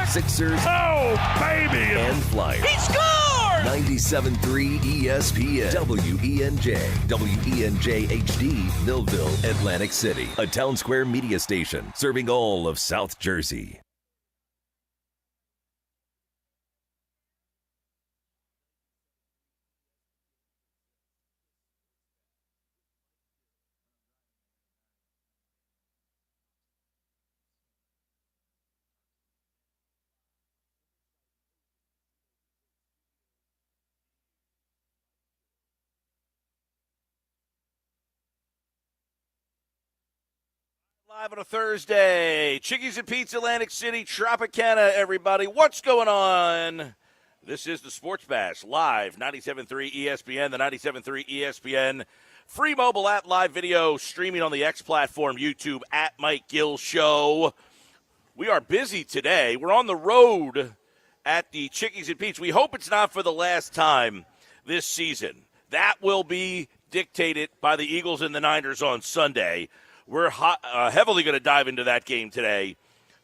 Sixers, and Flyers. He scored! 97.3 ESPN, WENJ HD, Millville, Atlantic City. A Town Square media station serving all of South Jersey. Live on a Thursday, Chickies and Pete's Atlantic City, Tropicana, everybody. What's going on? This is the Sports Bash, live, 97.3 ESPN, the 97.3 ESPN free mobile app, live video, streaming on the X platform, YouTube, at Mike Gill Show. We are busy today. We're on the road at the Chickies and Pete's. We hope it's not for the last time this season. That will be dictated by the Eagles and the Niners on Sunday. We're heavily going to dive into that game today.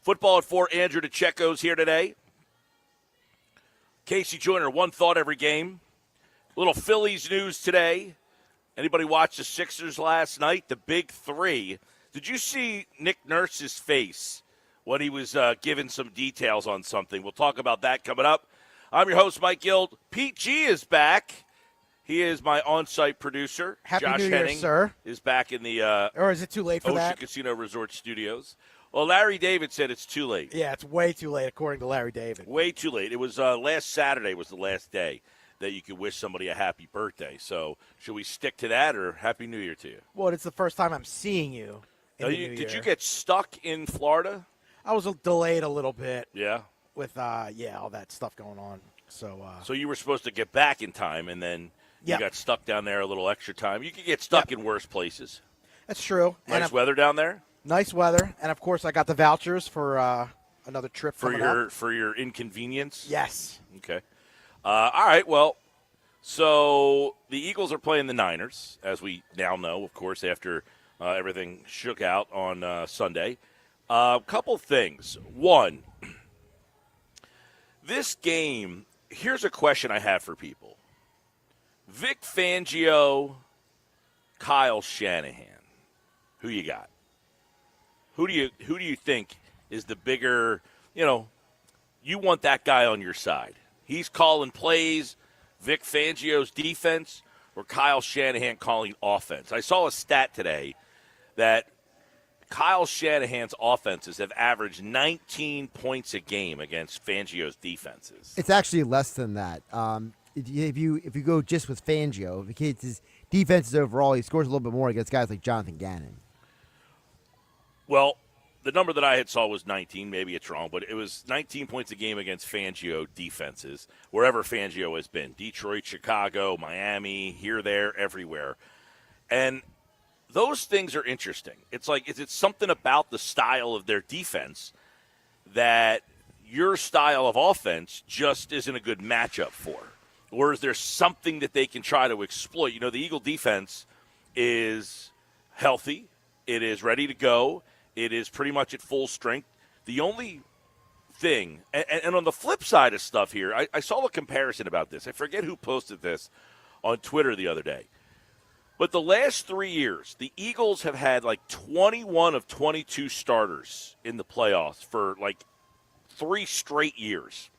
Football at 4, Andrew DiCecco's here today. DiCecco Joyner, one thought every game. A little Phillies news today. Anybody watch the Sixers last night? The big three. Did you see Nick Nurse's face when he was giving some details on something? We'll talk about that coming up. I'm your host, Mike Gill. Pete G is back. He is my on-site producer. Happy Josh New Year, Henning sir. Is back in the or is it too late for Ocean that? Casino Resort Studios. Well, Larry David said it's too late. Yeah, it's way too late, according to Larry David. Way too late. It was last Saturday was the last day that you could wish somebody a happy birthday. So should we stick to that, or Happy New Year to you? Well, it's the first time I'm seeing you in the new year. Did you get stuck in Florida? I was delayed a little bit. Yeah. With, all that stuff going on. So you were supposed to get back in time, and then you got stuck down there a little extra time. You could get stuck in worse places. That's true. Nice weather down there? Nice weather. And, of course, I got the vouchers for another trip for your inconvenience? Yes. Okay. All right, well, so the Eagles are playing the Niners, as we now know, of course, after everything shook out on Sunday. A couple things. One, this game, here's a question I have for people. Vic Fangio, Kyle Shanahan. Who you got? Who do you think is the bigger, you want that guy on your side? He's calling plays, Vic Fangio's defense, or Kyle Shanahan calling offense? I saw a stat today that Kyle Shanahan's offenses have averaged 19 points a game against Fangio's defenses. It's actually less than that. If you go just with Fangio, because his defenses overall, he scores a little bit more against guys like Jonathan Gannon. Well, the number that I had saw was 19. Maybe it's wrong, but it was 19 points a game against Fangio defenses, wherever Fangio has been. Detroit, Chicago, Miami, here, there, everywhere. And those things are interesting. It's like, is it something about the style of their defense that your style of offense just isn't a good matchup for? Or is there something that they can try to exploit? The Eagle defense is healthy. It is ready to go. It is pretty much at full strength. The only thing, and on the flip side of stuff here, I saw a comparison about this. I forget who posted this on Twitter the other day. But the last 3 years, the Eagles have had like 21 of 22 starters in the playoffs for like 3 straight years.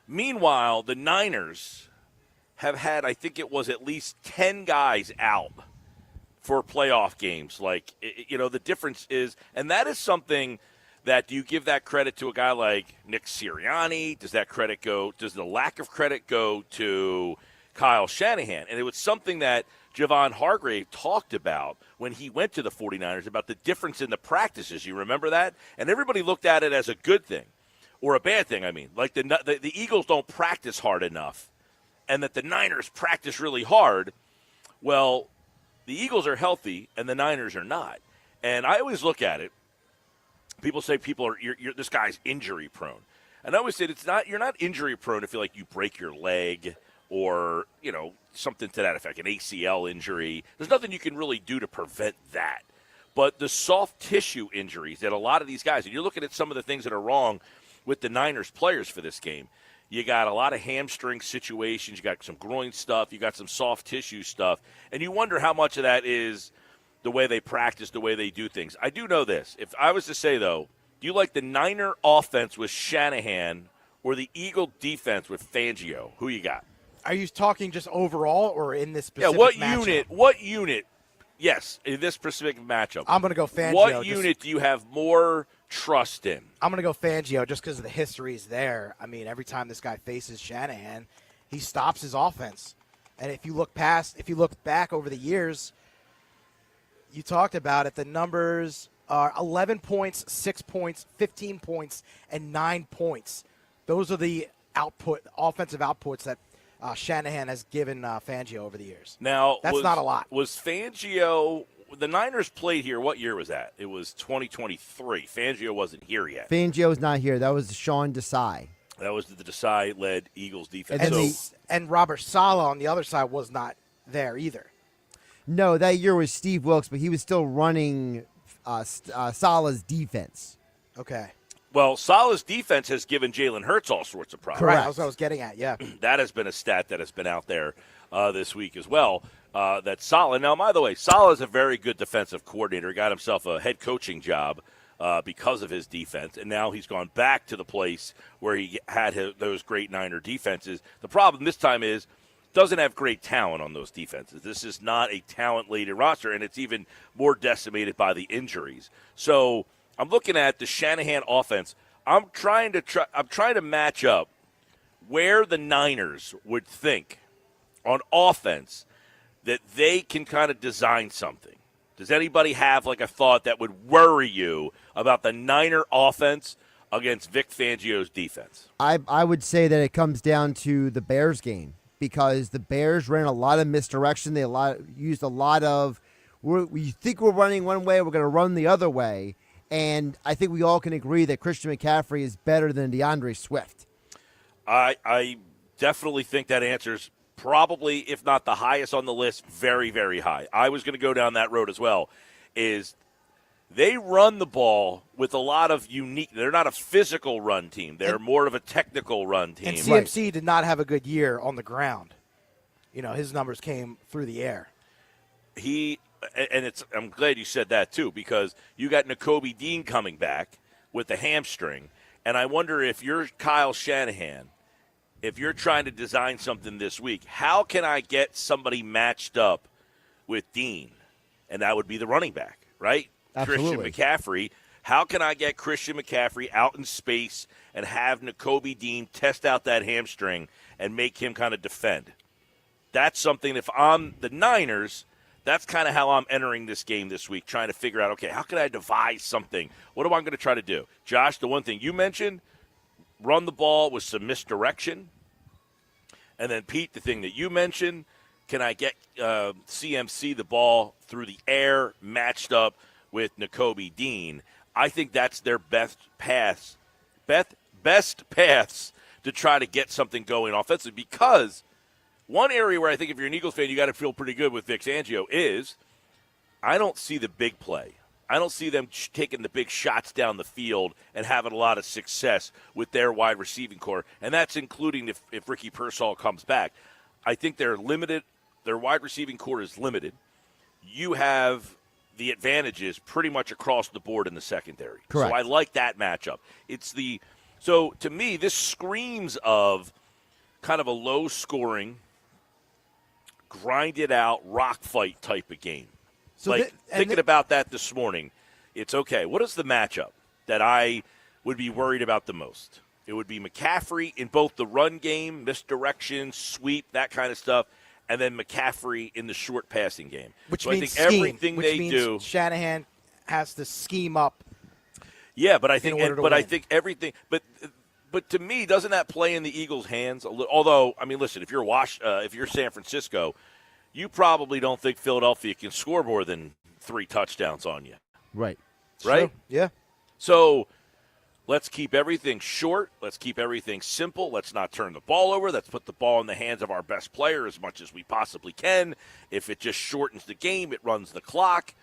Meanwhile, the Niners have had, I think it was at least 10 guys out for playoff games. Like, the difference is, and that is something that, do you give that credit to a guy like Nick Sirianni? Does the lack of credit go to Kyle Shanahan? And it was something that Javon Hargrave talked about when he went to the 49ers about the difference in the practices. You remember that? And everybody looked at it as a good thing. Or a bad thing, I mean. Like the Eagles don't practice hard enough, and that the Niners practice really hard. Well, the Eagles are healthy, and the Niners are not. And I always look at it. People say this guy's injury prone. And I always say you're not injury prone if you break your leg or, something to that effect, an ACL injury. There's nothing you can really do to prevent that. But the soft tissue injuries that a lot of these guys, and you're looking at some of the things that are wrong with the Niners players for this game. You got a lot of hamstring situations. You got some groin stuff. You got some soft tissue stuff. And you wonder how much of that is the way they practice, the way they do things. I do know this. If I was to say, though, do you like the Niner offense with Shanahan or the Eagle defense with Fangio? Who you got? Are you talking just overall or in this specific matchup? What unit? Yes, in this specific matchup. I'm going to go Fangio. What unit do you have more trust in? I'm going to go Fangio just because of the history's there. I mean, every time this guy faces Shanahan, he stops his offense. And if you look back over the years, you talked about it, the numbers are 11 points, 6 points, 15 points, and 9 points. Those are the offensive outputs that Shanahan has given Fangio over the years. Now, that's not a lot. Was Fangio – the Niners played here. What year was that? It was 2023. Fangio wasn't here yet. Fangio was not here. That was Sean Desai. That was the Desai-led Eagles defense. And Robert Saleh on the other side was not there either. No, that year was Steve Wilkes, but he was still running Saleh's defense. Okay. Well, Saleh's defense has given Jalen Hurts all sorts of problems. Correct. That's what I was getting at, yeah. That has been a stat that has been out there this week as well. That Saleh. Now, by the way, Saleh is a very good defensive coordinator. He got himself a head coaching job because of his defense, and now he's gone back to the place where he had those great Niner defenses. The problem this time is doesn't have great talent on those defenses. This is not a talent-laden roster, and it's even more decimated by the injuries. So I'm looking at the Shanahan offense. I'm trying to match up where the Niners would think on offense that they can kind of design something. Does anybody have like a thought that would worry you about the Niner offense against Vic Fangio's defense? I would say that it comes down to the Bears game because the Bears ran a lot of misdirection. They used a lot of we think we're running one way, we're going to run the other way. And I think we all can agree that Christian McCaffrey is better than DeAndre Swift. I definitely think that answer's probably, if not the highest on the list, very, very high. I was going to go down that road as well, is they run the ball with a lot of unique – they're not a physical run team. They're more of a technical run team. And CMC did not have a good year on the ground. You know, his numbers came through the air. I'm glad you said that too, because you got Nakobe Dean coming back with the hamstring, and I wonder if you're Kyle Shanahan, if you're trying to design something this week, how can I get somebody matched up with Dean? And that would be the running back, right? Absolutely. Christian McCaffrey. How can I get Christian McCaffrey out in space and have Nakobe Dean test out that hamstring and make him kind of defend? That's something, if I'm the Niners, that's kind of how I'm entering this game this week, trying to figure out, okay, how can I devise something? What am I going to try to do? Josh, the one thing you mentioned, run the ball with some misdirection. And then, Pete, the thing that you mentioned, can I get CMC the ball through the air matched up with Nakobe Dean? I think that's their best paths to try to get something going offensively, because one area where I think if you're an Eagles fan, you got to feel pretty good with Vic Fangio is I don't see the big play. I don't see them taking the big shots down the field and having a lot of success with their wide receiving core, and that's including if Ricky Pearsall comes back. I think they're limited. Their wide receiving core is limited. You have the advantages pretty much across the board in the secondary. Correct. So I like that matchup. So to me, this screams of kind of a low-scoring, grind-it-out, rock fight type of game. So thinking about that this morning, it's okay. What is the matchup that I would be worried about the most? It would be McCaffrey in both the run game, misdirection, sweep, that kind of stuff, and then McCaffrey in the short passing game. Which I means think everything which they do, Shanahan has to scheme up. Yeah, but I think I think everything. But to me, doesn't that play in the Eagles' hands? Although, I mean, listen, if you're San Francisco, you probably don't think Philadelphia can score more than 3 touchdowns on you. Right. Right? Sure. Yeah. So let's keep everything short. Let's keep everything simple. Let's not turn the ball over. Let's put the ball in the hands of our best player as much as we possibly can. If it just shortens the game, it runs the clock.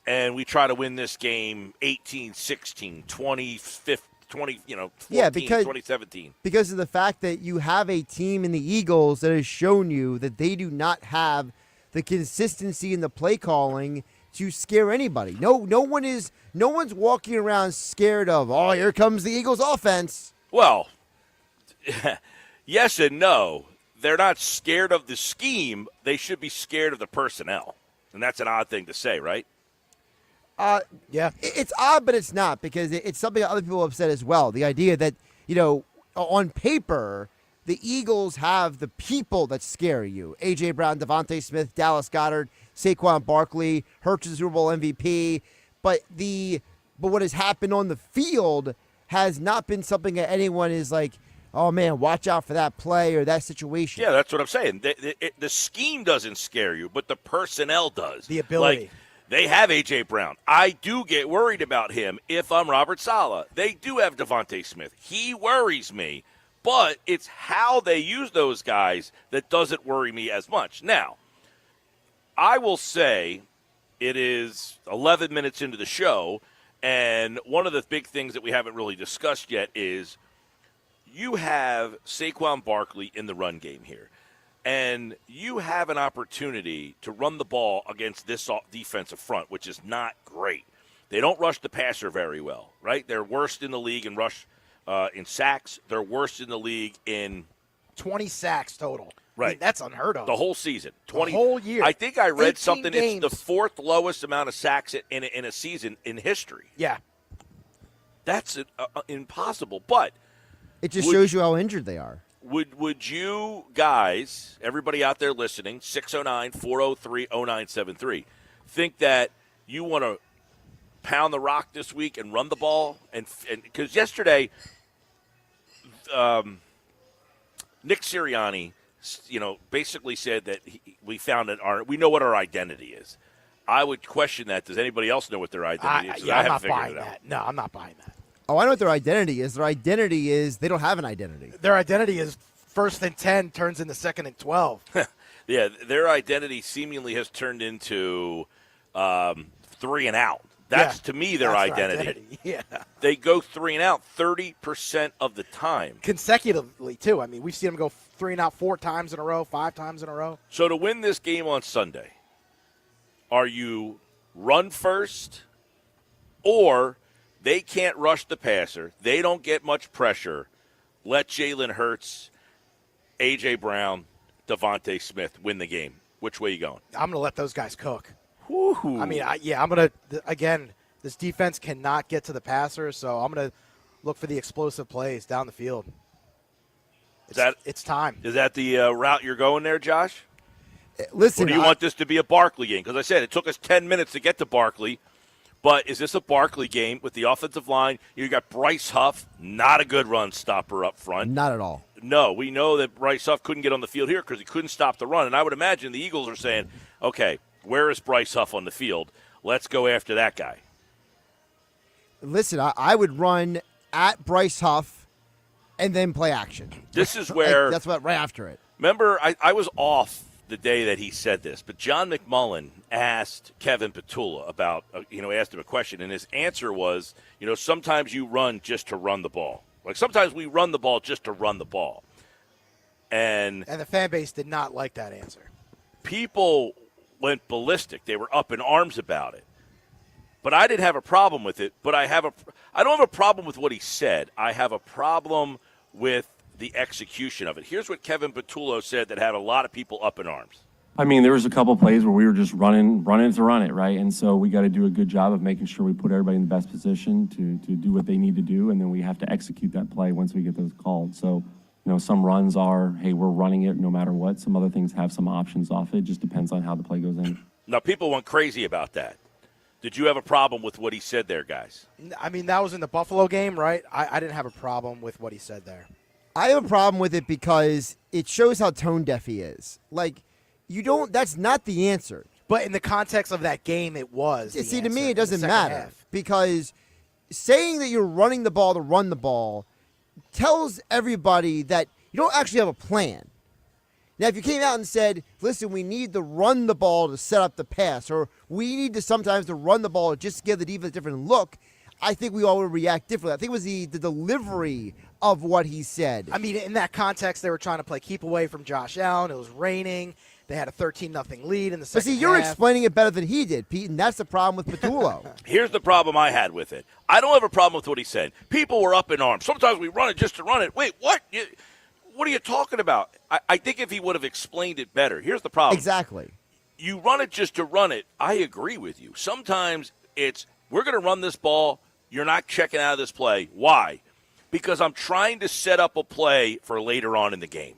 and we try to win this game 18-16, 20-15, 20, 14, Yeah, because 2017. Because of the fact that you have a team in the Eagles that has shown you that they do not have the consistency in the play calling to scare anybody. No one's walking around scared of, oh, here comes the Eagles offense. Well, yes and no. They're not scared of the scheme. They should be scared of the personnel. And that's an odd thing to say, right? Yeah. It's odd, but it's not, because it's something that other people have said as well. The idea that, on paper, the Eagles have the people that scare you. A.J. Brown, Devontae Smith, Dallas Goedert, Saquon Barkley, Hurts is Super Bowl MVP. But what has happened on the field has not been something that anyone is like, oh, man, watch out for that play or that situation. Yeah, that's what I'm saying. The scheme doesn't scare you, but the personnel does. The ability. Like, they have A.J. Brown. I do get worried about him if I'm Robert Saleh. They do have Devontae Smith. He worries me, but it's how they use those guys that doesn't worry me as much. Now, I will say it is 11 minutes into the show, and one of the big things that we haven't really discussed yet is you have Saquon Barkley in the run game here. And you have an opportunity to run the ball against this defensive front, which is not great. They don't rush the passer very well, right? They're worst in the league in rush in sacks. They're worst in the league in 20 sacks total. Right. I mean, that's unheard of. The whole season. The whole year. I think I read something. games. It's the fourth lowest amount of sacks in a season in history. Yeah. That's impossible. But It just shows you how injured they are. Would you guys, everybody out there listening, 609-403-0973, think that you want to pound the rock this week and run the ball? And because yesterday, Nick Sirianni, basically said that we found we know what our identity is. I would question that. Does anybody else know what their identity is? I'm not buying that. No, I'm not buying that. Oh, I know what their identity is. Their identity is they don't have an identity. Their identity is 1st and 10 turns into 2nd and 12. Yeah, their identity seemingly has turned into 3 and out. That's, to me, their identity. Yeah. They go 3 and out 30% of the time. Consecutively, too. I mean, we've seen them go 3 and out 4 times in a row, 5 times in a row. So to win this game on Sunday, are you run first, or they can't rush the passer, they don't get much pressure, let Jalen Hurts, A.J. Brown, Devontae Smith win the game? Which way you going? I'm going to let those guys cook. Woo-hoo. I mean, I'm going to, again, this defense cannot get to the passer, so I'm going to look for the explosive plays down the field. It's time. Is that the route you're going there, Josh? Listen, Or do you want this to be a Barkley game? Because I said it took us 10 minutes to get to Barkley. But is this a Barkley game with the offensive line? You got Bryce Huff, not a good run stopper up front. Not at all. No, we know that Bryce Huff couldn't get on the field here because he couldn't stop the run. And I would imagine the Eagles are saying, okay, where is Bryce Huff on the field? Let's go after that guy. Listen, I would run at Bryce Huff and then play action. This is where that's what right after it. Remember, I was off the day that he said this, but John McMullen asked Kevin Petula about, asked him a question, and his answer was, sometimes you run just to run the ball. Like sometimes we run the ball just to run the ball. And the fan base did not like that answer. People went ballistic. They were up in arms about it. But I didn't have a problem with it, but I don't have a problem with what he said. I have a problem with the execution of it. Here's what Kevin Petullo said that had a lot of people up in arms. I mean, there was a couple plays where we were just running to run it, right? And so we got to do a good job of making sure we put everybody in the best position to do what they need to do, and then we have to execute that play once we get those called. So, some runs are, hey, we're running it no matter what. Some other things have some options off it. Just depends on how the play goes in. Now, people went crazy about that. Did you have a problem with what he said there, guys? I mean, that was in the Buffalo game, right? I didn't have a problem with what he said there. I have a problem with it because it shows how tone deaf he is. Like, that's not the answer. But in the context of that game, it was. See, to me, it doesn't matter because saying that you're running the ball to run the ball tells everybody that you don't actually have a plan. Now, if you came out and said, listen, we need to run the ball to set up the pass, or we need to sometimes to run the ball just to give the defense a different look, I think we all would react differently. I think it was the delivery of what he said. I mean, in that context, they were trying to play keep away from Josh Allen. It was raining. They had a 13-0 lead in the second But see, you're half. explaining it better than he did, Pete, and that's the problem with Patullo. Here's the problem I had with it. I don't have a problem with what he said. People were up in arms. Sometimes we run it just to run it. Wait, what? What are you talking about? I think if he would have explained it better. Here's the problem. Exactly. You run it just to run it. I agree with you. Sometimes it's, we're going to run this ball. You're not checking out of this play. Why? Because I'm trying to set up a play for later on in the game.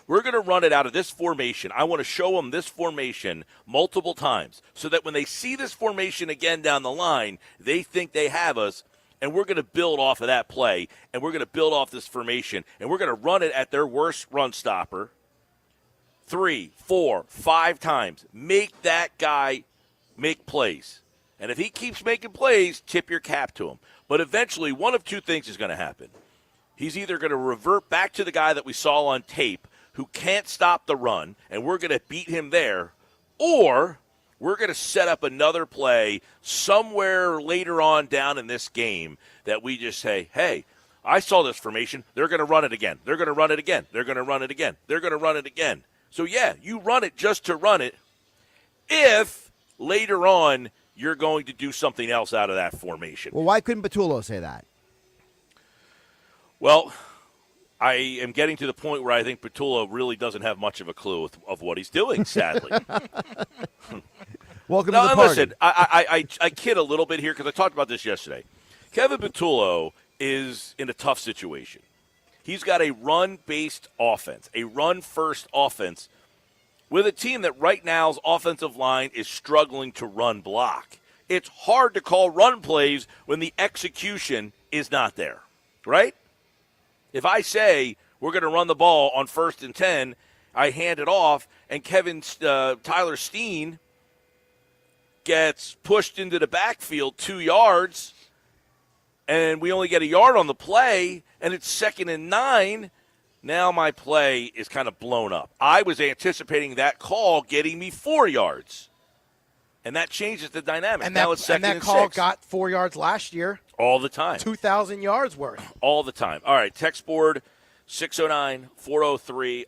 We're going to run it out of this formation. I want to show them this formation multiple times so that when they see this formation again down the line, they think they have us, and we're going to build off of that play, and we're going to build off this formation, and we're going to run it at their worst run stopper 3, 4, 5 times. Make that guy make plays. And if he keeps making plays, tip your cap to him. But eventually, one of two things is going to happen. He's either going to revert back to the guy that we saw on tape who can't stop the run, and we're going to beat him there, or we're going to set up another play somewhere later on down in this game that we just say, hey, I saw this formation. They're going to run it again. They're going to run it again. They're going to run it again. They're going to run it again. So, yeah, you run it just to run it if later on you're going to do something else out of that formation. Well, why couldn't Patullo say that? Well, I am getting to the point where I think Patullo really doesn't have much of a clue of what he's doing, sadly. Welcome to the party. Listen, I kid a little bit here because I talked about this yesterday. Kevin Patullo is in a tough situation. He's got a run-based offense, a run-first offense, with a team that right now's offensive line is struggling to run block. It's hard to call run plays when the execution is not there, right? If I say we're going to run the ball on 1st and 10, I hand it off, and Tyler Steen gets pushed into the backfield 2 yards, and we only get a yard on the play, and it's 2nd and 9, now my play is kind of blown up. I was anticipating that call getting me 4 yards, and that changes the dynamic. Now it's 2nd and 6. And that call got 4 yards last year. All the time. 2,000 yards worth. All the time. All right, text board 609-403-0973,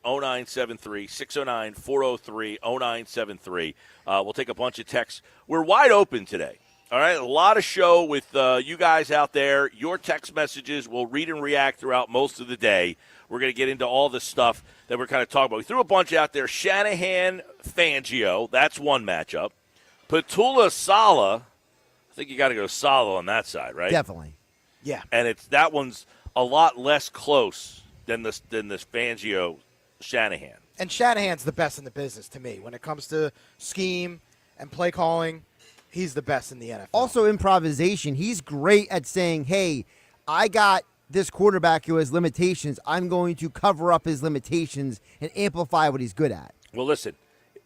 609-403-0973. We'll take a bunch of texts. We're wide open today. All right, a lot of show with you guys out there. Your text messages we'll read and react throughout most of the day. We're going to get into all the stuff that we're kind of talking about. We threw a bunch out there. Shanahan-Fangio, that's one matchup. Patullo-Saleh, I think you got to go Saleh on that side, right? Definitely. Yeah. And that one's a lot less close than this Fangio-Shanahan. And Shanahan's the best in the business to me. When it comes to scheme and play calling, he's the best in the NFL. Also, improvisation. He's great at saying, hey, I got this quarterback who has limitations. I'm going to cover up his limitations and amplify what he's good at. Well, listen,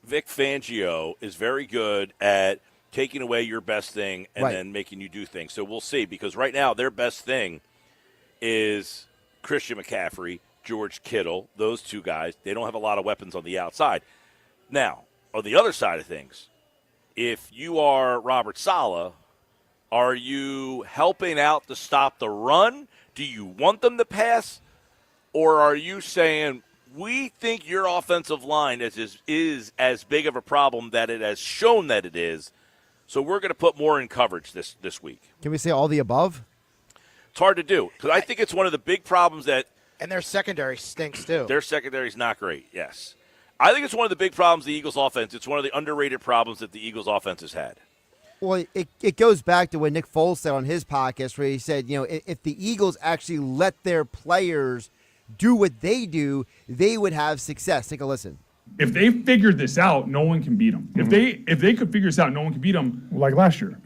Vic Fangio is very good at taking away your best thing and then making you do things. So we'll see, because right now their best thing is Christian McCaffrey, George Kittle, those two guys. They don't have a lot of weapons on the outside. Now, on the other side of things, if you are Robert Saleh, are you helping out to stop the run? Do you want them to pass? Or are you saying, we think your offensive line is as big of a problem that it has shown that it is, so we're going to put more in coverage this week? Can we say all the above? It's hard to do, because I think it's one of the big problems that – and their secondary stinks too. Their secondary is not great, yes. I think it's one of the big problems of the Eagles' offense. It's one of the underrated problems that the Eagles' offense has had. Well, it goes back to what Nick Foles said on his podcast, where he said, if the Eagles actually let their players do what they do, they would have success. Take a listen. If they figured this out, no one can beat them. Mm-hmm. If they could figure this out, no one can beat them. Like last year.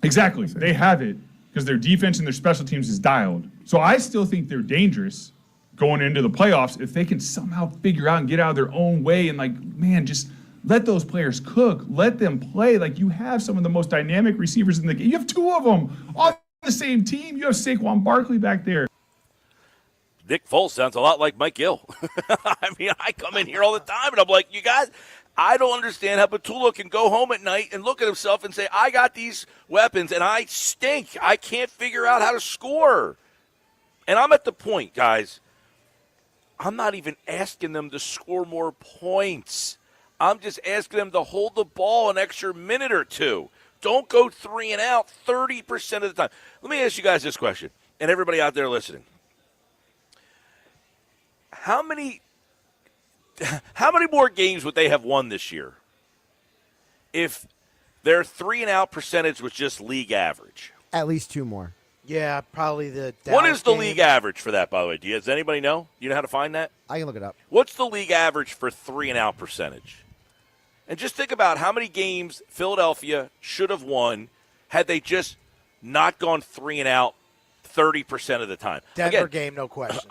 Exactly. They have it because their defense and their special teams is dialed. So I still think they're dangerous going into the playoffs if they can somehow figure out and get out of their own way and, just let those players cook. Let them play. You have some of the most dynamic receivers in the game. You have two of them on the same team. You have Saquon Barkley back there. Nick Foles sounds a lot like Mike Gill. I mean, I come in here all the time, and I'm like, you guys, I don't understand how Batula can go home at night and look at himself and say, I got these weapons, and I stink. I can't figure out how to score. And I'm at the point, guys, I'm not even asking them to score more points. I'm just asking them to hold the ball an extra minute or two. Don't go 3 and out 30% of the time. Let me ask you guys this question, and everybody out there listening. How many more games would they have won this year if their 3 and out percentage was just league average? At least 2 more. Yeah, probably the Dallas What is the game. league average for that, by the way? Does anybody know? You know how to find that? I can look it up. What's the league average for 3 and out percentage? And just think about how many games Philadelphia should have won had they just not gone 3 and out 30% of the time. Denver Again, game, no question.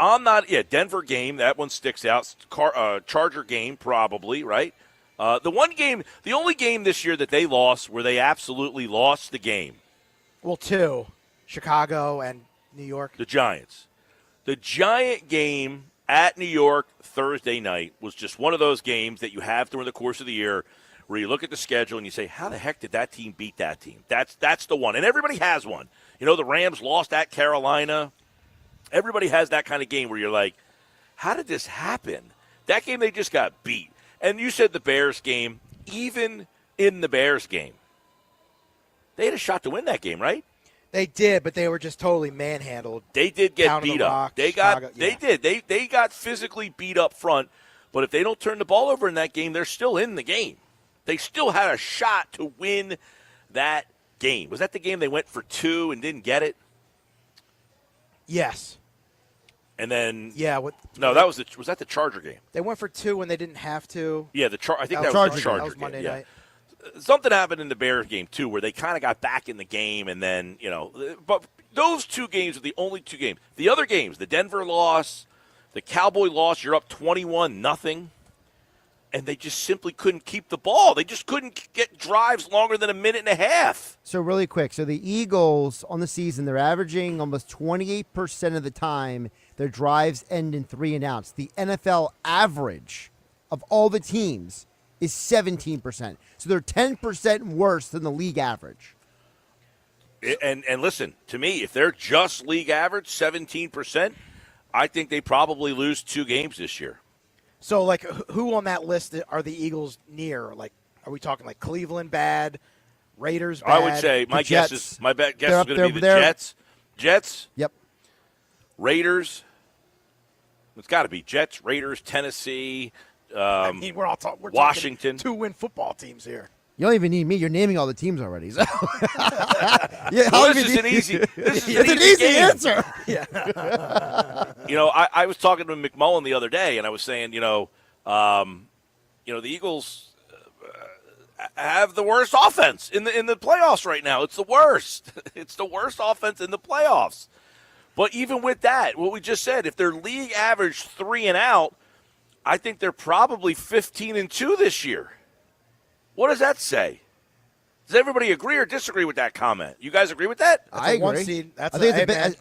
Denver game, that one sticks out. Charger game, probably, right? The only game this year that they lost where they absolutely lost the game. Well, 2, Chicago and New York. The Giants. The Giant game at New York Thursday night was just one of those games that you have during the course of the year where you look at the schedule and you say, how the heck did that team beat that team? That's the one. And everybody has one. You know, the Rams lost at Carolina. Everybody has that kind of game where you're like, how did this happen? That game, they just got beat. And you said the Bears game, even in the Bears game, they had a shot to win that game, right? They did, but they were just totally manhandled. They did get Down to the beat up. rock, They Chicago, did. They got physically beat up front. But if they don't turn the ball over in that game, they're still in the game. They still had a shot to win that game. Was that the game they went for 2 and didn't get it? Yes. And then Yeah. was that the Charger game? They went for 2 when they didn't have to. Yeah, I think That that was Charger the game. Charger That was game. Monday yeah. night. Something happened in the Bears game too, where they kind of got back in the game, and then but those 2 games are the only 2 games. The other games, the Denver loss, the Cowboy loss, you're up 21-0, and they just simply couldn't keep the ball. They just couldn't get drives longer than a minute and a half. So really quick, so the Eagles on the season, they're averaging almost 28% of the time their drives end in 3 and outs. The NFL average of all the teams is 17%. So they're 10% worse than the league average. And listen, to me, if they're just league average, 17%, I think they probably lose 2 games this year. So, like, who on that list are the Eagles near? Like, are we talking like Cleveland bad, Raiders bad? I would say my guess Jets. is guess They're is up going there- to be the they're- Jets. Jets, Yep. Raiders. It's got to be Jets, Raiders, Tennessee. I mean, we're Washington. talking 2-win football teams here. You don't even need me. You're naming all the teams already. So. Yeah, Well, this is an easy. This is It's an easy game. answer. I was talking to McMullen the other day, and I was saying, the Eagles have the worst offense in the playoffs right now. It's the worst. It's the worst offense in the playoffs. But even with that, what we just said, if they're league average 3 and out, I think they're probably 15-2 this year. What does that say? Does everybody agree or disagree with that comment? You guys agree with that? I a one agree. seed. I think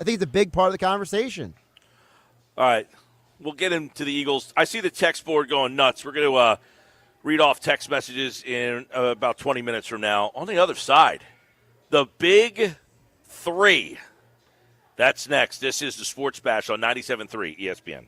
it's a big part of the conversation. All right. We'll get into the Eagles. I see the text board going nuts. We're going to read off text messages in about 20 minutes from now. On the other side, the Big 3. That's next. This is the Sports Bash on 97.3 ESPN.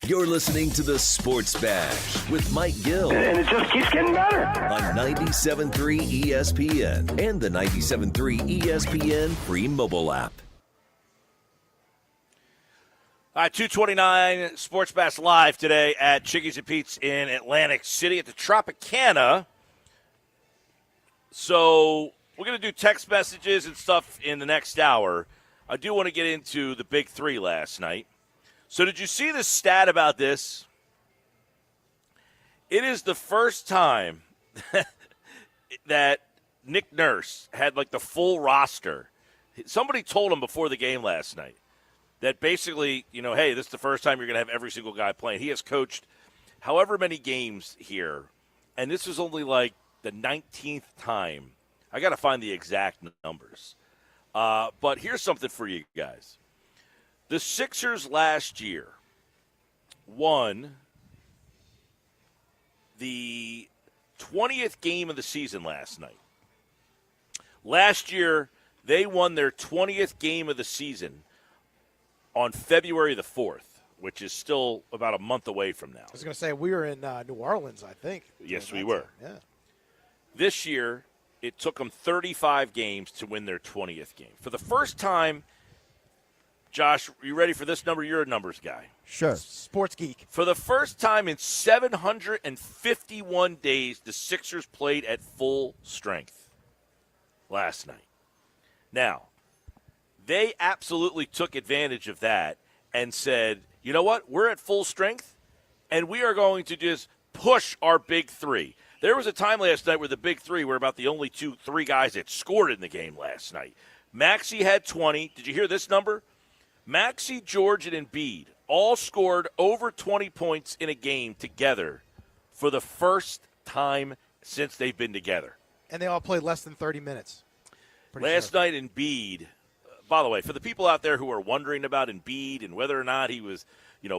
You're listening to the Sports Bash with Mike Gill And it just keeps getting better. on 97.3 ESPN and the 97.3 ESPN free mobile app. All right, 229 Sports Bash Live today at Chickies and Pete's in Atlantic City at the Tropicana. So we're going to do text messages and stuff in the next hour. I do want to get into the big three last night. So did you see the stat about this? It is the first time that Nick Nurse had like the full roster. Somebody told him before the game last night that basically, hey, this is the first time you're going to have every single guy playing. He has coached however many games here, and this is only like the 19th time. I got to find the exact numbers. But here's something for you guys. The Sixers last year won the 20th game of the season last night. Last year, they won their 20th game of the season on February the 4th, which is still about a month away from now. I was going to say, we were in New Orleans, I think. Yes, we were. Yeah. This year, it took them 35 games to win their 20th game. For the first time, Josh, are you ready for this number? You're a numbers guy. Sure. Sports geek. For the first time in 751 days, the Sixers played at full strength last night. Now, they absolutely took advantage of that and said, you know what? We're at full strength, and we are going to just push our big three. There was a time last night where the big three were about the only three guys that scored in the game last night. Maxey had 20. Did you hear this number? Maxey, George, and Embiid all scored over 20 points in a game together for the first time since they've been together. And they all played less than 30 minutes. Last night, Embiid, by the way, for the people out there who are wondering about Embiid and whether or not he was,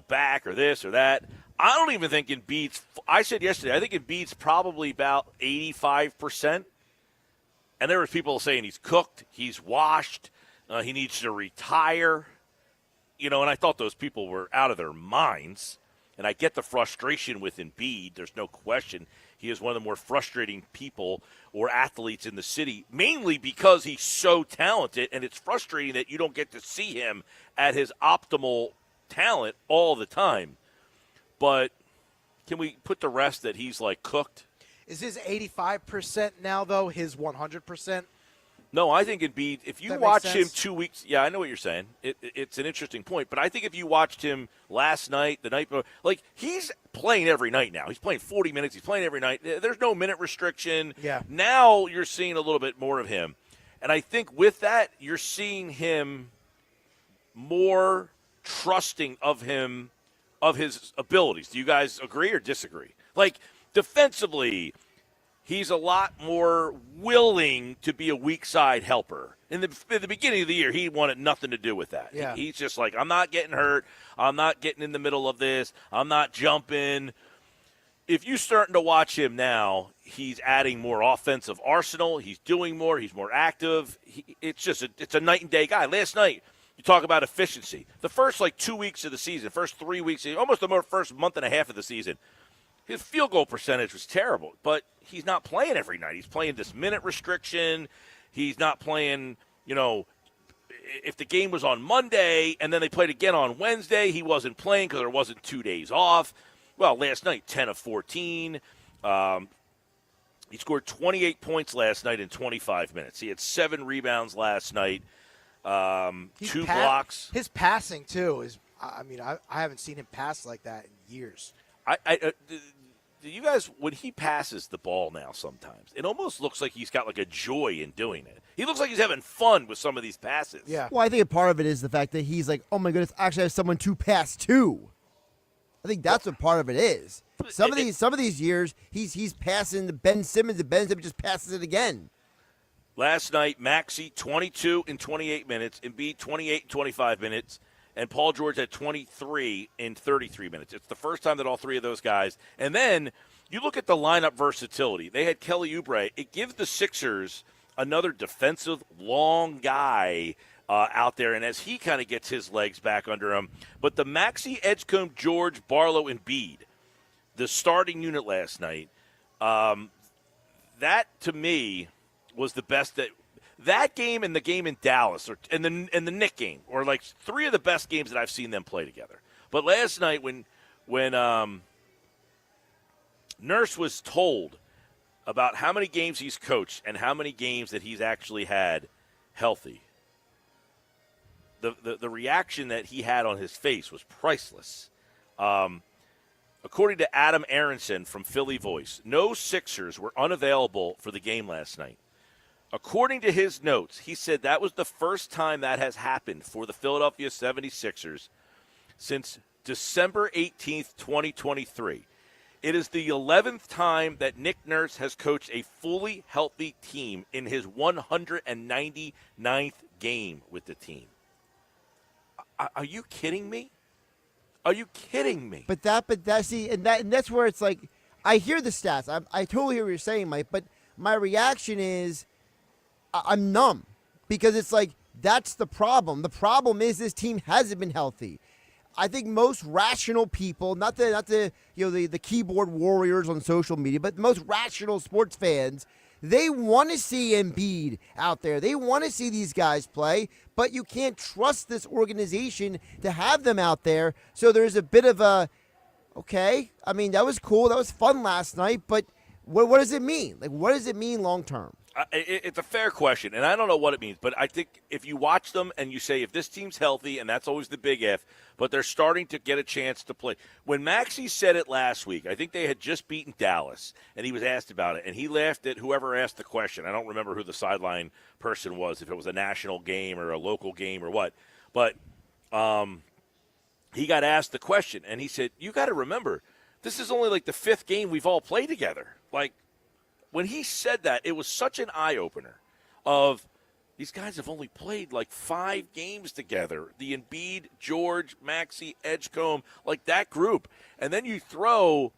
back or this or that, I don't even think Embiid's – I said yesterday, I think Embiid's probably about 85%. And there was people saying he's cooked, he's washed, he needs to retire. And I thought those people were out of their minds. And I get the frustration with Embiid. There's no question. He is one of the more frustrating people or athletes in the city, mainly because he's so talented, and it's frustrating that you don't get to see him at his optimal talent all the time. But can we put the rest that he's, cooked? Is his 85% now, though, his 100%? No, I think Embiid, if you That watch makes him sense? 2 weeks, yeah, I know what you're saying. It's an interesting point. But I think if you watched him last night, the night before, he's playing every night now. He's playing 40 minutes. He's playing every night. There's no minute restriction. Yeah. Now you're seeing a little bit more of him. And I think with that, you're seeing him more trusting of his abilities. Do you guys agree or disagree? Defensively, he's a lot more willing to be a weak side helper. In the beginning of the year, he wanted nothing to do with that. Yeah. He's just like, I'm not getting hurt. I'm not getting in the middle of this. I'm not jumping. If you're starting to watch him now, he's adding more offensive arsenal. He's doing more. He's more active. It's a night and day guy. Last night, you talk about efficiency. The first 2 weeks of the season, first 3 weeks, almost the first month and a half of the season, his field goal percentage was terrible, but he's not playing every night. He's playing this minute restriction. He's not playing, if the game was on Monday and then they played again on Wednesday, he wasn't playing because there wasn't 2 days off. Well, last night, 10 of 14. He scored 28 points last night in 25 minutes. He had 7 rebounds last night, 2 blocks. His passing, too, is – I haven't seen him pass like that in years. Do you guys, when he passes the ball now sometimes, it almost looks like he's got a joy in doing it. He looks like he's having fun with some of these passes. Yeah. Well, I think a part of it is the fact that he's like, oh my goodness, I actually have someone to pass to. I think that's what part of it is. Some of these years, he's passing to Ben Simmons, and Ben Simmons just passes it again. Last night, Maxey, 22 in 28 minutes, Embiid, 28 in 25 minutes, and Paul George had 23 in 33 minutes. It's the first time that all three of those guys. And then you look at the lineup versatility. They had Kelly Oubre. It gives the Sixers another defensive, long guy out there, and as he kind of gets his legs back under him. But the Maxey, Edgecombe, George, Barlow, and Bede, the starting unit last night, that to me was the best that game and the game in Dallas and the Knick game were like three of the best games that I've seen them play together. But last night when Nurse was told about how many games he's coached and how many games that he's actually had healthy, the reaction that he had on his face was priceless. According to Adam Aronson from Philly Voice, no Sixers were unavailable for the game last night. According to his notes, he said that was the first time that has happened for the Philadelphia 76ers since December 18th, 2023. It is the 11th time that Nick Nurse has coached a fully healthy team in his 199th game with the team. Are you kidding me? Are you kidding me? But that's where it's like, I hear the stats. I totally hear what you're saying, Mike. But my reaction is, I'm numb, because it's like that's the problem. The problem is this team hasn't been healthy. I think most rational people, not the keyboard warriors on social media, but most rational sports fans, they want to see Embiid out there. They want to see these guys play, but you can't trust this organization to have them out there. So there's a bit of a, okay, I mean, that was cool. That was fun last night, but what does it mean? Like, what does it mean long term? It's a fair question, and I don't know what it means, but I think if you watch them and you say if this team's healthy, and that's always the big if, but they're starting to get a chance to play. When Maxey said it last week, I think they had just beaten Dallas, and he was asked about it, and he laughed at whoever asked the question. I don't remember who the sideline person was, if it was a national game or a local game or what, but he got asked the question, and he said, you got to remember, this is only like the fifth game we've all played together. Like, when he said that, it was such an eye-opener of these guys have only played like 5 games together. The Embiid, George, Maxey, Edgecombe, like that group. And then you throw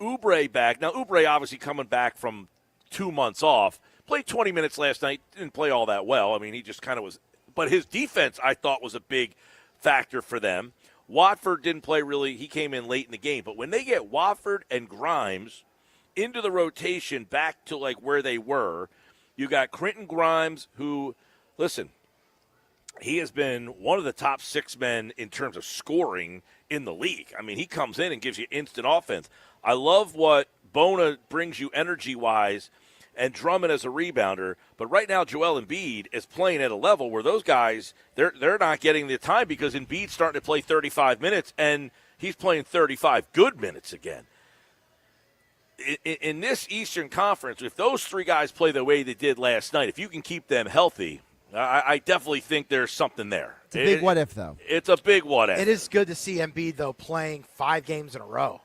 Oubre back. Now, Oubre obviously coming back from 2 months off. Played 20 minutes last night. Didn't play all that well. I mean, he just kind of was. But his defense, I thought, was a big factor for them. Watford didn't play really. He came in late in the game. But when they get Watford and Grimes into the rotation back to like where they were, you got Quentin Grimes, who, listen, he has been one of the top 6 men in terms of scoring in the league. I mean, he comes in and gives you instant offense. I love what Bona brings you energy-wise and Drummond as a rebounder, but right now Joel Embiid is playing at a level where those guys, they're not getting the time because Embiid's starting to play 35 minutes, and he's playing 35 good minutes again. In this Eastern Conference, if those 3 guys play the way they did last night, if you can keep them healthy, I definitely think there's something there. It's a big what if, though. It's a big what if. It is good to see Embiid, though, playing 5 games in a row.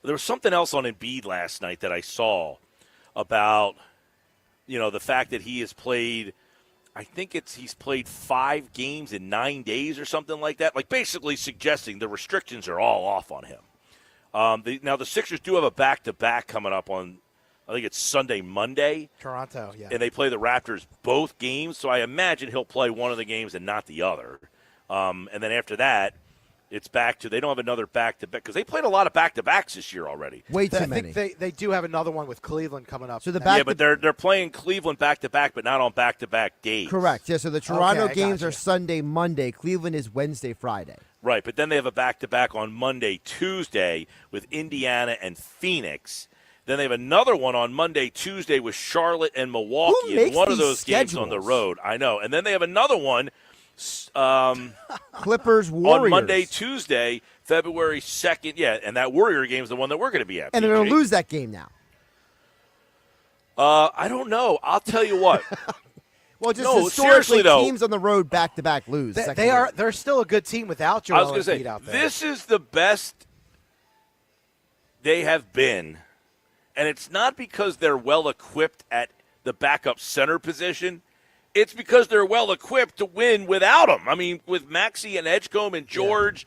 There was something else on Embiid last night that I saw about, the fact that he has played, I think he's played 5 games in 9 days or something like that, like basically suggesting the restrictions are all off on him. Now, the Sixers do have a back-to-back coming up on, I think it's Sunday, Monday. Toronto, yeah. And they play the Raptors both games, so I imagine he'll play one of the games and not the other. And then after that, it's back to, they don't have another back-to-back, because they played a lot of back-to-backs this year already. Way too I many. think they do have another one with Cleveland coming up. So the Yeah, but they're playing Cleveland back-to-back, but not on back-to-back days. Correct. Yeah, so the Toronto Okay, games gotcha. are Sunday, Monday. Cleveland is Wednesday, Friday. Right, but then they have a back-to-back on Monday, Tuesday with Indiana and Phoenix. Then they have another one on Monday, Tuesday with Charlotte and Milwaukee. Who makes and one of these those games on the schedules? road. I know. And then they have another one Clippers, Warriors. on Monday, Tuesday, February 2nd. Yeah, and that Warrior game is the one that we're going to be at. And they're going PG. to lose that game now. I don't know. I'll tell you what. Well, just No, historically, seriously, though. teams on the road back-to-back lose. They're still a good team without Joel I was going to Embiid say, out there. this is the best they have been. And it's not because they're well-equipped at the backup center position. It's because they're well-equipped to win without them. I mean, with Maxey and Edgecombe and George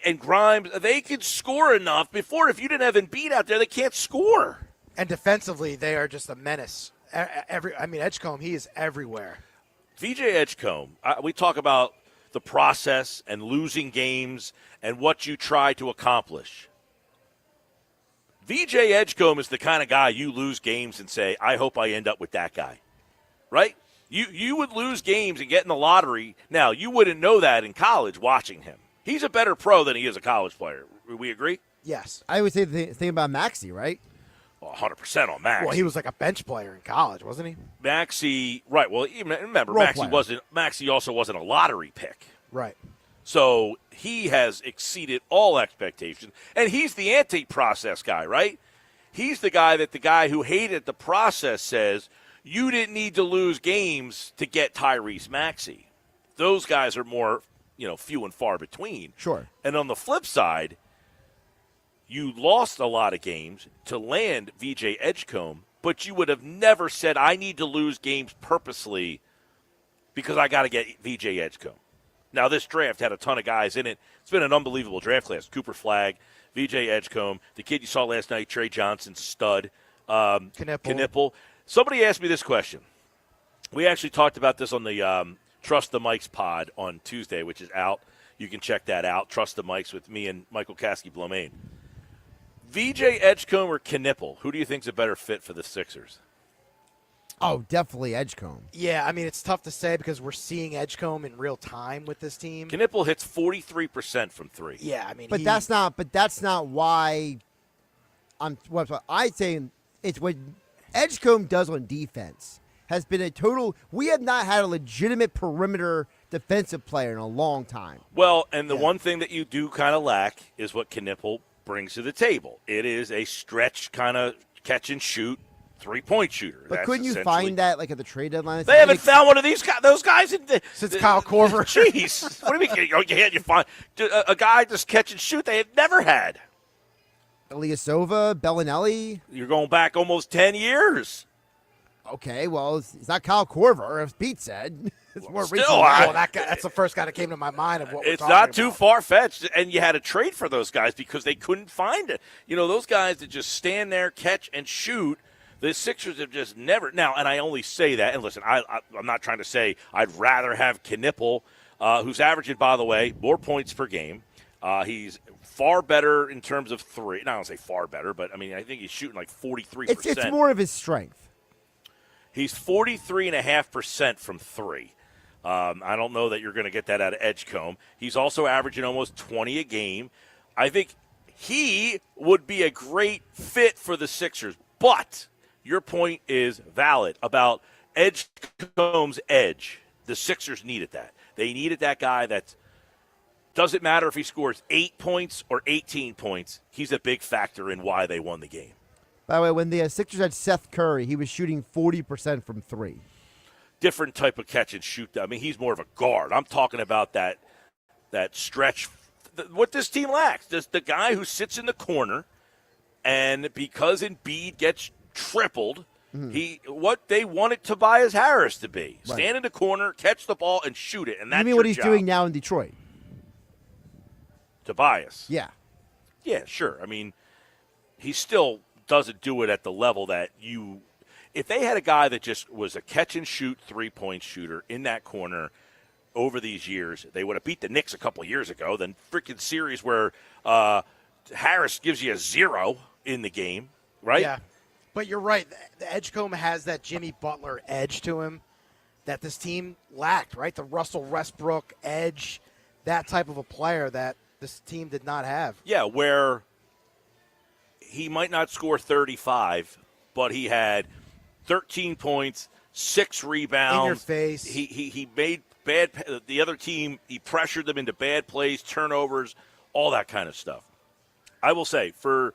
and Grimes, they could score enough. Before, if you didn't have Embiid out there, they can't score. And defensively, they are just a menace. Edgecombe, he is everywhere. VJ Edgecombe, we talk about the process and losing games and what you try to accomplish. VJ Edgecombe is the kind of guy you lose games and say, I hope I end up with that guy, right? You would lose games and get in the lottery. Now, you wouldn't know that in college watching him. He's a better pro than he is a college player. We agree? Yes. I would say the thing about Maxey, right? Well, 100% on Maxey. Well, he was like a bench player in college, wasn't he? Maxey, right. Well, remember, Role player. Maxey also wasn't a lottery pick. Right. So he has exceeded all expectations. And he's the anti-process guy, right? He's the guy who hated the process says, you didn't need to lose games to get Tyrese Maxey. Those guys are more, few and far between. Sure. And on the flip side, you lost a lot of games to land VJ Edgecombe, but you would have never said, I need to lose games purposely because I got to get VJ Edgecombe. Now, this draft had a ton of guys in it. It's been an unbelievable draft class. Cooper Flagg, VJ Edgecombe, the kid you saw last night, Trey Johnson, stud. Knipple. Somebody asked me this question. We actually talked about this on the Trust the Mics pod on Tuesday, which is out. You can check that out. Trust the Mics with me and Michael Kasky-Blomain. VJ Edgecombe or Knipple? Who do you think is a better fit for the Sixers? Oh, definitely Edgecombe. Yeah, I mean, it's tough to say because we're seing Edgecombe in real time with this team. Knipple hits 43% from three. Yeah, I mean, But that's not why I'm saying it's what Edgecombe does on defense has been a total. We have not had a legitimate perimeter defensive player in a long time. Well, and the one thing that you do kind of lack is what Knipple brings to the table. It is a stretch kind of catch and shoot 3-point shooter. But couldn't you find that like at the trade deadline? They haven't found one of those guys since Kyle Korver. Jeez, what do you mean? You find a guy just catch and shoot they have never had. Ilyasova, Bellinelli. You're going back almost 10 years. Okay, well, it's not Kyle Korver, as Pete said. It's more still, recent. That's the first guy that came to my mind of what we're it's talking not too about. far-fetched, and you had to trade for those guys because they couldn't find it. Those guys that just stand there, catch, and shoot, the Sixers have just never – now, and I only say that, and listen, I'm not trying to say I'd rather have Knipple, who's averaging, by the way, more points per game. He's far better in terms of three. I don't say far better, but, I think he's shooting like 43%. It's more of his strength. He's 43.5% from three. I don't know that you're going to get that out of Edgecombe. He's also averaging almost 20 a game. I think he would be a great fit for the Sixers. But your point is valid about Edgecombe's edge. The Sixers needed that. They needed that guy that doesn't matter if he scores 8 points or 18 points. He's a big factor in why they won the game. By the way, when the Sixers had Seth Curry, he was shooting 40% from three. Different type of catch and shoot. He's more of a guard. I'm talking about that stretch. What this team lacks, the guy who sits in the corner, and because Embiid gets tripled, what they wanted Tobias Harris to be. Right. Stand in the corner, catch the ball, and shoot it. And that's you mean what he's job. doing now in Detroit? Tobias. Yeah. Yeah, sure. He still doesn't do it at the level that you – if they had a guy that just was a catch-and-shoot three-point shooter in that corner over these years, they would have beat the Knicks a couple years ago. Then freaking series where Harris gives you a 0 in the game, right? Yeah, but you're right. The Edgecombe has that Jimmy Butler edge to him that this team lacked, right? The Russell Westbrook edge, that type of a player that this team did not have. Yeah, where he might not score 35, but he had 13 points, 6 rebounds. In your face. He made the other team, he pressured them into bad plays, turnovers, all that kind of stuff. I will say, for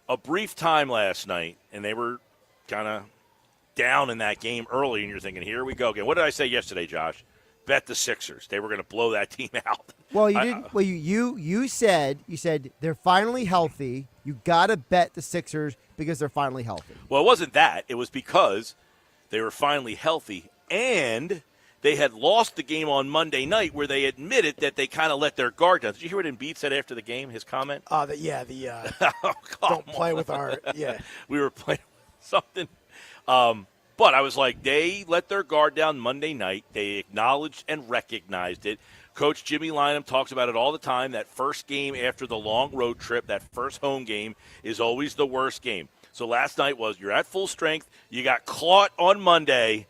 a brief time last night, and they were kind of down in that game early, and you're thinking, here we go again. What did I say yesterday, Josh? Bet the Sixers. They were going to blow that team out. Well, you didn't. Well, you said they're finally healthy. You got to bet the Sixers because they're finally healthy. Well, it wasn't that. It was because they were finally healthy, and they had lost the game on Monday night where they admitted that they kind of let their guard down. Did you hear what Embiid said after the game, his comment? Oh, Oh, don't play with our – yeah. We were playing something. But I was like, they let their guard down Monday night. They acknowledged and recognized it. Coach Jimmy Lynam talks about it all the time. That first game after the long road trip, that first home game, is always the worst game. So last night was you're at full strength. You got caught on Monday.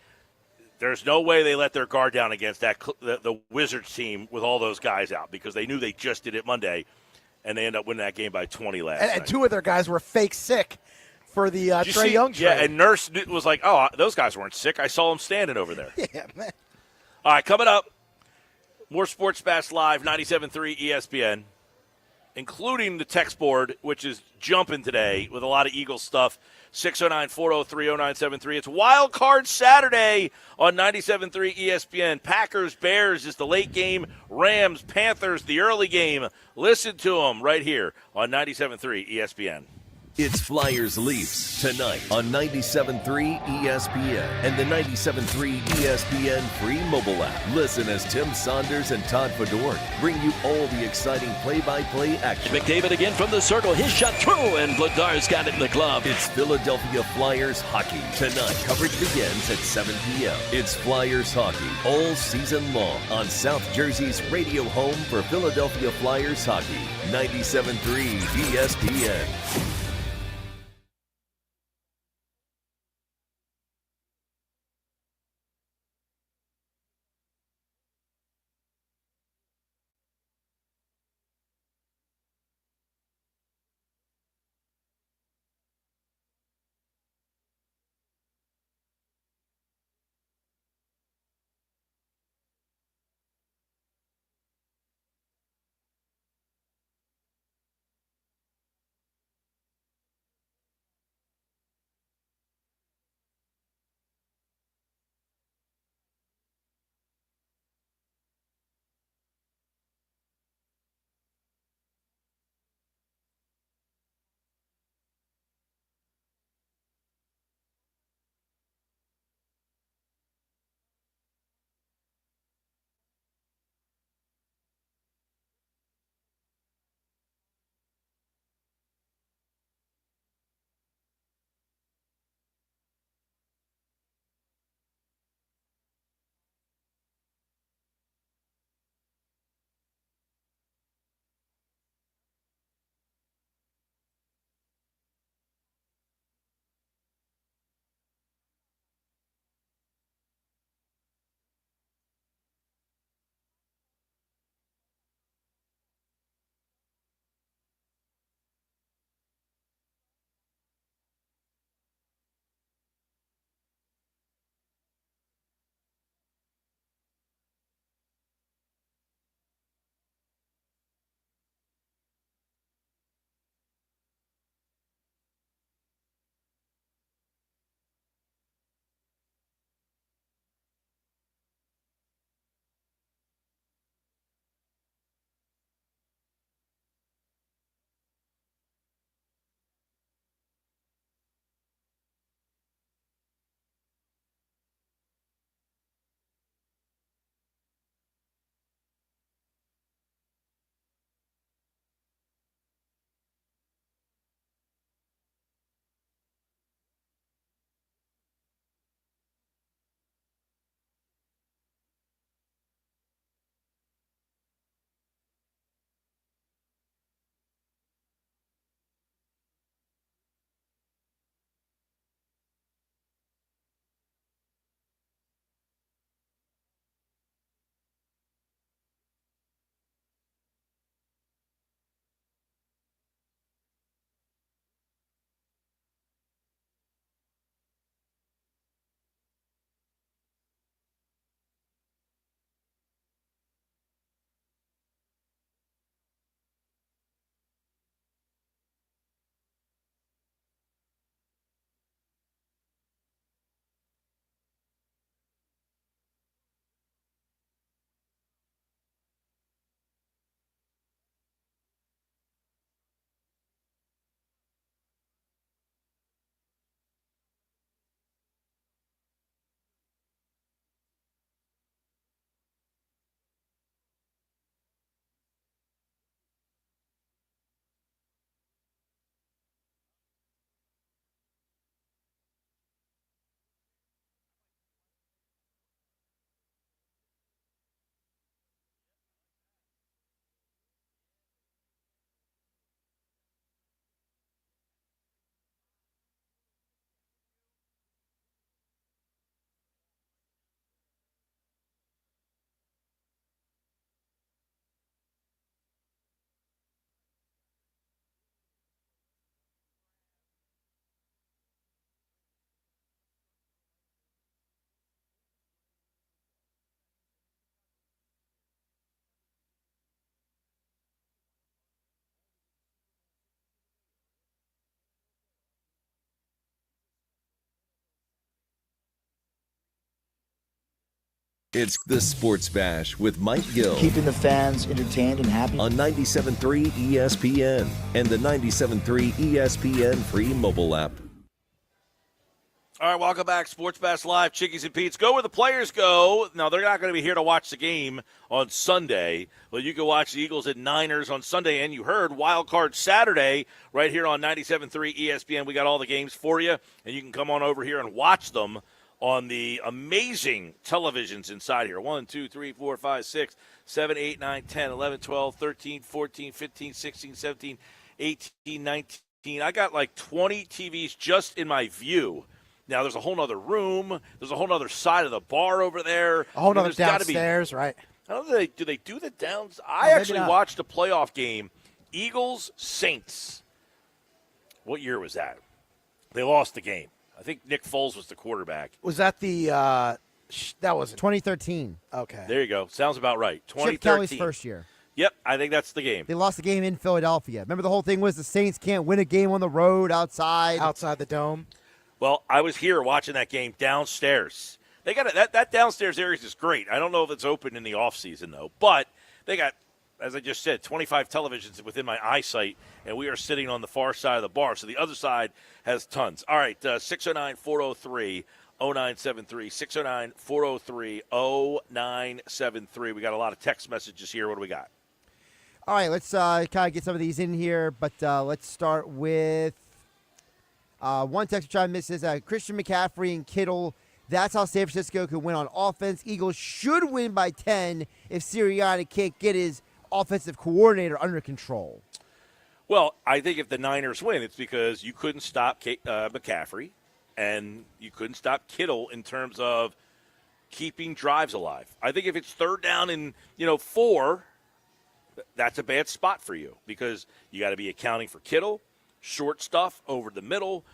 There's no way they let their guard down against the Wizards team with all those guys out because they knew they just did it Monday, and they end up winning that game by 20 last night. And two of their guys were fake sick for the Trae Young trade. Yeah, and Nurse was like, oh, those guys weren't sick. I saw them standing over there. Yeah, man. All right, coming up, more Sports Bash Live, 97.3 ESPN, including the text board, which is jumping today with a lot of Eagles stuff. 609-403-0973. It's Wild Card Saturday on 97.3 ESPN. Packers, Bears is the late game. Rams, Panthers, the early game. Listen to them right here on 97.3 ESPN. It's Flyers Leafs tonight on 97.3 ESPN and the 97.3 ESPN free mobile app. Listen as Tim Saunders and Todd Fedor bring you all the exciting play-by-play action. McDavid again from the circle. His shot through, and Bladar's got it in the glove. It's Philadelphia Flyers hockey tonight. Coverage begins at 7 p.m. It's Flyers hockey all season long on South Jersey's radio home for Philadelphia Flyers hockey. 97.3 ESPN. It's the Sports Bash with Mike Gill Keeping the fans entertained and happy. on 97.3 ESPN and the 97.3 ESPN free mobile app. All right, welcome back. Sports Bash Live, Chickies and Pete's. Go where the players go. Now, they're not going to be here to watch the game on Sunday, but you can watch the Eagles and Niners on Sunday. And you heard Wild Card Saturday right here on 97.3 ESPN. We got all the games for you, and you can come on over here and watch them on the amazing televisions inside here. 1, 2, 3, 4, 5, 6, 7, 8, 9, 10, 11, 12, 13, 14, 15, 16, 17, 18, 19. I got like 20 TVs just in my view. Now, there's a whole other room. There's a whole other side of the bar over there. A whole other There's gotta downstairs, right? I don't know, do they do the downs? I actually not. watched a playoff game, Eagles-Saints. What year was that? They lost the game. I think Nick Foles was the quarterback. Was that the that wasn't 2013. okay. There you go. Sounds about right. Chip 2013. Kelly's first year. Yep, I think that's the game. They lost the game in Philadelphia. Remember the whole thing was the Saints can't win a game on the road outside. Outside the dome. Well, I was here watching that game downstairs. They got that downstairs area is great. I don't know if it's open in the off season though, but they got, as I just said, 25 televisions within my eyesight, and we are sitting on the far side of the bar. So the other side has tons. All right, 609-403-0973, 609-403-0973. We got a lot of text messages here. What do we got? All right, let's kind of get some of these in here, but let's start with one text which I missed is Christian McCaffrey and Kittle. That's how San Francisco can win on offense. Eagles should win by 10 if Sirianni can't get his offensive coordinator under control. Well, I think if the Niners win, it's because you couldn't stop McCaffrey and you couldn't stop Kittle in terms of keeping drives alive. I think if it's third down and 4, that's a bad spot for you because you got to be accounting for Kittle, short stuff over the middle.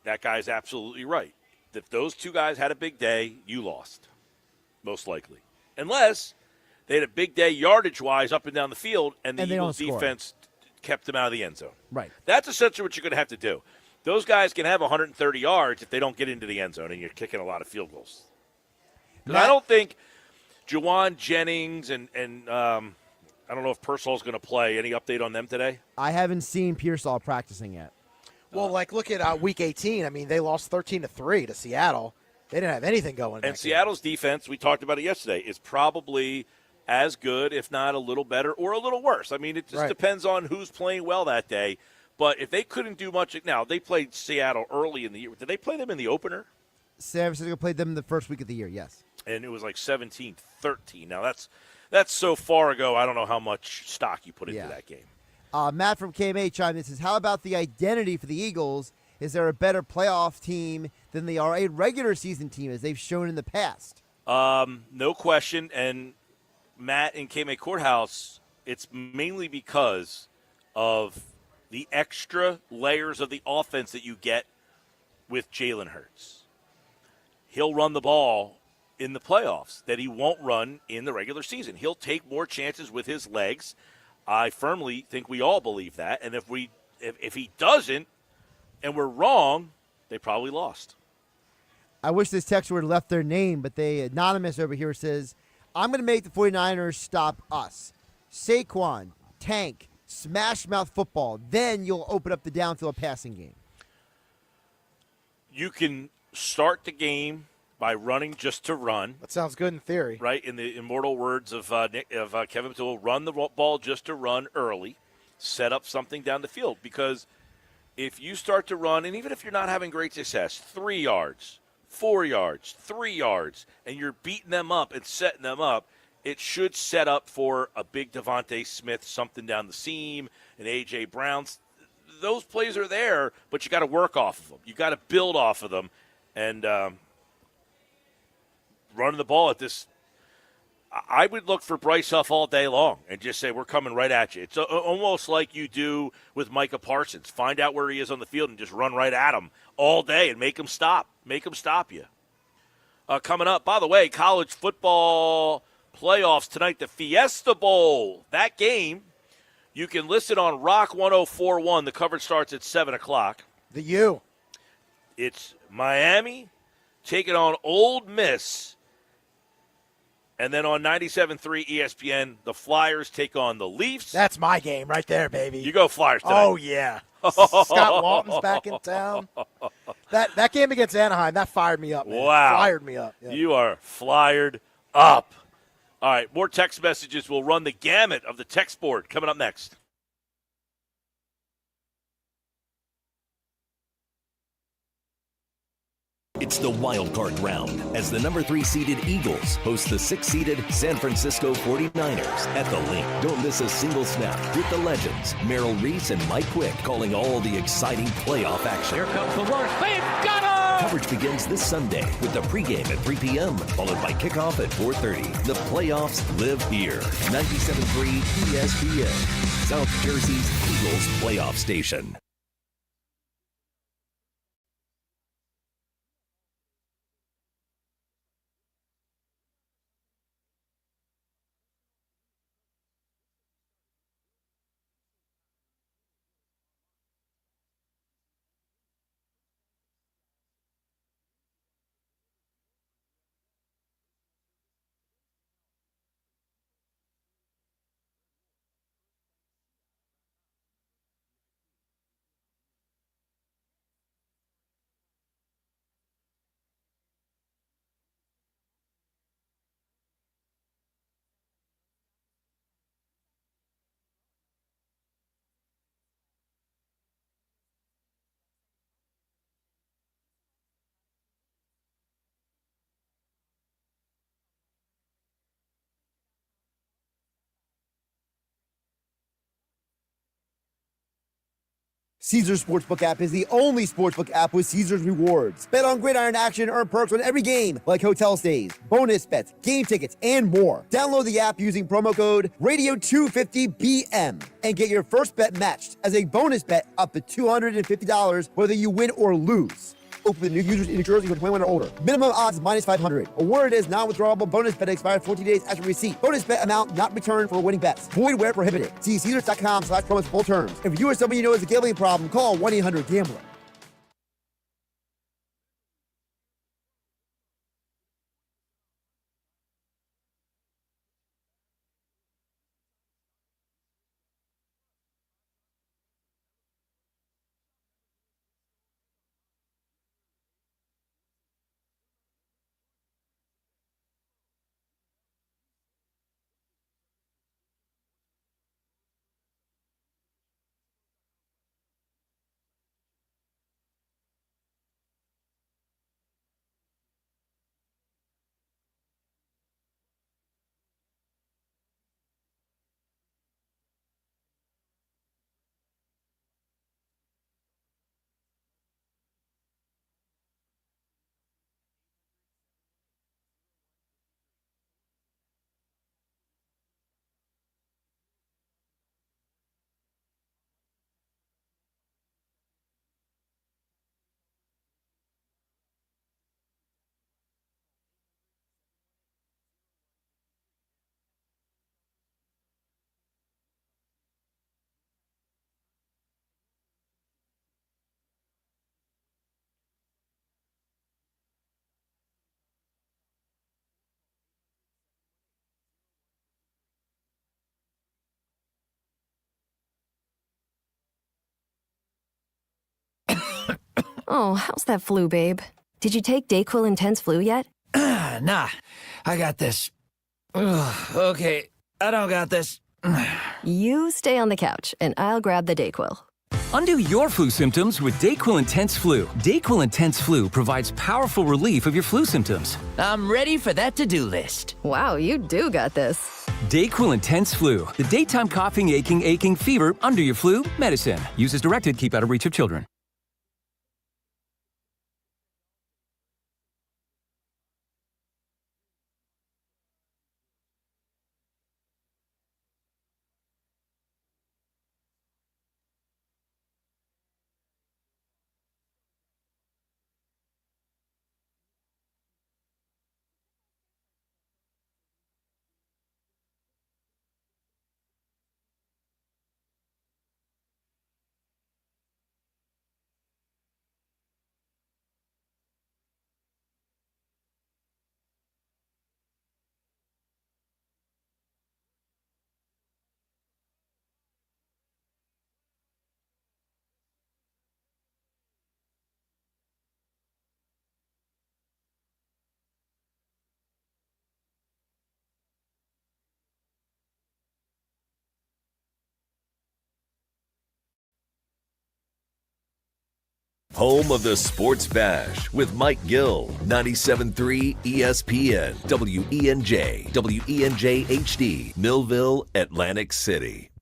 That guy's absolutely right. If those two guys had a big day, you lost, most likely. Unless they had a big day yardage-wise up and down the field, and the Eagles defense kept them out of the end zone. Right. That's essentially what you're going to have to do. Those guys can have 130 yards if they don't get into the end zone, and you're kicking a lot of field goals. Because I don't think Juwan Jennings and I don't know if Pearsall's going to play. Any update on them today? I haven't seen Pearsall practicing yet. Well, look at Week 18. I mean, they lost 13-3 to Seattle. They didn't have anything going. And Seattle's defense, we talked about it yesterday, is probably as good, if not a little better, or a little worse. I mean, it just depends on who's playing well that day. But if they couldn't do much, now they played Seattle early in the year. Did they play them in the opener? San Francisco played them the first week of the year, yes. And it was like 17-13. Now that's so far ago. I don't know how much stock you put into that game. Matt from KMA chimed in and says, how about the identity for the Eagles? Is there a better playoff team than they are a regular season team, as they've shown in the past? No question. And Matt in KMA Courthouse, it's mainly because of the extra layers of the offense that you get with Jalen Hurts. He'll run the ball in the playoffs that he won't run in the regular season. He'll take more chances with his legs. I firmly think we all believe that. And if he doesn't and we're wrong, they probably lost. I wish this texter would have left their name, but the anonymous over here says, I'm going to make the 49ers stop us. Saquon, tank, smash mouth football. Then you'll open up the downfield passing game. You can start the game by running just to run. That sounds good in theory. Right, in the immortal words of Kevin Mitchell, run the ball just to run early, set up something down the field. Because if you start to run, and even if you're not having great success, 3 yards, 4 yards, 3 yards, and you're beating them up and setting them up, it should set up for a big Devontae Smith, something down the seam, an A.J. Brown. Those plays are there, but you got to work off of them. You got to build off of them. And running the ball at this, I would look for Bryce Huff all day long and just say, we're coming right at you. It's almost like you do with Micah Parsons. Find out where he is on the field and just run right at him all day and make him stop. Make him stop you. Coming up, by the way, college football playoffs tonight, the Fiesta Bowl. That game, you can listen on Rock 104.1. The coverage starts at 7 o'clock. The U. It's Miami taking on Ole Miss And then on 97.3 ESPN, the Flyers take on the Leafs. That's my game right there, baby. You go Flyers tonight. Oh, yeah. Scott Walton's back in town. That game against Anaheim, that fired me up, man. Wow. Fired me up. Yeah. You are flyered up. All right, more text messages. We'll run the gamut of the text board coming up next. It's the wild card round as the number 3 seeded Eagles host the 6 seeded San Francisco 49ers at the Link. Don't miss a single snap with the legends, Merrill Reese and Mike Quick, calling all the exciting playoff action. Here comes the rush. They've got him! Coverage begins this Sunday with the pregame at 3 p.m., followed by kickoff at 4:30. The playoffs live here. 97.3 ESPN, South Jersey's Eagles playoff station. Caesars Sportsbook app is the only sportsbook app with Caesars Rewards. Bet on gridiron action, earn perks on every game, like hotel stays, bonus bets, game tickets, and more. Download the app using promo code Radio250BM and get your first bet matched as a bonus bet up to $250 whether you win or lose. Open to new users in New Jersey for 21 or older. Minimum odds minus 500. Award is non-withdrawable bonus bet expires 14 days after receipt. Bonus bet amount not returned for winning bets. Void where prohibited. See Caesars.com/promos for full terms. If you or somebody you know has a gambling problem, call 1-800-GAMBLER. Oh, how's that flu, babe? Did you take DayQuil Intense Flu yet? Nah, I got this. Ugh, okay, I don't got this. You stay on the couch, and I'll grab the DayQuil. Undo your flu symptoms with DayQuil Intense Flu. DayQuil Intense Flu provides powerful relief of your flu symptoms. I'm ready for that to-do list. Wow, you do got this. DayQuil Intense Flu. The daytime coughing, aching, fever, under your flu, medicine. Use as directed, keep out of reach of children. Home of the Sports Bash with Mike Gill, 97.3 ESPN, WENJ, WENJ HD, Millville, Atlantic City.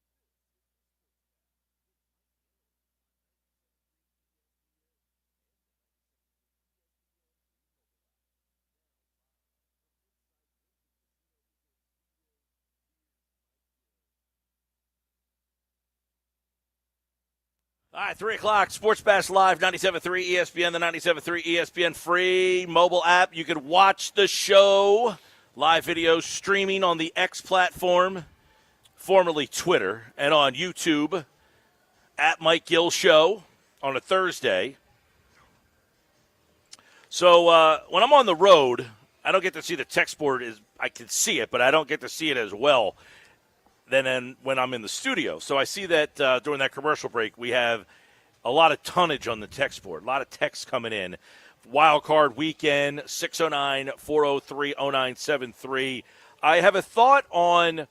All right, 3 o'clock, Sports Bash Live, 97.3 ESPN, the 97.3 ESPN free mobile app. You can watch the show, live video streaming on the X platform, formerly Twitter, and on YouTube, at Mike Gill Show on a Thursday. So when I'm on the road, I don't get to see the text board. I can see it, but I don't get to see it as well than when I'm in the studio. So I see that during that commercial break, we have a lot of tonnage on the text board, a lot of texts coming in. Wild Card Weekend, 609-403-0973. I have a thought on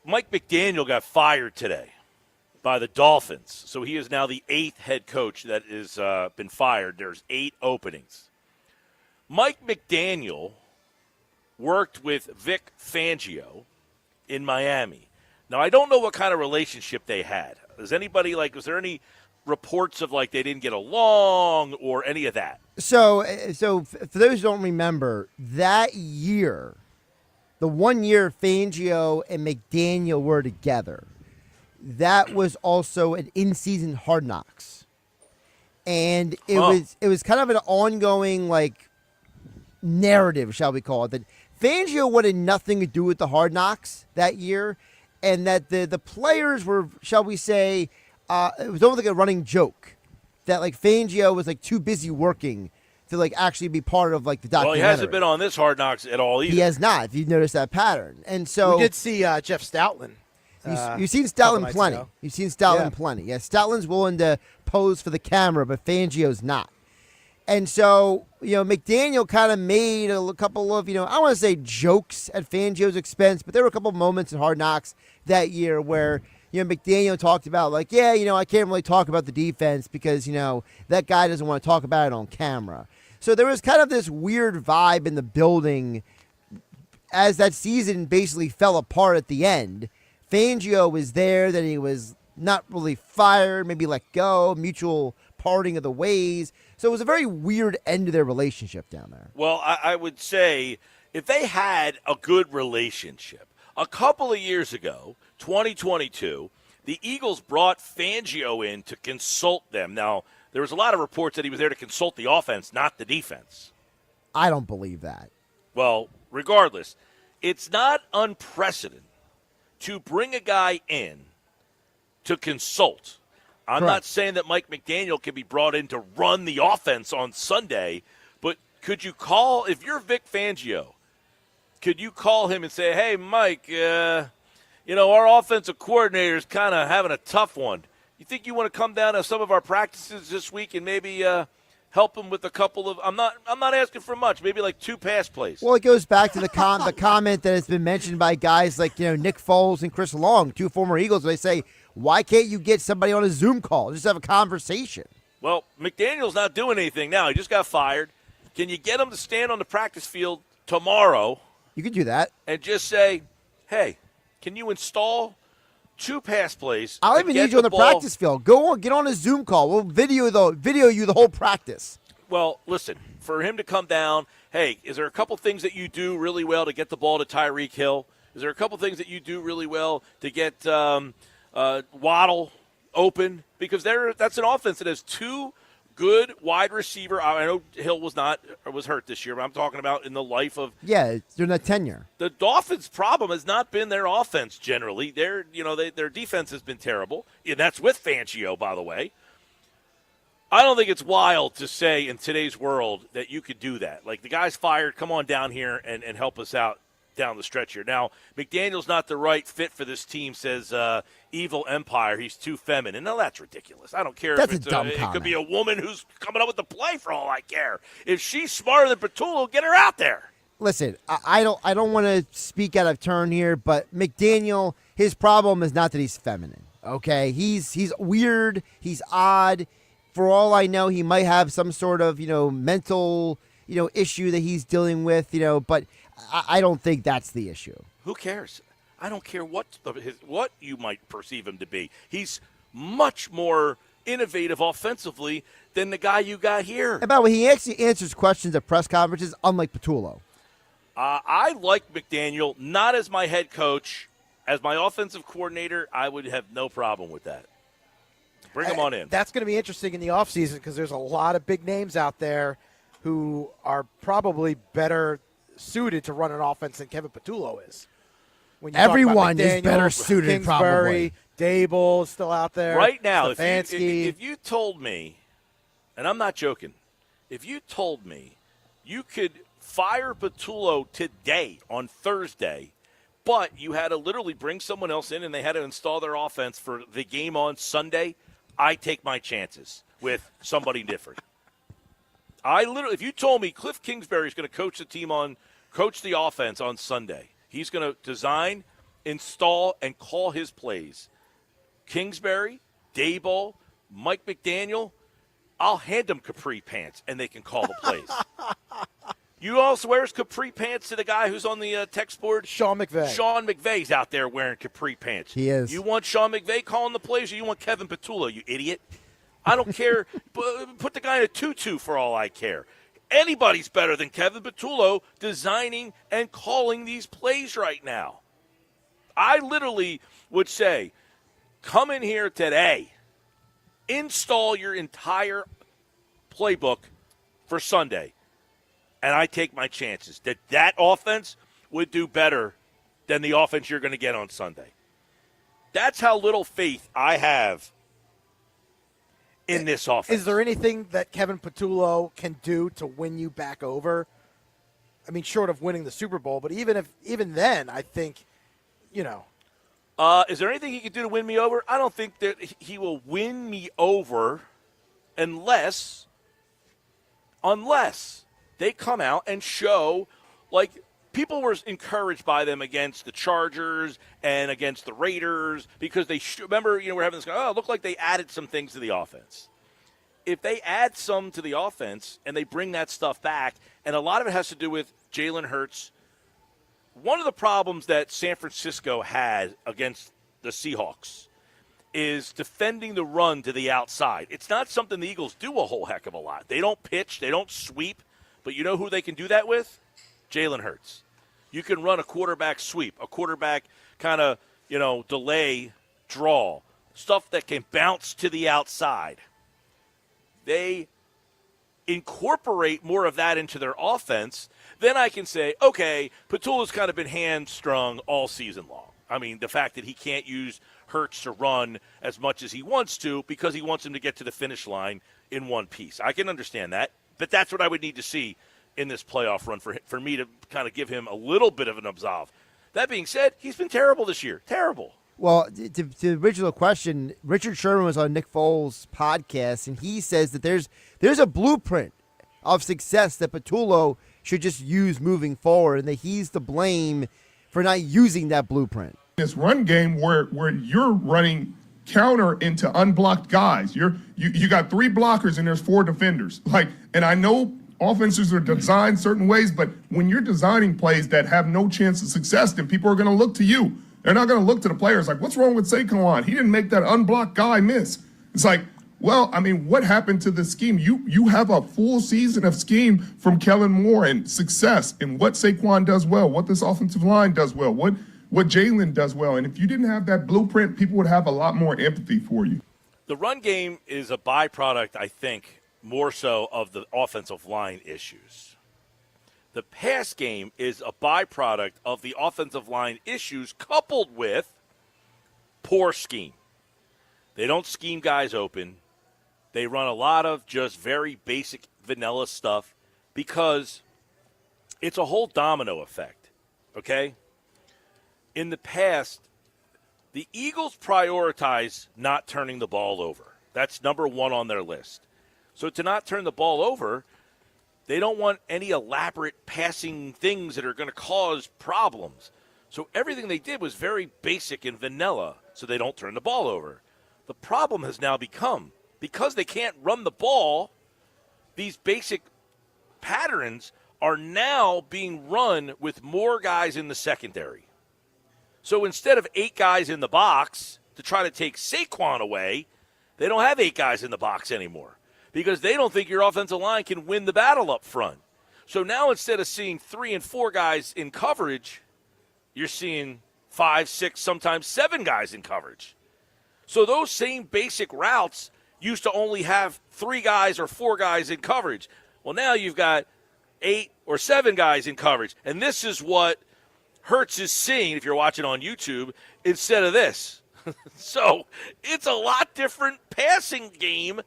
Mike McDaniel got fired today by the Dolphins. So he is now the 8th head coach that has been fired. There's 8 openings. Mike McDaniel worked with Vic Fangio in Miami. Now, I don't know what kind of relationship they had. Was there any reports of they didn't get along or any of that? So for those who don't remember, that year, the 1 year Fangio and McDaniel were together, that was also an in-season Hard Knocks. And it was kind of an ongoing, narrative, shall we call it, that Fangio wanted nothing to do with the Hard Knocks that year, and that the players were, shall we say, it was almost like a running joke that Fangio was too busy working to actually be part of the documentary. Well, he hasn't been on this Hard Knocks at all either. He has not. If you've noticed that pattern, and so we did see Jeff Stoutland. You've seen Stoutland plenty. You've seen Stoutland plenty. Yeah, Stoutland's willing to pose for the camera, but Fangio's not. And so, McDaniel kind of made a couple of, I don't want to say jokes at Fangio's expense, but there were a couple of moments in Hard Knocks that year where, McDaniel talked about I can't really talk about the defense because, that guy doesn't want to talk about it on camera. So there was kind of this weird vibe in the building as that season basically fell apart at the end. Fangio was there, then he was not really fired, maybe let go, mutual parting of the ways. So it was a very weird end to their relationship down there. Well, I would say if they had a good relationship, a couple of years ago, 2022, the Eagles brought Fangio in to consult them. Now, there was a lot of reports that he was there to consult the offense, not the defense. I don't believe that. Well, regardless, it's not unprecedented to bring a guy in to consult. I'm Correct. not saying that Mike McDaniel can be brought in to run the offense on Sunday, but could you call, if you're Vic Fangio, could you call him and say, hey, Mike, our offensive coordinator is kind of having a tough one. You think you want to come down to some of our practices this week and maybe help him with a couple of, I'm not asking for much, maybe 2 pass plays. Well, it goes back to the comment that has been mentioned by guys like, Nick Foles and Chris Long, 2 former Eagles, where they say, why can't you get somebody on a Zoom call? Just have a conversation. Well, McDaniel's not doing anything now. He just got fired. Can you get him to stand on the practice field tomorrow? You could do that. And just say, hey, can you install 2 pass plays? I'll even need you on the practice field. Go on, get on a Zoom call. We'll video you the whole practice. Well, listen, for him to come down, hey, is there a couple things that you do really well to get the ball to Tyreek Hill? Is there a couple things that you do really well to get Waddle open? Because that's an offense that has 2 good wide receiver. I know Hill was hurt this year, but I'm talking about in the life of during that tenure. The Dolphins' problem has not been their offense generally. Their defense has been terrible, and that's with Fangio, by the way. I don't think it's wild to say in today's world that you could do that. The guy's fired, come on down here and help us out down the stretch here. Now, McDaniel's not the right fit for this team, says Evil Empire. He's too feminine. No, that's ridiculous. I don't care that's if it's a dumb it comment. could be a woman who's coming up with the play for all I care. If she's smarter than Petullo, get her out there. Listen, I don't want to speak out of turn here, but McDaniel, his problem is not that he's feminine. Okay, he's weird, he's odd. for all I know, he might have some sort of, mental, issue that he's dealing with, but I don't think that's the issue. Who cares? I don't care what you might perceive him to be. He's much more innovative offensively than the guy you got here. And by the way, he actually answers questions at press conferences, unlike Patullo. I like McDaniel, not as my head coach. As my offensive coordinator, I would have no problem with that. Bring him on in. That's going to be interesting in the offseason because there's a lot of big names out there who are probably better suited to run an offense than Kevin Patullo is. When Everyone is better suited, Kingsbury, probably. Dable is still out there. Right now, Stefanski. if you told me, and I'm not joking, if you told me you could fire Patullo today on Thursday, but you had to literally bring someone else in and they had to install their offense for the game on Sunday, I take my chances with somebody different. If you told me Cliff Kingsbury is going to coach the offense on Sunday, he's going to design, install, and call his plays. Kingsbury, Daboll, Mike McDaniel, I'll hand them capri pants and they can call the plays. You also wears capri pants to the guy who's on the text board? Sean McVay. Sean McVay's out there wearing capri pants. He is. You want Sean McVay calling the plays or you want Kevin Patullo, you idiot? I don't care. Put the guy in a tutu for all I care. Anybody's better than Kevin Patullo designing and calling these plays right now. I literally would say, come in here today, install your entire playbook for Sunday, and I take my chances that offense would do better than the offense you're going to get on Sunday. That's how little faith I have in this offense. Is there anything that Kevin Patullo can do to win you back over? I mean, short of winning the Super Bowl, but even then, I think, Is there anything he can do to win me over? I don't think that he will win me over unless they come out and show, like, people were encouraged by them against the Chargers and against the Raiders because they remember, we're having this, it looked like they added some things to the offense. If they add some to the offense and they bring that stuff back, and a lot of it has to do with Jalen Hurts, one of the problems that San Francisco had against the Seahawks is defending the run to the outside. It's not something the Eagles do a whole heck of a lot. They don't pitch, they don't sweep, but you know who they can do that with? Jalen Hurts. You can run a quarterback sweep, a quarterback kind of, delay, draw, stuff that can bounce to the outside. They incorporate more of that into their offense. Then I can say, okay, Patullo's kind of been hamstrung all season long. I mean, the fact that he can't use Hurts to run as much as he wants to because he wants him to get to the finish line in one piece. I can understand that, but that's what I would need to see in this playoff run for me to kind of give him a little bit of an absolve. That being said, he's been terrible this year. Terrible. Well, to the original question, Richard Sherman was on Nick Foles' podcast, and he says that there's a blueprint of success that Patullo should just use moving forward, and that he's to blame for not using that blueprint. This run game where you're running counter into unblocked guys. You got 3 blockers and there's 4 defenders. And I know offenses are designed certain ways, but when you're designing plays that have no chance of success, then people are going to look to you. They're not going to look to the players like, what's wrong with Saquon? He didn't make that unblocked guy miss. It's like, well, I mean, what happened to the scheme? You have a full season of scheme from Kellen Moore and success and what Saquon does well, what this offensive line does well, what Jalen does well. And if you didn't have that blueprint, people would have a lot more empathy for you. The run game is a byproduct, I think, more so of the offensive line issues. The pass game is a byproduct of the offensive line issues coupled with poor scheme. They don't scheme guys open. They run a lot of just very basic vanilla stuff because it's a whole domino effect, okay? In the past, the Eagles prioritize not turning the ball over. That's number 1 on their list. So to not turn the ball over, they don't want any elaborate passing things that are going to cause problems. So everything they did was very basic and vanilla, so they don't turn the ball over. The problem has now become because they can't run the ball, these basic patterns are now being run with more guys in the secondary. So instead of 8 guys in the box to try to take Saquon away, they don't have 8 guys in the box anymore because they don't think your offensive line can win the battle up front. So now instead of seeing 3 and 4 guys in coverage, you're seeing 5, 6, sometimes 7 guys in coverage. So those same basic routes used to only have 3 guys or 4 guys in coverage. Well, now you've got 8 or 7 guys in coverage. And this is what Hurts is seeing, if you're watching on YouTube, instead of this. So it's a lot different passing game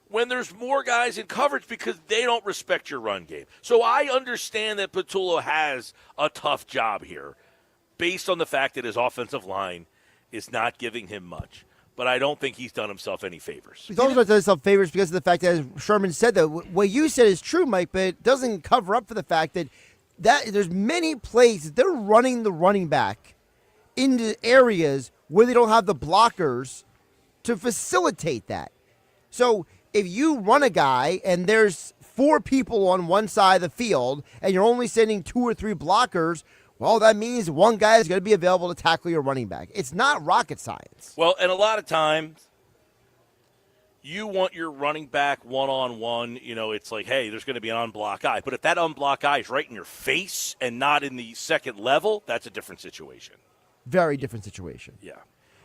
when there's more guys in coverage because they don't respect your run game. So I understand that Patullo has a tough job here based on the fact that his offensive line is not giving him much. But I don't think he's done himself any favors. He's also done himself favors because of the fact that, as Sherman said, that what you said is true, Mike, but it doesn't cover up for the fact that there's many plays they're running the running back into areas where they don't have the blockers to facilitate that. So if you run a guy and there's 4 people on one side of the field and you're only sending 2 or 3 blockers, well, that means one guy is going to be available to tackle your running back. It's not rocket science. Well, and a lot of times you want your running back one-on-one. You know, it's like, hey, there's going to be an unblocked guy. But if that unblocked guy is right in your face and not in the second level, that's a different situation. Very different situation. Yeah.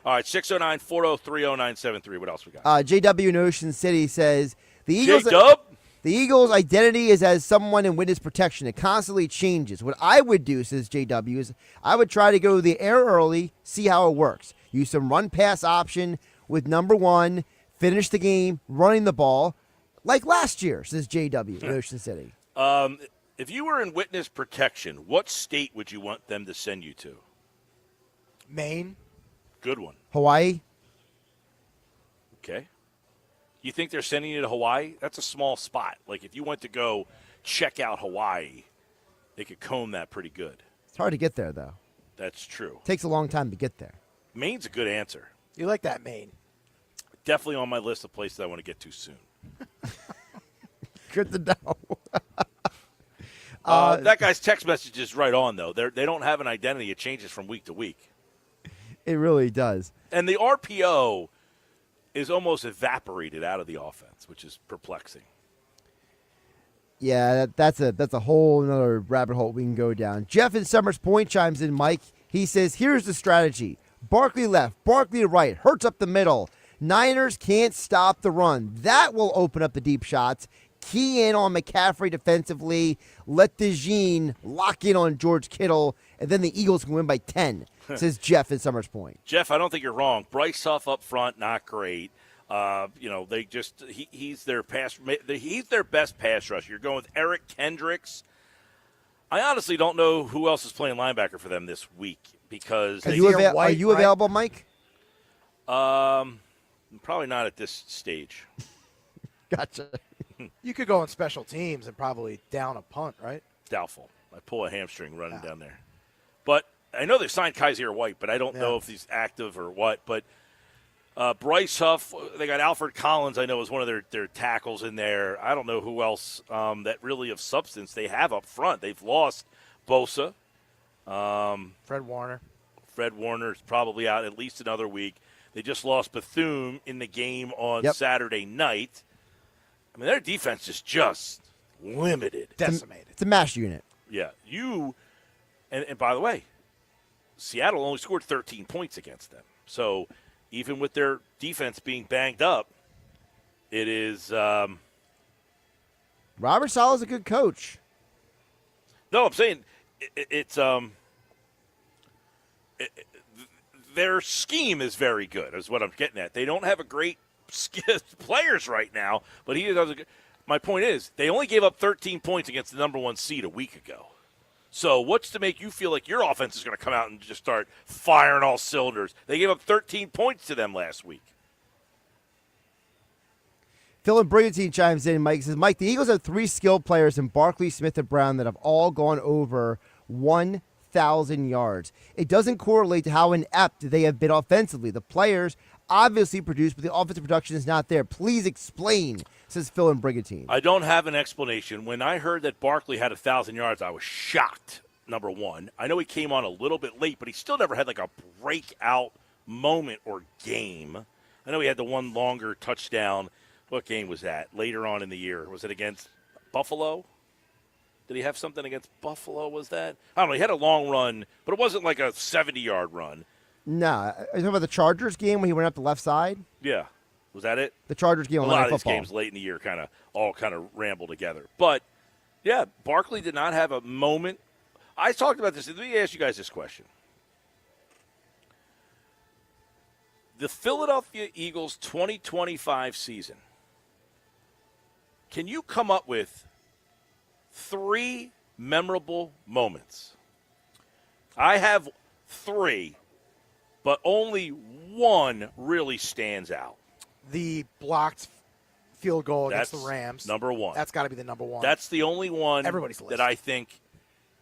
All right, 609-403-0973. What else we got? JW in Ocean City says, the Eagles... J-Dub? The Eagles' identity is as someone in witness protection. It constantly changes. What I would do, says JW, is I would try to go to the air early, see how it works. Use some run-pass option with number 1, finish the game running the ball, like last year, says JW in Ocean City. If you were in witness protection, what state would you want them to send you to? Maine. Good one. Hawaii. Okay. You think they're sending you to Hawaii? That's a small spot. Like, if you went to go check out Hawaii, they could comb that pretty good. It's hard to get there, though. That's true. Takes a long time to get there. Maine's a good answer. You like that, Maine? Definitely on my list of places I want to get to soon. Good to know. That guy's text message is right on, though. They don't have an identity. It changes from week to week. It really does. And the RPO is almost evaporated out of the offense, which is perplexing. Yeah, that's a whole another rabbit hole we can go down. Jeff in Summers Point chimes in, Mike. He says, here's the strategy. Barkley left, Barkley right, Hurts up the middle. Niners can't stop the run. That will open up the deep shots. Key in on McCaffrey defensively. Let DeJean lock in on George Kittle, and then the Eagles can win by 10, says Jeff in Summers Point. Jeff, I don't think you're wrong. Bryce Huff up front, not great. They just he's their best pass rusher. You're going with Eric Kendricks. I honestly don't know who else is playing linebacker for them this week because are you available, Mike? Probably not at this stage. Gotcha. You could go on special teams and probably down a punt, right? Doubtful. I pull a hamstring running down there. But I know they signed Kaiser White, but I don't know if he's active or what. But Bryce Huff, they got Alfred Collins, I know, is one of their tackles in there. I don't know who else that really of substance they have up front. They've lost Bosa. Fred Warner. Fred Warner's probably out at least another week. They just lost Bethune in the game on Saturday night. I mean, their defense is just limited. Decimated. It's a mash unit. Yeah. And by the way, Seattle only scored 13 points against them. So even with their defense being banged up, it is Robert Saleh's a good coach. No, I'm saying their scheme is very good, is what I'm getting at. They don't have a great players right now, but he does. My point is, they only gave up 13 points against the number 1 seed a week ago. So what's to make you feel like your offense is going to come out and just start firing all cylinders? They gave up 13 points to them last week. Phil and Brigantine chimes in. Mike says, Mike, the Eagles have 3 skilled players in Barkley, Smith, and Brown that have all gone over 1,000 yards. It doesn't correlate to how inept they have been offensively. The players obviously produced, but the offensive production is not there. Please explain, says Phil and Brigantine. I don't have an explanation. When I heard that Barkley had 1,000 yards, I was shocked, number one. I know he came on a little bit late, but he still never had like a breakout moment or game. I know he had the one longer touchdown. What game was that? Later on in the year. Was it against Buffalo? Did he have something against Buffalo? Was that? I don't know. He had a long run, but it wasn't like a 70-yard run. No. Are you talking about the Chargers game when he went up the left side? Yeah. Was that it? The Chargers game on a lot Monday of these Football. games late in the year all ramble together. But, yeah, Barkley did not have a moment. I talked about this. Let me ask you guys this question. The Philadelphia Eagles 2025 season, can you come up with 3 memorable moments? I have 3, but only one really stands out. The blocked field goal That's against the Rams. Number one. That's got to be the number one. That's the only one Everybody's list. that I think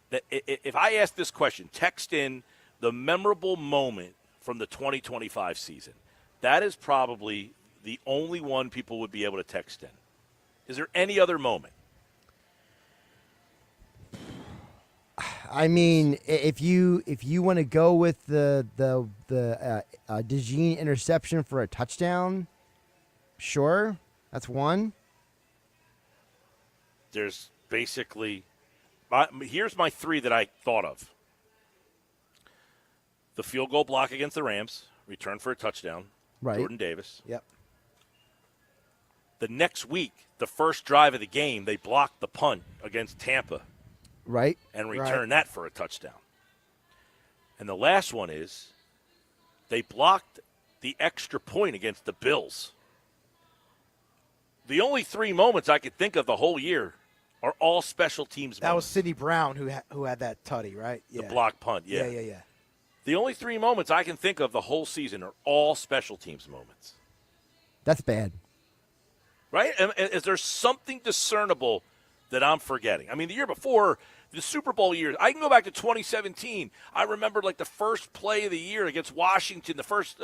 that if I ask this question, text in the memorable moment from the 2025 season. That is probably the only one people would be able to text in. Is there any other moment? I mean, if you want to go with the DeJean interception for a touchdown, sure, that's one. There's basically here's my 3 that I thought of. The field goal block against the Rams, return for a touchdown, right. Jordan Davis. Yep. The next week, the first drive of the game, they blocked the punt against Tampa. Right. And return that for a touchdown. And the last one is they blocked the extra point against the Bills. The only 3 moments I could think of the whole year are all special teams That moments. was Sidney Brown who had that tutty, right? The block punt, yeah. Yeah. The only 3 moments I can think of the whole season are all special teams moments. That's bad. Right? And is there something discernible that I'm forgetting? I mean, the year before, the Super Bowl years, I can go back to 2017. I remember like the first play of the year against Washington, the first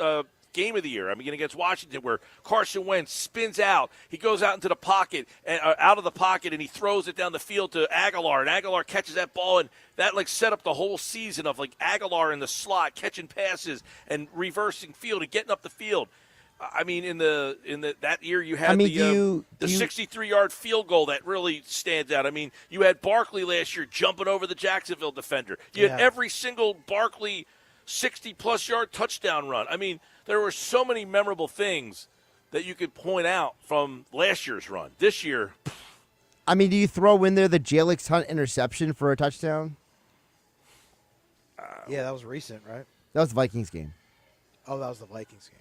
game of the year, against Washington, where Carson Wentz spins out. He goes out into the pocket, out of the pocket, and he throws it down the field to Aguilar, and Aguilar catches that ball, and that set up the whole season of Aguilar in the slot catching passes and reversing field and getting up the field. I mean, in that year you had the 63-yard field goal that really stands out. I mean, you had Barkley last year jumping over the Jacksonville defender. You had every single Barkley 60-plus yard touchdown run. I mean, there were so many memorable things that you could point out from last year's run. This year, I mean, do you throw in there the Jalix Hunt interception for a touchdown? Yeah, that was recent, right? That was the Vikings game. Oh, that was the Vikings game.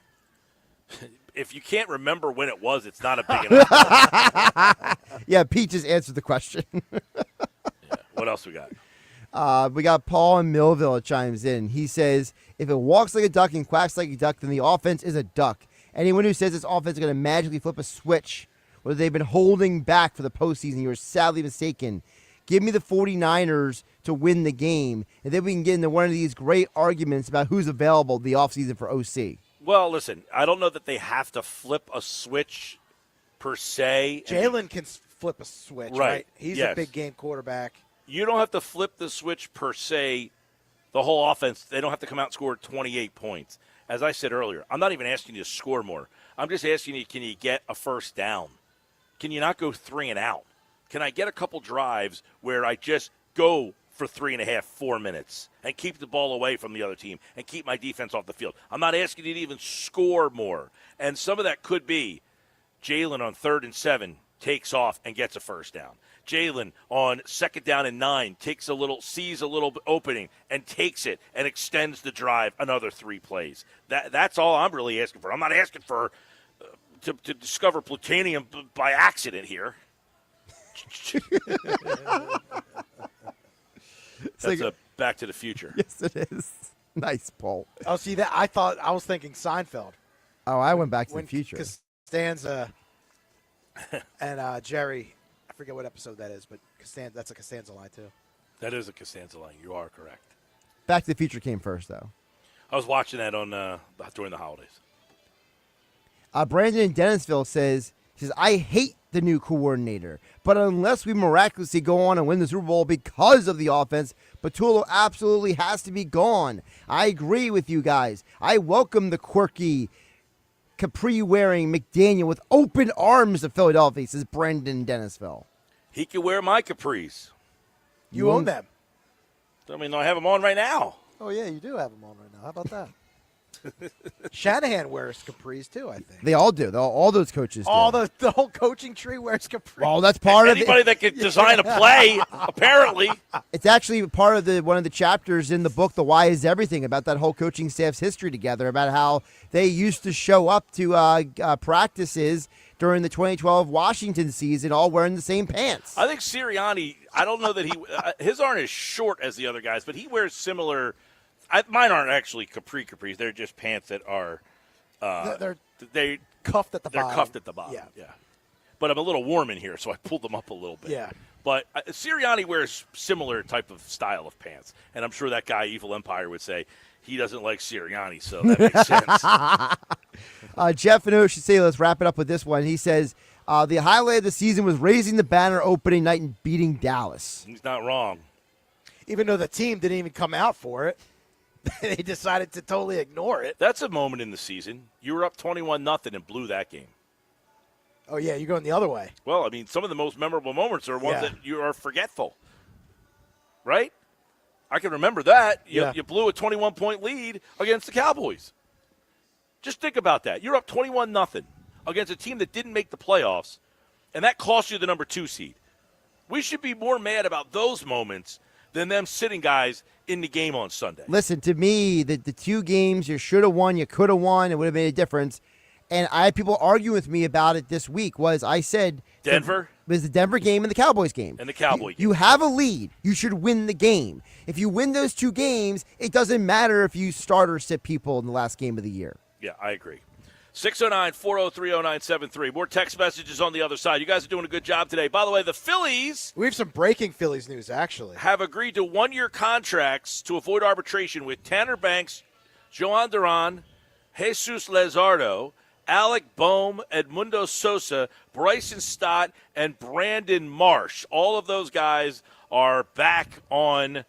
if you can't remember when it was, it's not a big enough. Yeah, Pete just answered the question. Yeah. What else we got? We got Paul in Millville chimes in. He says, if it walks like a duck and quacks like a duck, then the offense is a duck. Anyone who says this offense is going to magically flip a switch, whether they've been holding back for the postseason, you are sadly mistaken. Give me the 49ers to win the game, and then we can get into one of these great arguments about who's available the offseason for OC. Well, listen, I don't know that they have to flip a switch per se. Jalen can flip a switch, right? He's a big game quarterback. You don't have to flip the switch per se, the whole offense. They don't have to come out and score 28 points. As I said earlier, I'm not even asking you to score more. I'm just asking you, can you get a first down? Can you not go 3 and out? Can I get a couple drives where I just go for 3.5, 4 minutes and keep the ball away from the other team and keep my defense off the field? I'm not asking you to even score more. And some of that could be Jalen on 3rd and 7 takes off and gets a first down. Jalen on 2nd down and 9 sees a little opening and takes it and extends the drive another 3 plays. That's all I'm really asking for. I'm not asking for to discover plutonium by accident here. That's a Back to the Future. Yes, it is. Nice, Paul. Oh, see that? I was thinking Seinfeld. Oh, I went Back to the Future. Costanza and Jerry, I forget what episode that is, but that's a Costanza line too. That is a Costanza line. You are correct. Back to the Future came first, though. I was watching that on during the holidays. Brandon in Dennisville says, I hate the new coordinator, but unless we miraculously go on and win the Super Bowl because of the offense, Patullo absolutely has to be gone. I agree with you guys. I welcome the quirky, capri-wearing McDaniel with open arms to Philadelphia, says Brandon in Dennisville. He can wear my capris. You own them. I mean, I have them on right now. Oh, yeah, you do have them on right now. How about that? Shanahan wears capris, too, I think. They all do. All those coaches do. The whole coaching tree wears capris. Well, that's part of anybody that can design a play, apparently. It's actually part of one of the chapters in the book, The Why Is Everything, about that whole coaching staff's history together, about how they used to show up to practices during the 2012 Washington season all wearing the same pants. I think Sirianni, I don't know that his aren't as short as the other guys, but he wears similar. Mine aren't actually capris. They're just pants that are they cuffed at the bottom. They're cuffed at the bottom. Yeah. But I'm a little warm in here, so I pulled them up a little bit. Yeah. But Sirianni wears similar type of style of pants, and I'm sure that guy Evil Empire would say he doesn't like Sirianni, so that makes sense. Jeff and O should say, let's wrap it up with this one. He says the highlight of the season was raising the banner opening night and beating Dallas. He's not wrong. Even though the team didn't even come out for it. They decided to totally ignore it. That's a moment in the season. You were up 21-0 and blew that game. Oh, yeah, you're going the other way. Well, I mean, some of the most memorable moments are ones that you are forgetful. Right? I can remember that. You blew a 21-point lead against the Cowboys. Just think about that. You're up 21-0 against a team that didn't make the playoffs, and that cost you the number 2 seed. We should be more mad about those moments than them sitting guys in the game on Sunday. Listen, to me, the 2 games you should have won, you could have won, it would have made a difference. And I had people arguing with me about it this week. I said Denver? It was the Denver game and the Cowboys game. And the Cowboy game. You have a lead. You should win the game. If you win those 2 games, it doesn't matter if you start or sit people in the last game of the year. Yeah, I agree. 609-403-0973. More text messages on the other side. You guys are doing a good job today. By the way, the Phillies... We have some breaking Phillies news, actually. ...have agreed to 1-year contracts to avoid arbitration with Tanner Banks, Joan Duran, Jesus Luzardo, Alec Boehm, Edmundo Sosa, Bryson Stott, and Brandon Marsh. All of those guys are back on...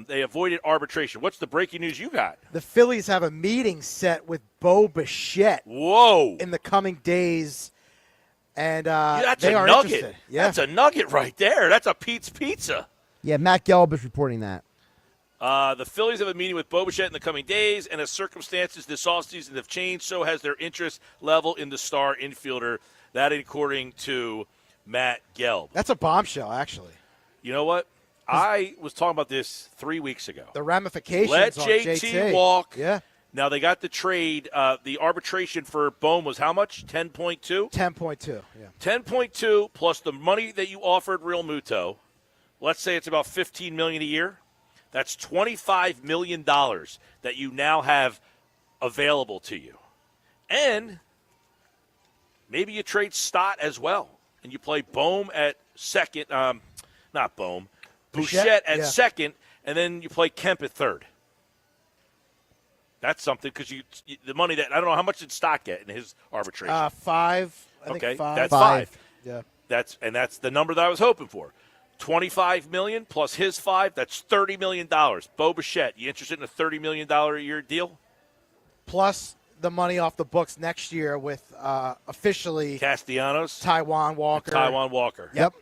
they avoided arbitration. What's the breaking news you got? The Phillies have a meeting set with Bo Bichette. Whoa! In the coming days, and that's they are nugget. interested. Yeah. That's a nugget right there. That's a Pete's Pizza. Yeah, Matt Gelb is reporting that. The Phillies have a meeting with Bo Bichette in the coming days, and as circumstances this offseason have changed, so has their interest level in the star infielder. That according to Matt Gelb. That's a bombshell, actually. You know what? I was talking about this 3 weeks ago. The ramifications Let on JT walk. Yeah. Now, they got the trade. The arbitration for Boehm was how much? 10.2? 10.2, yeah. 10.2 plus the money that you offered Real Muto. Let's say it's about $15 million a year. That's $25 million that you now have available to you. And maybe you trade Stott as well, and you play Boehm at second. Not Boehm. Bichette at second, and then you play Kemp at third. That's something because the money that I don't know how much did Stott get in his arbitration. 5. Okay, five. that's 5. Yeah, that's the number that I was hoping for. $25 million plus his 5. That's $30 million. Bo Bichette, you interested in a $30 million a year deal? Plus the money off the books next year with officially Castellanos, Taiwan Walker. Yep.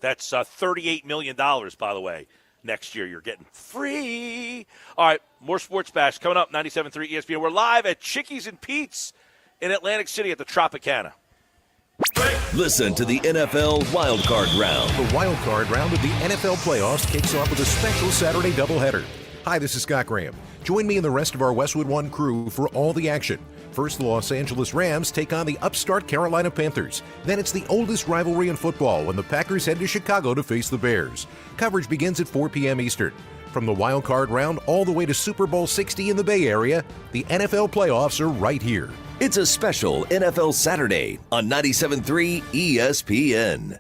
That's $38 million, by the way, next year you're getting free. All right, more Sports Bash coming up, 97.3 ESPN. We're live at Chickies and Pete's in Atlantic City at the Tropicana. Listen to the NFL Wild Card Round. The Wild Card Round of the NFL playoffs kicks off with a special Saturday doubleheader. Hi, this is Scott Graham. Join me and the rest of our Westwood One crew for all the action. First, the Los Angeles Rams take on the upstart Carolina Panthers. Then it's the oldest rivalry in football when the Packers head to Chicago to face the Bears. Coverage begins at 4 p.m. Eastern. From the Wild Card Round all the way to Super Bowl 60 in the Bay Area, the NFL playoffs are right here. It's a special NFL Saturday on 97.3 ESPN.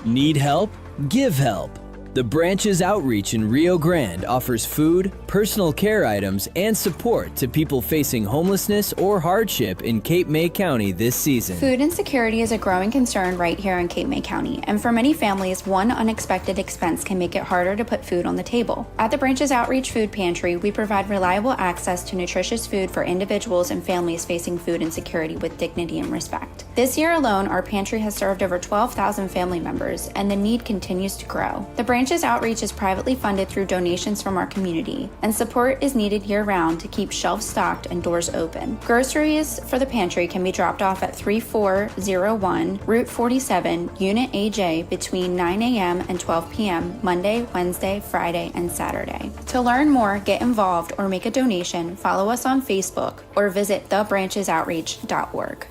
Need help? Give help. The Branch's outreach in Rio Grande offers food, personal care items, and support to people facing homelessness or hardship in Cape May County this season. Food insecurity is a growing concern right here in Cape May County, and for many families, one unexpected expense can make it harder to put food on the table. At the Branch's Outreach Food Pantry, we provide reliable access to nutritious food for individuals and families facing food insecurity with dignity and respect. This year alone, our pantry has served over 12,000 family members, and the need continues to grow. The Branch's Outreach is privately funded through donations from our community, and support is needed year-round to keep shelves stocked and doors open. Groceries for the pantry can be dropped off at 3401 Route 47, Unit AJ between 9 a.m. and 12 p.m. Monday, Wednesday, Friday, and Saturday. To learn more, get involved, or make a donation, follow us on Facebook or visit thebranchesoutreach.org.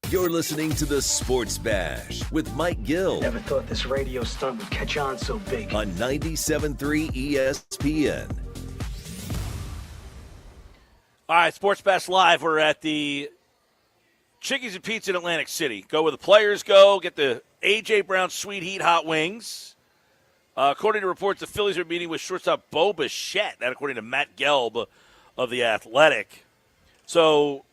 You're listening to the Sports Bash with Mike Gill. Never thought this radio stunt would catch on so big. On 97.3 ESPN. All right, Sports Bash Live. We're at the Chickies and Pizza in Atlantic City. Go where the players go. Get the A.J. Brown Sweet Heat Hot Wings. According to reports, the Phillies are meeting with shortstop Bo Bichette. That according to Matt Gelb of The Athletic. So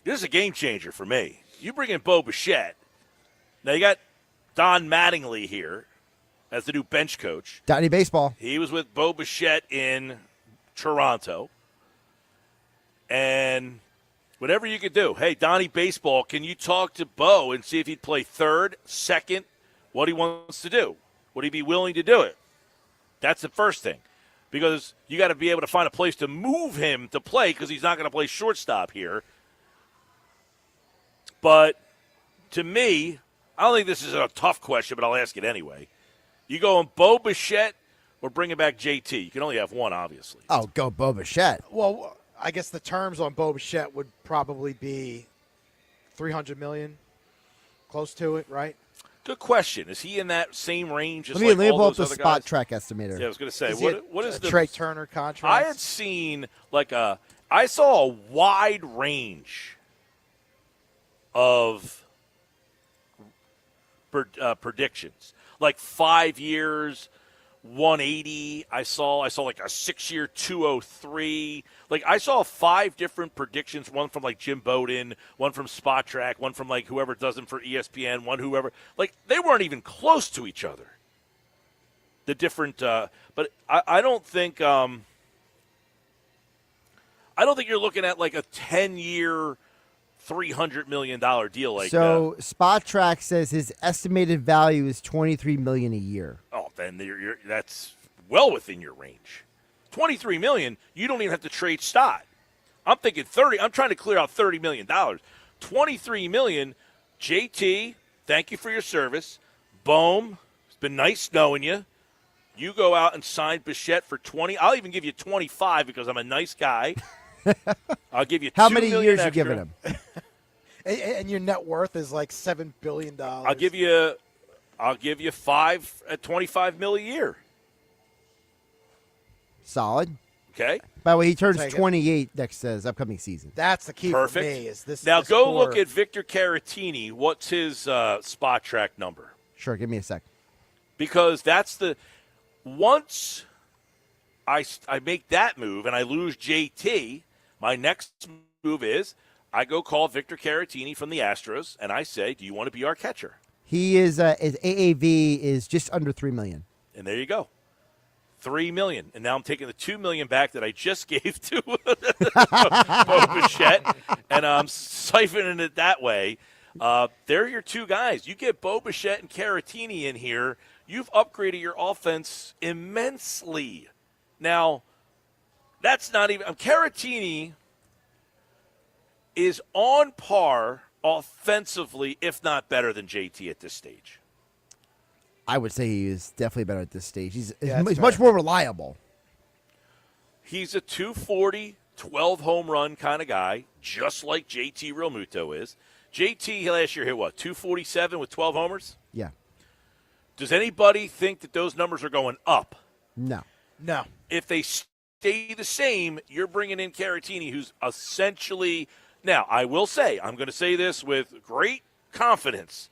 this is a game changer for me. You bring in Bo Bichette. Now you got Don Mattingly here as the new bench coach. Donnie Baseball. He was with Bo Bichette in Toronto. And whatever you could do. Hey, Donnie Baseball, can you talk to Bo and see if he'd play third, second, what he wants to do? Would he be willing to do it? That's the first thing. Because you got to be able to find a place to move him to play because he's not going to play shortstop here. But to me, I don't think this is a tough question, but I'll ask it anyway. You going Bo Bichette or bringing back JT? You can only have one, obviously. Oh, go Bo Bichette. Well, I guess the terms on Bo Bichette would probably be $300 million, close to it, right? Good question. Is he in that same range as let me all pull up those the other spot guys? track estimator. Yeah, I was going to say, what is the Trey Turner contract? I had seen I saw a wide range of predictions. like 5 years, 180. I saw like a 6-year 203. Like I saw 5 different predictions, one from like Jim Bowden, one from Spot Track, one from like whoever does them for ESPN, one whoever. Like they weren't even close to each other. The different but I don't think you're looking at like a 10-year $300 million deal like that. So Spot Track says his estimated value is $23 million a year. Oh, then that's well within your range. $23 million, you don't even have to trade Stott. I'm thinking 30. I'm trying to clear out $30 million. $23 million, JT, thank you for your service. Bohm, it's been nice knowing you. You go out and sign Bichette for 20. I'll even give you 25 because I'm a nice guy. I'll give you How $2 many million years extra. you giving him? And your net worth is like $7 billion. I'll give you 5 at $25 million a year. Solid. Okay. By the way, he turns Take it. 28 next upcoming season. That's the key Perfect. for me. Is this Now this go core- look at Victor Caratini. What's his Spot Track number? Sure, give me a sec. Because that's the once I make that move and I lose JT, my next move is I go call Victor Caratini from the Astros and I say, "Do you want to be our catcher?" He is his AAV is just under $3 million. And there you go. $3 million. And now I'm taking the $2 million back that I just gave to Bo Bichette, and I'm siphoning it that way. They're your two guys. You get Bo Bichette and Caratini in here, you've upgraded your offense immensely. Now, that's not even Caratini is on par offensively, if not better than JT at this stage. I would say he is definitely better at this stage. He's that's much fair. more reliable. He's a 240, 12 home run kind of guy, just like JT Realmuto is. JT last year hit what, 247 with 12 homers? Yeah. Does anybody think that those numbers are going up? No. No. If they stay the same, you're bringing in Caratini, who's essentially – now, I will say, I'm going to say this with great confidence.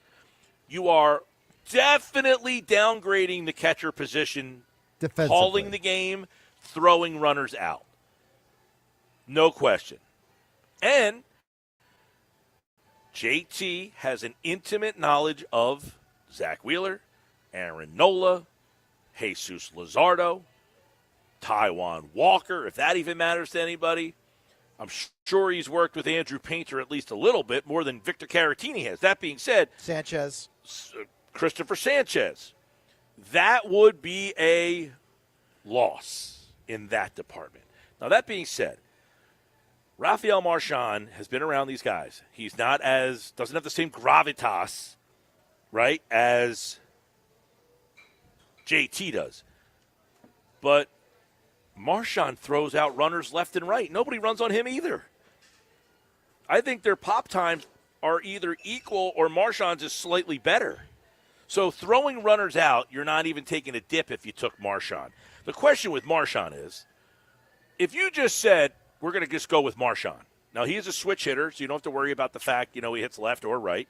You are definitely downgrading the catcher position, Defensively. calling the game, throwing runners out. No question. And JT has an intimate knowledge of Zach Wheeler, Aaron Nola, Jesus Luzardo, Taijuan Walker, if that even matters to anybody. I'm sure he's worked with Andrew Painter at least a little bit, more than Victor Caratini has. That being said, Sanchez. Christopher Sanchez. That would be a loss in that department. Now, that being said, Rafael Marchand has been around these guys. He's doesn't have the same gravitas, right, as JT does. But Marchand throws out runners left and right. Nobody runs on him either. I think their pop times are either equal or Marchand's is slightly better. So throwing runners out, you're not even taking a dip if you took Marchand. The question with Marchand is, if you just said, we're going to just go with Marchand. Now, he is a switch hitter, so you don't have to worry about the fact, he hits left or right.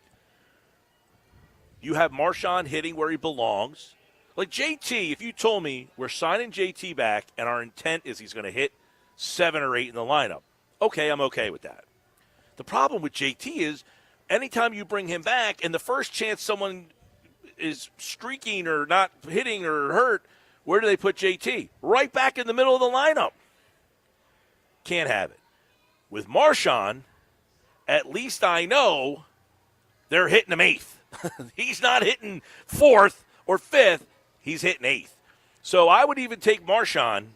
You have Marchand hitting where he belongs. Like JT, if you told me we're signing JT back and our intent is he's going to hit 7 or 8 in the lineup, okay, I'm okay with that. The problem with JT is anytime you bring him back and the first chance someone is streaking or not hitting or hurt, where do they put JT? Right back in the middle of the lineup. Can't have it. With Marchand, at least I know they're hitting him 8th. He's not hitting 4th or 5th. He's hitting 8th. So I would even take Marchand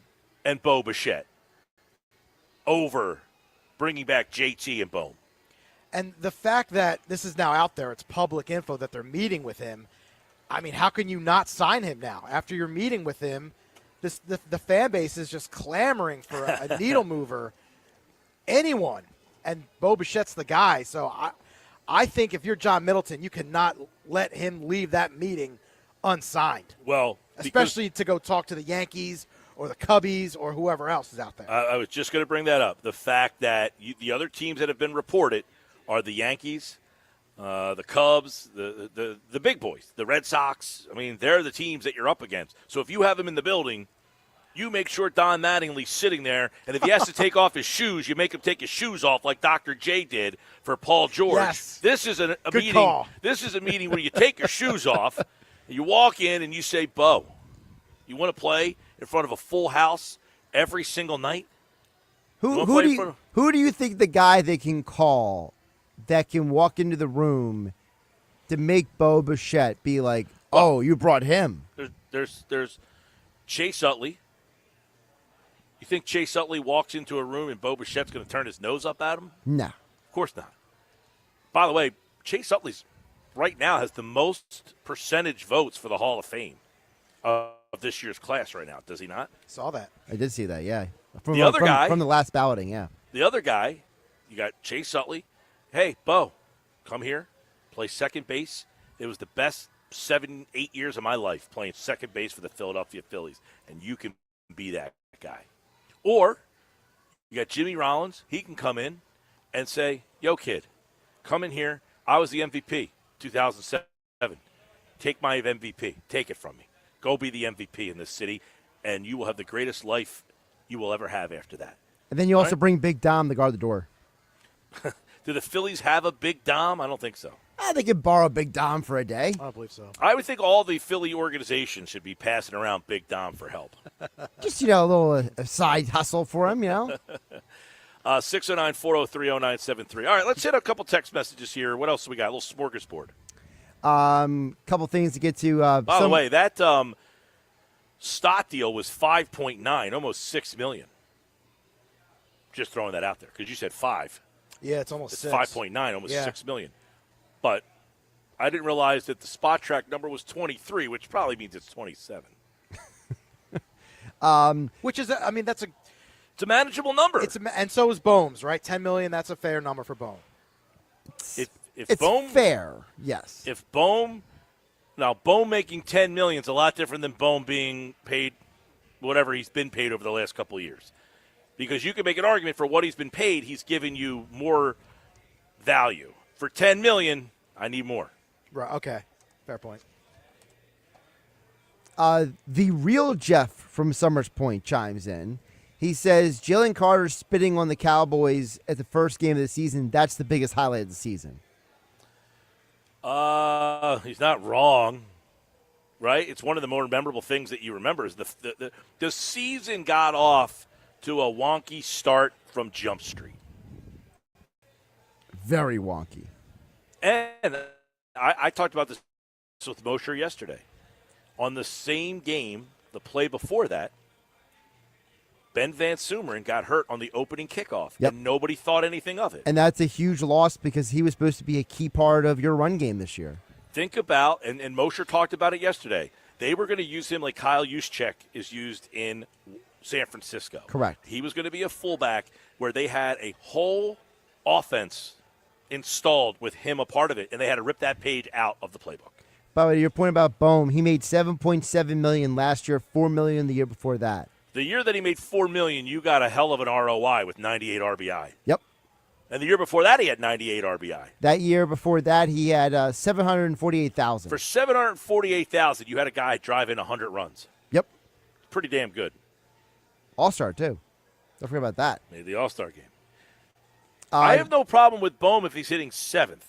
and Bo Bichette over bringing back JT and Bohm. And the fact that this is now out there, it's public info that they're meeting with him. I mean, how can you not sign him now? After you're meeting with him, the fan base is just clamoring for a needle mover. Anyone. And Bo Bichette's the guy. So I think if you're John Middleton, you cannot let him leave that meeting unsigned. Well, especially to go talk to the Yankees or the Cubbies or whoever else is out there. I was just going to bring that up. The fact that the other teams that have been reported are the Yankees, the Cubs, the big boys, the Red Sox. I mean, they're the teams that you're up against. So if you have him in the building, you make sure Don Mattingly's sitting there, and if he has to take off his shoes, you make him take his shoes off like Dr. J did for Paul George. Yes. This is a Good meeting. call. This is a meeting where you take your shoes off, you walk in, and you say, Bo, you want to play in front of a full house every single night? Who do you think the guy they can call that can walk into the room to make Bo Bichette be like, oh, you brought him? There's Chase Utley. You think Chase Utley walks into a room and Bo Bichette's going to turn his nose up at him? No. Of course not. By the way, Chase Utley's right now has the most percentage votes for the Hall of Fame of this year's class right now. Does he not? Saw that. I did see that, yeah. The other guy. From the last balloting, yeah. The other guy, you got Chase Utley. Hey, Bo, come here, play second base. It was the best 7-8 years of my life playing second base for the Philadelphia Phillies, and you can be that guy. Or you got Jimmy Rollins. He can come in and say, yo, kid, come in here. I was the MVP 2007. Take my MVP. Take it from me. Go be the MVP in this city, and you will have the greatest life you will ever have after that. And then you also bring Big Dom to guard the door. Do the Phillies have a Big Dom? I don't think so. They could borrow Big Dom for a day. I don't believe so. I would think all the Philly organizations should be passing around Big Dom for help. Just, a little side hustle for him, 609-403-0973. All right, let's hit a couple text messages here. What else do we got? A little smorgasbord. Couple things to get to. By the way, that Stott deal was 5.9, almost $6 million. Just throwing that out there because you said 5. Yeah, it's almost it's 6. 5.9, almost $6 million. But I didn't realize that the spot track number was 23, which probably means it's 27. Which is, that's a manageable number. And so is Bohm's, right? $10 million. That's a fair number for Bohm. If Bohm, fair, yes. If Bohm making $10 million is a lot different than Bohm being paid whatever he's been paid over the last couple of years. Because you can make an argument for what he's been paid, he's giving you more value. For $10 million, I need more. Right. Okay. Fair point. The real Jeff from Summers Point chimes in. He says, Jalen Carter spitting on the Cowboys at the first game of the season, that's the biggest highlight of the season. He's not wrong, right? It's one of the more memorable things that you remember is the season got off to a wonky start from Jump Street. Very wonky. And I talked about this with Mosher yesterday. On the same game, the play before that, Ben Van Sumeren got hurt on the opening kickoff, and nobody thought anything of it. And that's a huge loss because he was supposed to be a key part of your run game this year. Think about, and Mosher talked about it yesterday, they were going to use him like Kyle Juszczyk is used in San Francisco. Correct. He was going to be a fullback where they had a whole offense installed with him a part of it, and they had to rip that page out of the playbook. By the way, your point about Bohm, he made $7.7 million last year, $4 million the year before that. The year that he made $4 million, you got a hell of an ROI with 98 RBI. Yep. And the year before that, he had 98 RBI. That year before that, he had $748,000. For $748,000, you had a guy drive in 100 runs. Yep. Pretty damn good. All-Star, too. Don't forget about that. Made the All-Star game. I have no problem with Bohm if he's hitting 7th.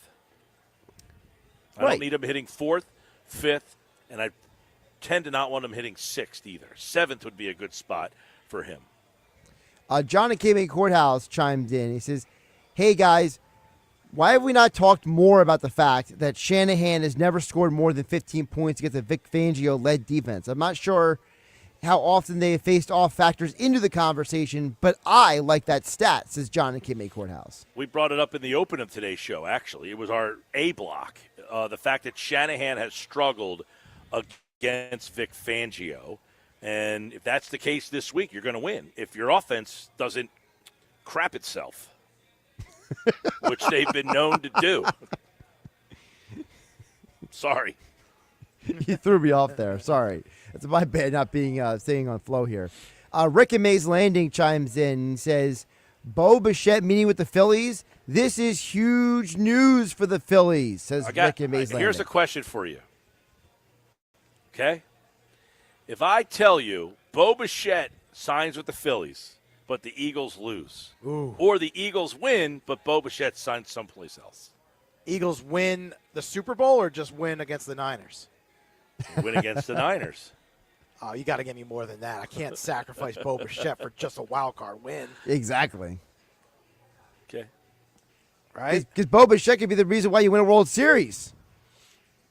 I don't need him hitting 4th, 5th, and I tend to not want him hitting 6th either. 7th would be a good spot for him. John at Cape Courthouse chimed in. He says, hey, guys, why have we not talked more about the fact that Shanahan has never scored more than 15 points against a Vic Fangio-led defense? I'm not sure how often they have faced off factors into the conversation, but I like that stat, says John at Cape Courthouse. We brought it up in the open of today's show, actually. It was our A block. The fact that Shanahan has struggled against Vic Fangio. And if that's the case this week, you're going to win. If your offense doesn't crap itself, which they've been known to do. Sorry. You threw me off there. Sorry. It's my bad not being staying on flow here. Rick and Mays Landing chimes in and says, Bo Bichette meeting with the Phillies. This is huge news for the Phillies, says Rick in Mays Landing. Here's a question for you. Okay? If I tell you Bo Bichette signs with the Phillies, but the Eagles lose, or the Eagles win, but Bo Bichette signs someplace else. Eagles win the Super Bowl or just win against the Niners? Win against the Niners. Oh, you got to give me more than that. I can't sacrifice Bo Bichette for just a wild card win. Exactly. Okay. Right? Because Bo Bichette could be the reason why you win a World Series.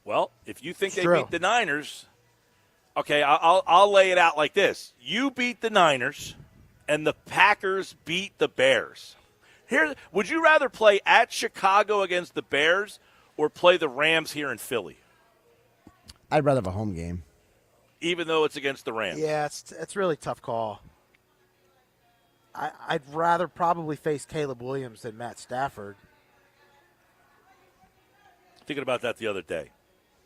Well, if you think It's they true. beat the Niners, okay, I'll lay it out like this. You beat the Niners, and the Packers beat the Bears. Here, would you rather play at Chicago against the Bears or play the Rams here in Philly, I'd rather have a home game. even though it's against the Rams? Yeah, it's really a tough call. I'd rather probably face Caleb Williams than Matt Stafford. Thinking about that the other day.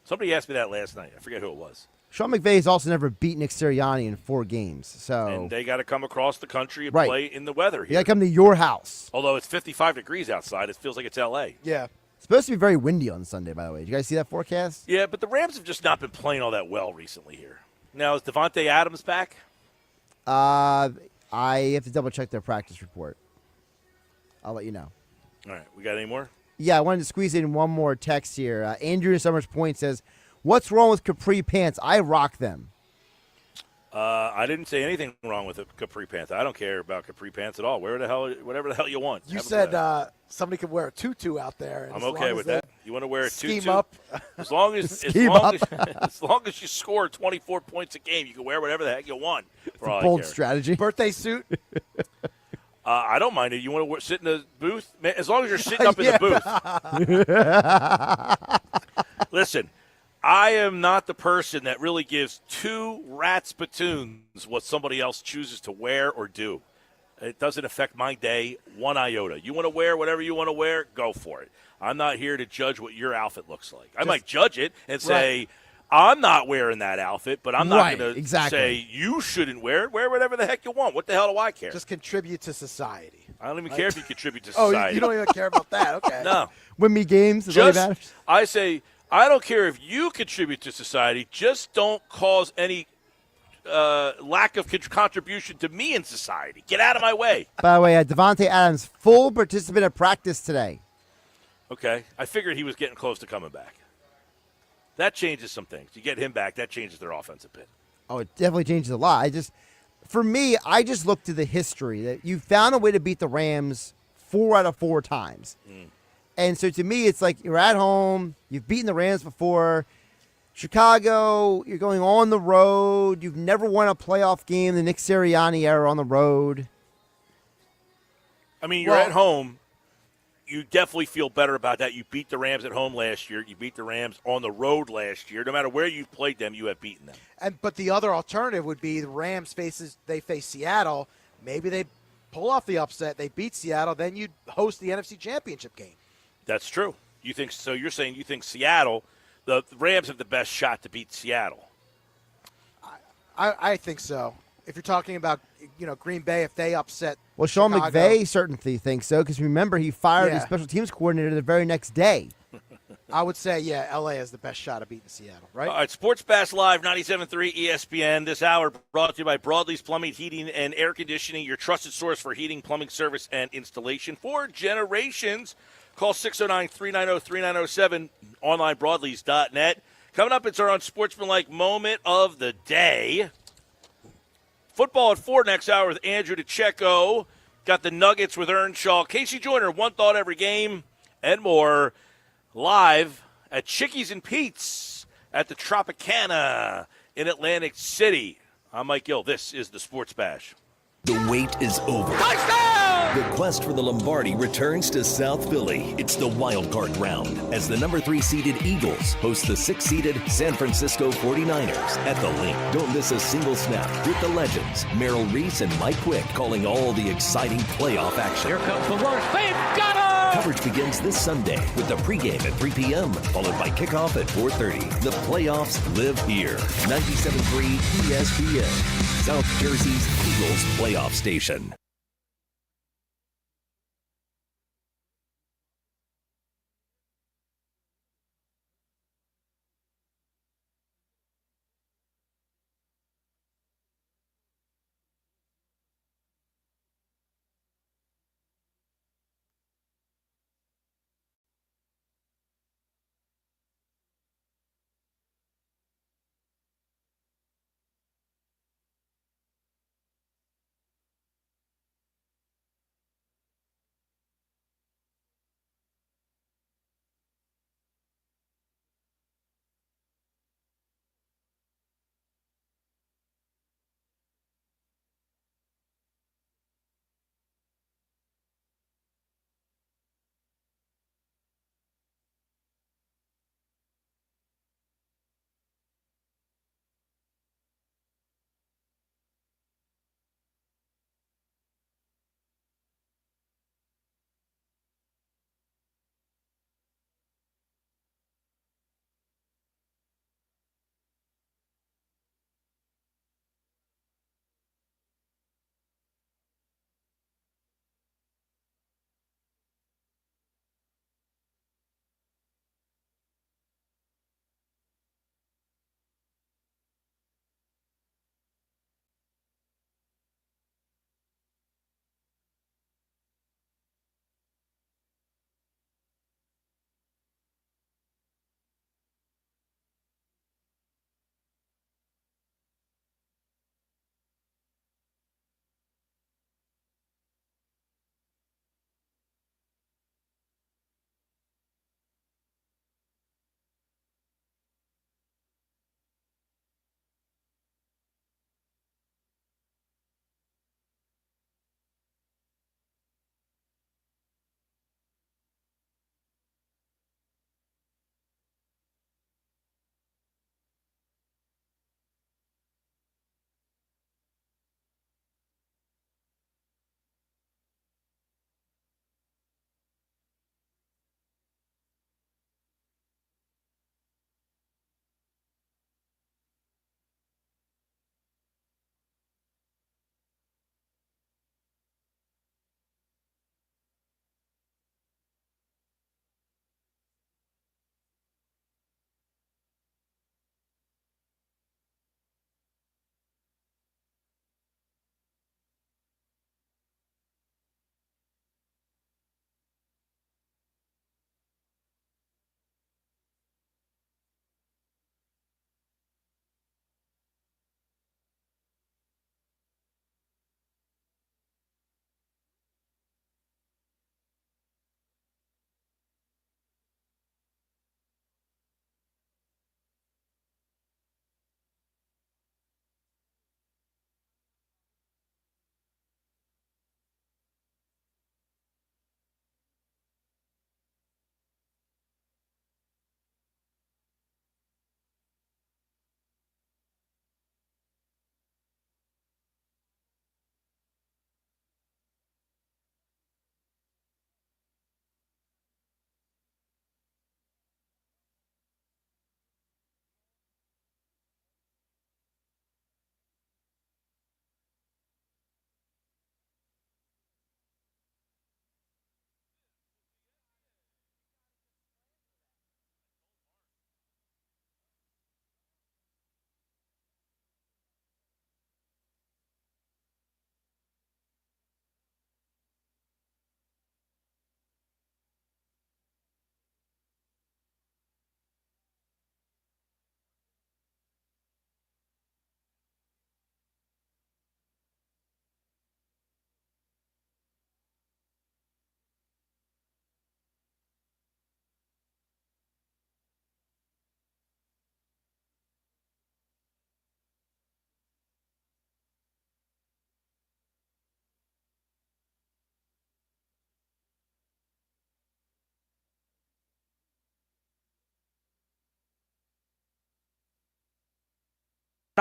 Somebody asked me that last night. I forget who it was. Sean McVay's also never beat Nick Sirianni in 4 games. So And they got to come across the country and Right. play in the weather you here. got to come to your house. Although it's 55 degrees outside, it feels like it's L.A. Yeah. It's supposed to be very windy on Sunday, by the way. Did you guys see that forecast? Yeah, but the Rams have just not been playing all that well recently here. Now, is Devontae Adams back? I have to double-check their practice report. I'll let you know. All right, we got any more? Yeah, I wanted to squeeze in one more text here. Andrew in Summers Point says, what's wrong with capri pants? I rock them. I didn't say anything wrong with a capri pants. I don't care about capri pants at all. Wear the hell, whatever the hell you want. You Have a said blast. somebody could wear a tutu out there. And I'm as long okay as with they that. You want to wear a tutu? scheme up. As long as as long as you score 24 points a game, you can wear whatever the heck you want. For all I Bold care. strategy. Birthday suit. I don't mind it. You want to sit in the booth? Man, as long as you're sitting up in the booth. Listen, I am not the person that really gives two rat spittoons what somebody else chooses to wear or do. It doesn't affect my day one iota. You want to wear whatever you want to wear, go for it. I'm not here to judge what your outfit looks like. I might judge it and say, I'm not wearing that outfit, but I'm not going to say you shouldn't wear it. Wear whatever the heck you want. What the hell do I care? Just contribute to society. I don't even care if you contribute to Oh, society. you don't even care about that. Okay. No. Win me games. Is all that matters. I say, I don't care if you contribute to society. Just don't cause any lack of contribution to me in society. Get out of my way. By the way, Devontae Adams, full participant at practice today. Okay. I figured he was getting close to coming back. That changes some things. You get him back, that changes their offense a bit. Oh, it definitely changes a lot. For me, I just look to the history that you found a way to beat the Rams 4 out of 4 times. And so to me, it's like you're at home, you've beaten the Rams before. Chicago, you're going on the road. You've never won a playoff game, the Nick Sirianni era on the road. I mean, you're at home. You definitely feel better about that. You beat the Rams at home last year. You beat the Rams on the road last year. No matter where you've played them, you have beaten them. But the other alternative would be the Rams face Seattle. Maybe they pull off the upset. They beat Seattle. Then you'd host the NFC Championship game. That's true. You think so? You're saying you think Seattle, the Rams have the best shot to beat Seattle. I think so. If you're talking about Green Bay, if they upset Well, Sean Chicago, McVay certainly thinks so because remember he fired his special teams coordinator the very next day. I would say, LA has the best shot of beating Seattle, right? All right, Sports Bash Live, 97.3 ESPN. This hour brought to you by Broadleaf's Plumbing, Heating, and Air Conditioning, your trusted source for heating, plumbing service, and installation for generations. Call 609-390-3907, online broadleafs.net. Coming up, it's our unsportsmanlike moment of the day. Football at 4 next hour with Andrew DiCecco. Got the Nuggets with Earnshaw. Casey Joyner, one thought every game, and more. Live at Chickies and Pete's at the Tropicana in Atlantic City. I'm Mike Gill. This is the Sports Bash. The wait is over. The quest for the Lombardi returns to South Philly. It's the wild card round as the number 3 seeded Eagles host the 6 seeded San Francisco 49ers at the Link. Don't miss a single snap with the legends, Merrill Reese and Mike Quick, calling all the exciting playoff action. Here comes the rush. They've got him! Coverage begins this Sunday with the pregame at 3 p.m., followed by kickoff at 4:30. The playoffs live here. 97.3 ESPN, South Jersey's Eagles playoff station.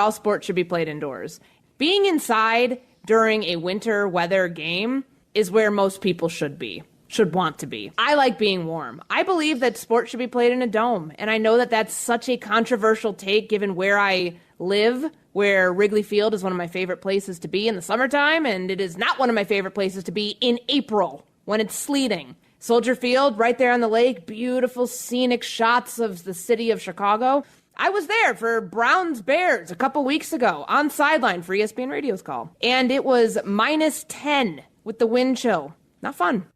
All sports should be played indoors. Being inside during a winter weather game is where most people should want to be. I like being warm. I believe that sports should be played in a dome, and I know that that's such a controversial take given where I live, where Wrigley Field is one of my favorite places to be in the summertime, and it is not one of my favorite places to be in April when it's sleeting. Soldier Field, right there on the lake, beautiful scenic shots of the city of Chicago. I was there for Browns-Bears a couple weeks ago on sideline for ESPN Radio's call, and it was -10 with the wind chill. Not fun.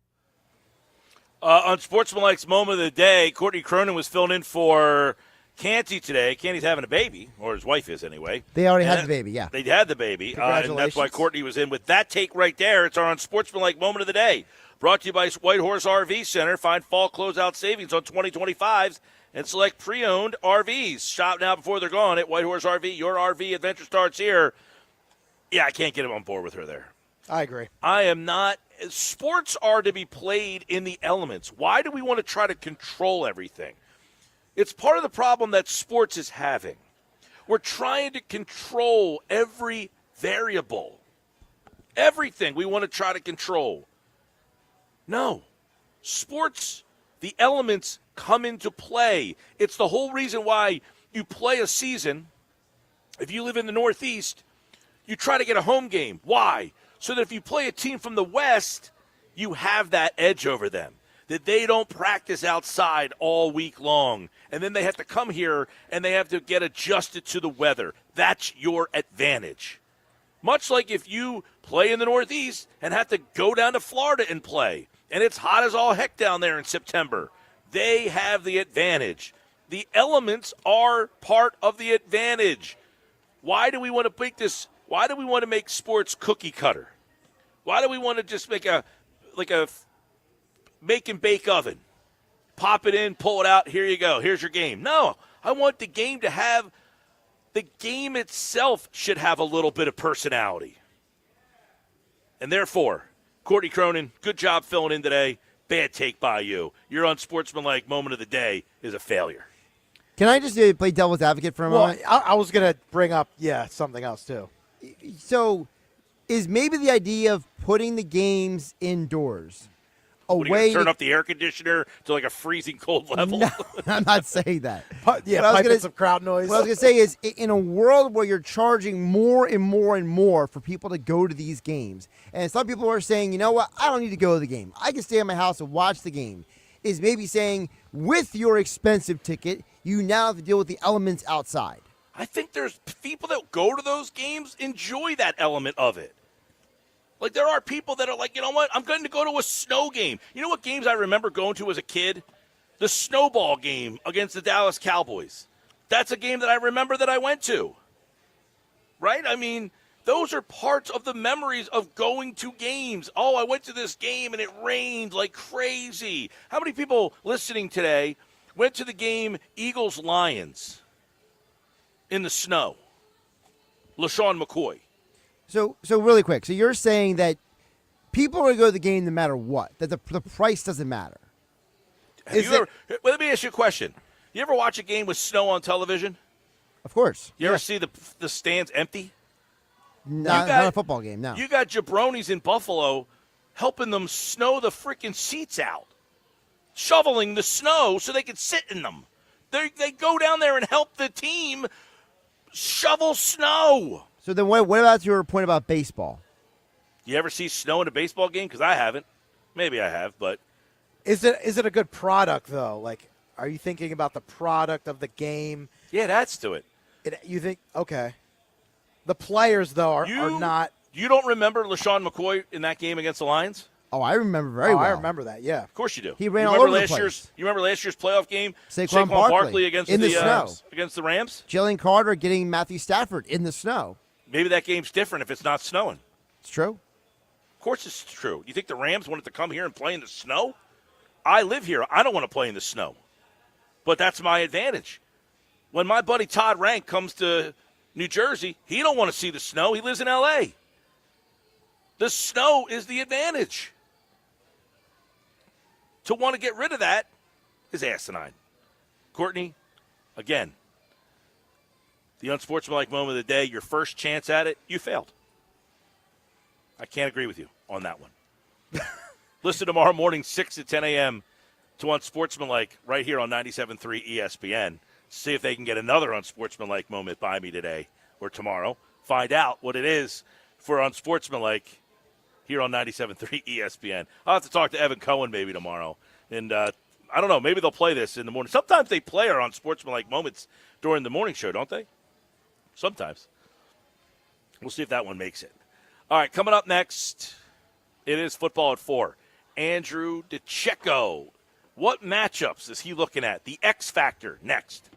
On Sportsmanlike's Moment of the Day, Courtney Cronin was filling in for Canty today. Canty's having a baby, or his wife is anyway. They already had the baby, yeah. They had the baby, and that's why Courtney was in with that take right there. It's our Unsportsmanlike Moment of the Day. Brought to you by White Horse RV Center. Find fall closeout savings on 2025s and select pre-owned RVs. Shop now before they're gone at White Horse RV. Your RV adventure starts here. Yeah, I can't get him on board with her there. I agree. I am not. Sports are to be played in the elements. Why do we want to try to control everything? It's part of the problem that sports is having. We're trying to control every variable. Everything we want to try to control. No. Sports, the elements come into play. It's the whole reason why you play a season. If you live in the Northeast, you try to get a home game. Why? So that if you play a team from the West, you have that edge over them. That they don't practice outside all week long. And then they have to come here and they have to get adjusted to the weather. That's your advantage. Much like if you play in the Northeast and have to go down to Florida and play. And it's hot as all heck down there in September. They have the advantage. The elements are part of the advantage. Why do we want to make this? Why do we want to make sports cookie cutter? Why do we want to just make a make and bake oven? Pop it in, pull it out, here you go. Here's your game. No, I want the game to have, the game itself should have a little bit of personality. And therefore, Courtney Cronin, good job filling in today. Bad take by you. Your Unsportsmanlike Moment of the Day is a failure. Can I just play devil's advocate for a moment? I was going to bring up, something else too. So is maybe the idea of putting the games indoors a What, are you way gonna turn up the air conditioner to like a freezing cold level? No, I'm not saying that. Piping some crowd noise. What I was going to say is, in a world where you're charging more and more and more for people to go to these games, and some people are saying, you know what, I don't need to go to the game. I can stay at my house and watch the game, is maybe saying, with your expensive ticket, you now have to deal with the elements outside. I think there's people that go to those games enjoy that element of it. Like, there are people that are like, you know what, I'm going to go to a snow game. You know what games I remember going to as a kid? The snowball game against the Dallas Cowboys. That's a game that I remember that I went to. Right? I mean, those are parts of the memories of going to games. Oh, I went to this game and it rained like crazy. How many people listening today went to the game Eagles-Lions in the snow? LaShawn McCoy. So really quick. So you're saying that people are going to go to the game no matter what, that the price doesn't matter. Let me ask you a question. You ever watch a game with snow on television? Of course. You ever see the stands empty? Not a football game, no. You got jabronis in Buffalo helping them snow the freaking seats out, shoveling the snow so they can sit in them. They go down there and help the team shovel snow. So then what about your point about baseball? You ever see snow in a baseball game? Because I haven't. Maybe I have, but. Is it a good product, though? Like, are you thinking about the product of the game? Yeah, that's to it. You think, okay. The players, though, are not. You don't remember LaShawn McCoy in that game against the Lions? Oh, I remember very well. I remember that, yeah. Of course you do. He ran all over the place. You remember last year's playoff game? Saquon Barkley against in the snow. Against the Rams? Jalen Carter getting Matthew Stafford in the snow. Maybe that game's different if it's not snowing. It's true. Of course it's true. You think the Rams wanted to come here and play in the snow? I live here. I don't want to play in the snow. But that's my advantage. When my buddy Todd Rank comes to New Jersey, he don't want to see the snow. He lives in L.A. The snow is the advantage. To want to get rid of that is asinine. Courtney, again, the unsportsmanlike moment of the day, your first chance at it, you failed. I can't agree with you on that one. Listen tomorrow morning, 6 to 10 a.m. to Unsportsmanlike right here on 97.3 ESPN. See if they can get another unsportsmanlike moment by me today or tomorrow. Find out what it is for unsportsmanlike here on 97.3 ESPN. I'll have to talk to Evan Cohen maybe tomorrow. And I don't know, maybe they'll play this in the morning. Sometimes they play our unsportsmanlike moments during the morning show, don't they? Sometimes. We'll see if that one makes it. All right, coming up next, it is football at 4. Andrew DiCecco. What matchups is he looking at? The X Factor next.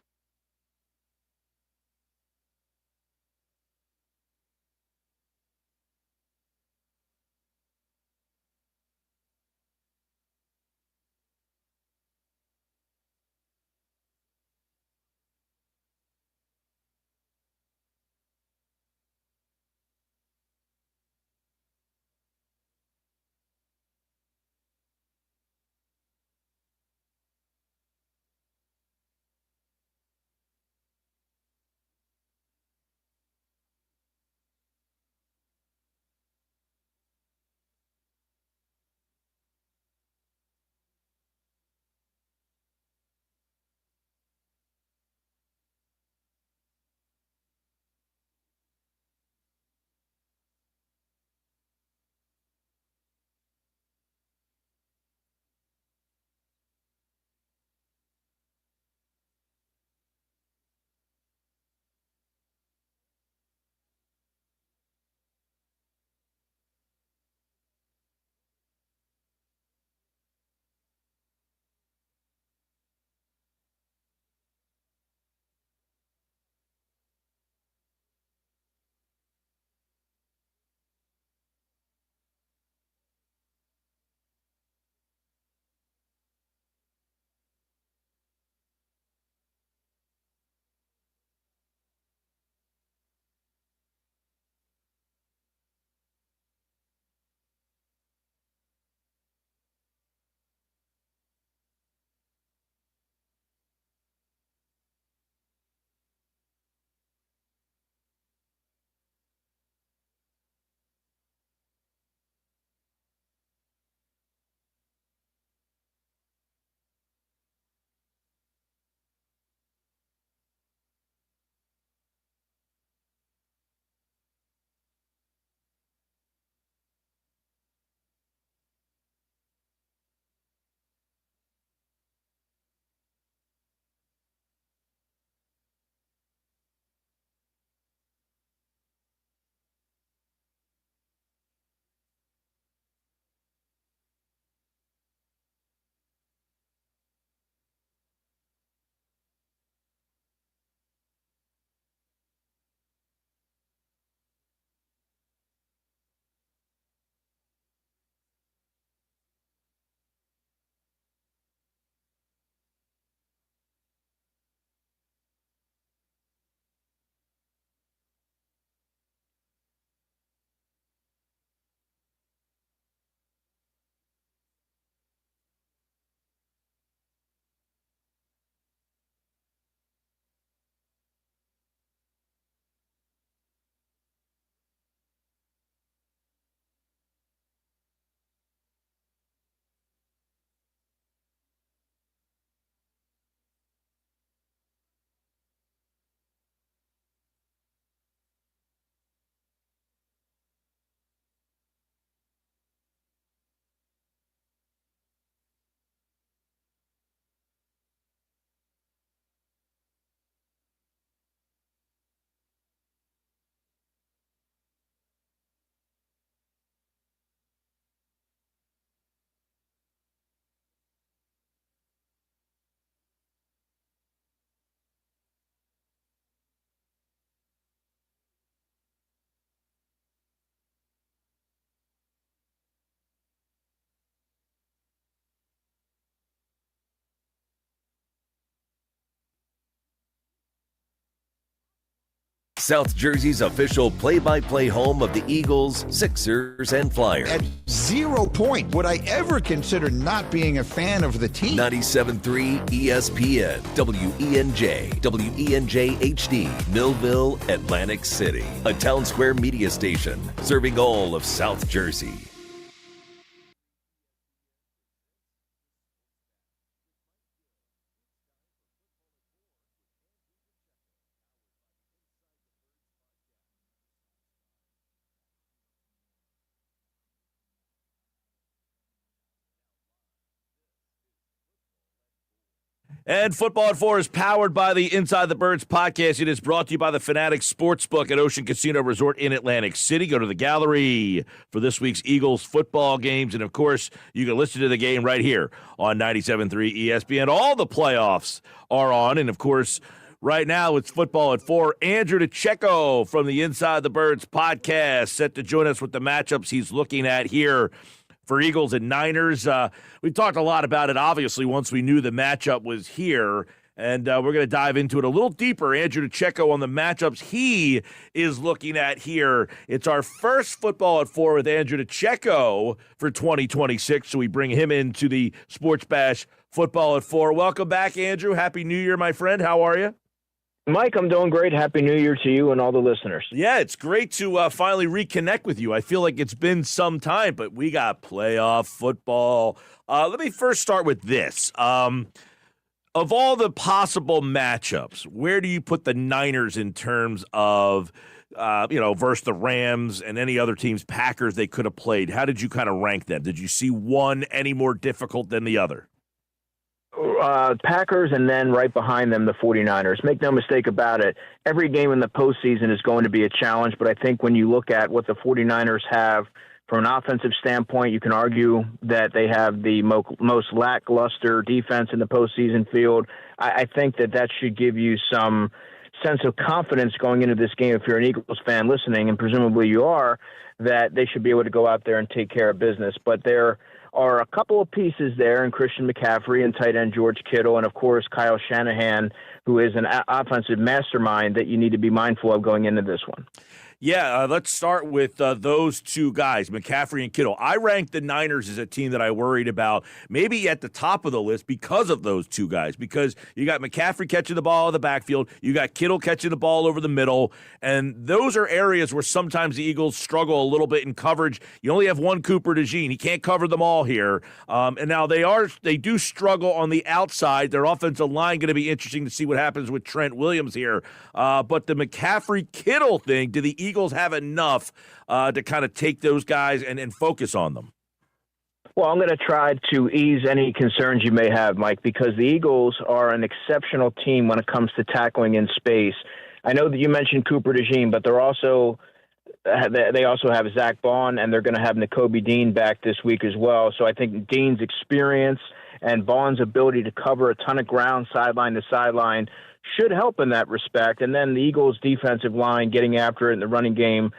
South Jersey's official play-by-play home of the Eagles, Sixers, and Flyers. At 0 point would I ever consider not being a fan of the team. 97.3 ESPN, WENJ, WENJ HD, Millville, Atlantic City. A Town Square media station serving all of South Jersey. And Football at 4 is powered by the Inside the Birds podcast. It is brought to you by the Fanatics Sportsbook at Ocean Casino Resort in Atlantic City. Go to the gallery for this week's Eagles football games. And, of course, you can listen to the game right here on 97.3 ESPN. All the playoffs are on. And, of course, right now it's Football at 4. Andrew DiCecco from the Inside the Birds podcast set to join us with the matchups he's looking at here for Eagles and Niners. We talked a lot about it, obviously, once we knew the matchup was here, and we're going to dive into it a little deeper. Andrew DiCecco on the matchups he is looking at here. It's our first Football at 4 with Andrew DiCecco for 2026, so we bring him into the Sports Bash Football at 4. Welcome back, Andrew. Happy New Year, my friend. How are you? Mike, I'm doing great. Happy New Year to you and all the listeners. Yeah, it's great to finally reconnect with you. I feel like it's been some time, but we got playoff football. Let me first start with this. Of all the possible matchups, where do you put the Niners in terms of, versus the Rams and any other teams, Packers they could have played? How did you kind of rank them? Did you see one any more difficult than the other? Packers, and then right behind them, the 49ers. Make no mistake about it. Every game in the postseason is going to be a challenge, but I think when you look at what the 49ers have from an offensive standpoint, you can argue that they have the most lackluster defense in the postseason field. I think that should give you some sense of confidence going into this game if you're an Eagles fan listening, and presumably you are, that they should be able to go out there and take care of business. But there are a couple of pieces there in Christian McCaffrey and tight end George Kittle, and of course Kyle Shanahan, who is an offensive mastermind that you need to be mindful of going into this one. Yeah, let's start with those two guys, McCaffrey and Kittle. I ranked the Niners as a team that I worried about maybe at the top of the list because of those two guys, because you got McCaffrey catching the ball in the backfield, you got Kittle catching the ball over the middle, and those are areas where sometimes the Eagles struggle a little bit in coverage. You only have one Cooper DeJean. He can't cover them all here. And now they do struggle on the outside. Their offensive line going to be interesting to see what happens with Trent Williams here. But the McCaffrey-Kittle thing, do the Eagles have enough to kind of take those guys and focus on them? Well, I'm going to try to ease any concerns you may have, Mike, because the Eagles are an exceptional team when it comes to tackling in space. I know that you mentioned Cooper DeJean, but they also have Zach Bond, and they're going to have Nakobe Dean back this week as well. So I think Dean's experience and Bond's ability to cover a ton of ground sideline to sideline should help in that respect. And then the Eagles' defensive line getting after it in the running game.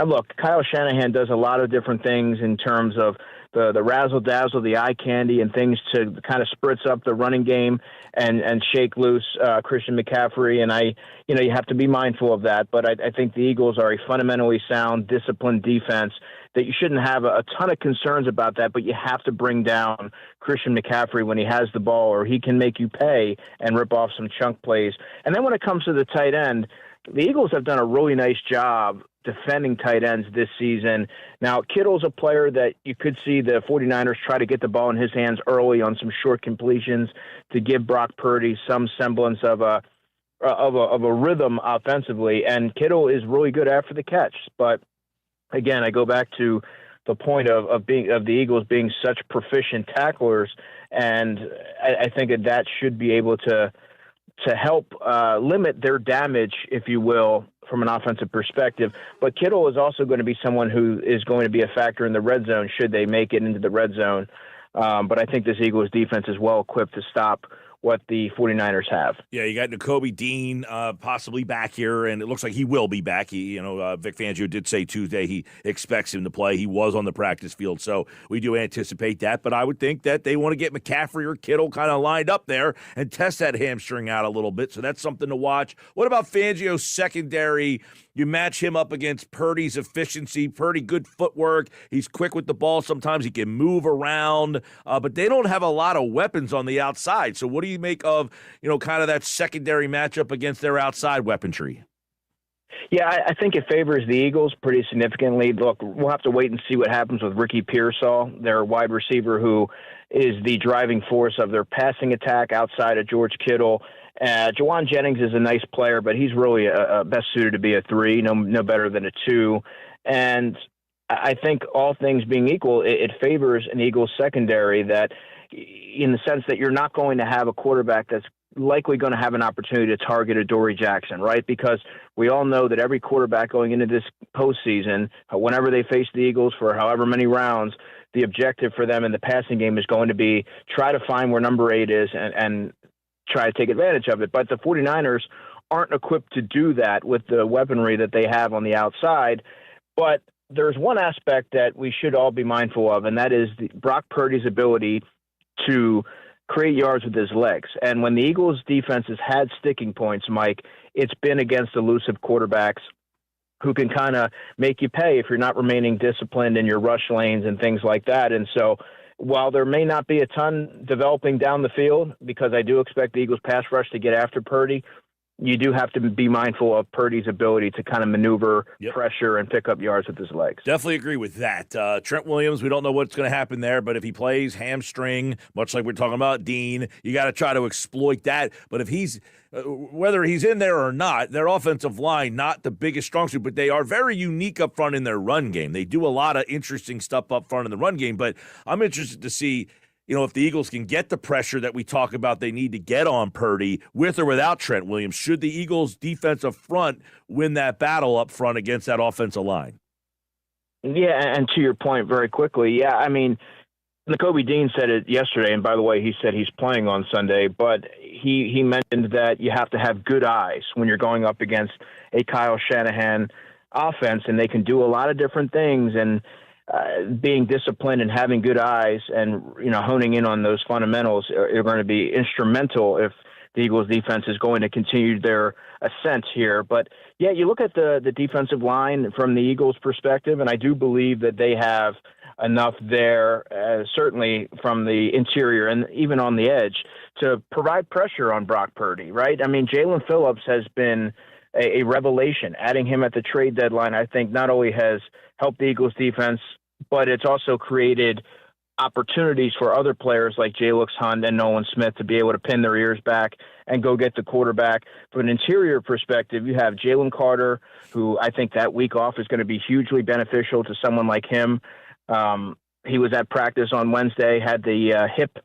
Look, Kyle Shanahan does a lot of different things in terms of the razzle-dazzle, the eye candy, and things to kind of spritz up the running game and shake loose Christian McCaffrey. And you have to be mindful of that. But I think the Eagles are a fundamentally sound, disciplined defense that you shouldn't have a ton of concerns about that, but you have to bring down Christian McCaffrey when he has the ball, or he can make you pay and rip off some chunk plays. And then when it comes to the tight end, the Eagles have done a really nice job defending tight ends this season. Now, Kittle's a player that you could see the 49ers try to get the ball in his hands early on some short completions to give Brock Purdy some semblance of a rhythm offensively. And Kittle is really good after the catch. But again, I go back to the point of the Eagles being such proficient tacklers, and I think that should be able to help limit their damage, if you will, from an offensive perspective. But Kittle is also going to be someone who is going to be a factor in the red zone should they make it into the red zone. But I think this Eagles defense is well equipped to stop what the 49ers have. Yeah, you got Nakobe Dean possibly back here, and it looks like he will be back. Vic Fangio did say Tuesday he expects him to play. He was on the practice field, so we do anticipate that. But I would think that they want to get McCaffrey or Kittle kind of lined up there and test that hamstring out a little bit, so that's something to watch. What about Fangio's secondary? You match him up against Purdy's efficiency. Purdy, good footwork. He's quick with the ball. Sometimes he can move around, but they don't have a lot of weapons on the outside. So what do you make of, kind of that secondary matchup against their outside weaponry? Yeah, I think it favors the Eagles pretty significantly. Look, we'll have to wait and see what happens with Ricky Pearsall, their wide receiver, who is the driving force of their passing attack outside of George Kittle. Jawan Jennings is a nice player, but he's really best suited to be a 3, no better than a 2. And I think all things being equal, it favors an Eagles secondary that, in the sense that you're not going to have a quarterback that's likely going to have an opportunity to target a Dory Jackson, right? Because we all know that every quarterback going into this postseason, whenever they face the Eagles for however many rounds, the objective for them in the passing game is going to be try to find where number 8 is and try to take advantage of it. But the 49ers aren't equipped to do that with the weaponry that they have on the outside. But there's one aspect that we should all be mindful of, and that is Brock Purdy's ability to create yards with his legs. And when the Eagles' defense has had sticking points, Mike, it's been against elusive quarterbacks who can kind of make you pay if you're not remaining disciplined in your rush lanes and things like that. And so while there may not be a ton developing down the field, because I do expect the Eagles pass rush to get after Purdy, you do have to be mindful of Purdy's ability to kind of maneuver pressure and pick up yards with his legs. Definitely agree with that. Trent Williams, we don't know what's going to happen there, but if he plays hamstring, much like we're talking about Dean, you got to try to exploit that. But if he's, whether he's in there or not, their offensive line, not the biggest strong suit, but they are very unique up front in their run game. They do a lot of interesting stuff up front in the run game, but I'm interested to see, if the Eagles can get the pressure that we talk about they need to get on Purdy with or without Trent Williams. Should the Eagles' defensive front win that battle up front against that offensive line? Yeah, and to your point very quickly, Nakobe Dean said it yesterday, and by the way, he said he's playing on Sunday, but he mentioned that you have to have good eyes when you're going up against a Kyle Shanahan offense, and they can do a lot of different things, and being disciplined and having good eyes and, honing in on those fundamentals are going to be instrumental if the Eagles defense is going to continue their ascent here. But yeah, you look at the defensive line from the Eagles perspective, and I do believe that they have enough there, certainly from the interior and even on the edge, to provide pressure on Brock Purdy, right? I mean, Jalen Phillips has been a revelation. Adding him at the trade deadline, I think, not only has helped the Eagles defense, but it's also created opportunities for other players like Jalix Hunt and Nolan Smith to be able to pin their ears back and go get the quarterback. From an interior perspective, you have Jalen Carter, who I think that week off is going to be hugely beneficial to someone like him. He was at practice on Wednesday, had the hip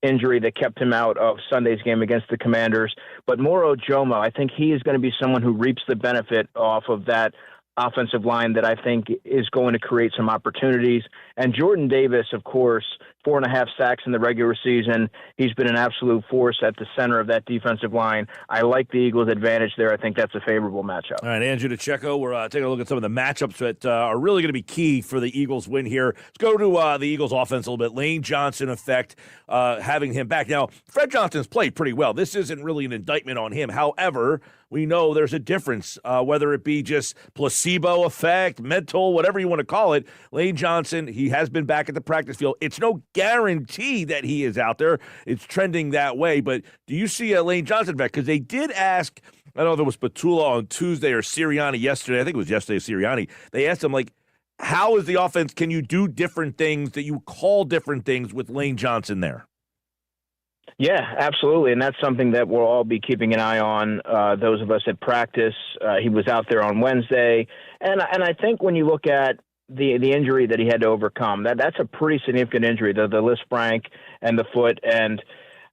injury that kept him out of Sunday's game against the Commanders. But Moro Jomo, I think he is going to be someone who reaps the benefit off of that offensive line that I think is going to create some opportunities. And Jordan Davis, of course, 4.5 sacks in the regular season. He's been an absolute force at the center of that defensive line. I like the Eagles' advantage there. I think that's a favorable matchup. All right, Andrew DiCecco, we're taking a look at some of the matchups that are really going to be key for the Eagles' win here. Let's go to the Eagles' offense a little bit. Lane Johnson effect, having him back. Now, Fred Johnson's played pretty well. This isn't really an indictment on him. However, we know there's a difference, whether it be just placebo effect, mental, whatever you want to call it. Lane Johnson, he has been back at the practice field. It's no guarantee that he is out there. It's trending that way. But do you see a Lane Johnson back? Because they did ask, I don't know if it was Patula on Tuesday or Sirianni yesterday. I think it was yesterday, Sirianni. They asked him, how is the offense? Can you do different things that you call different things with Lane Johnson there? Yeah, absolutely. And that's something that we'll all be keeping an eye on, those of us at practice. He was out there on Wednesday. And I think when you look at the injury that he had to overcome, that's a pretty significant injury, the Lisfranc and the foot. And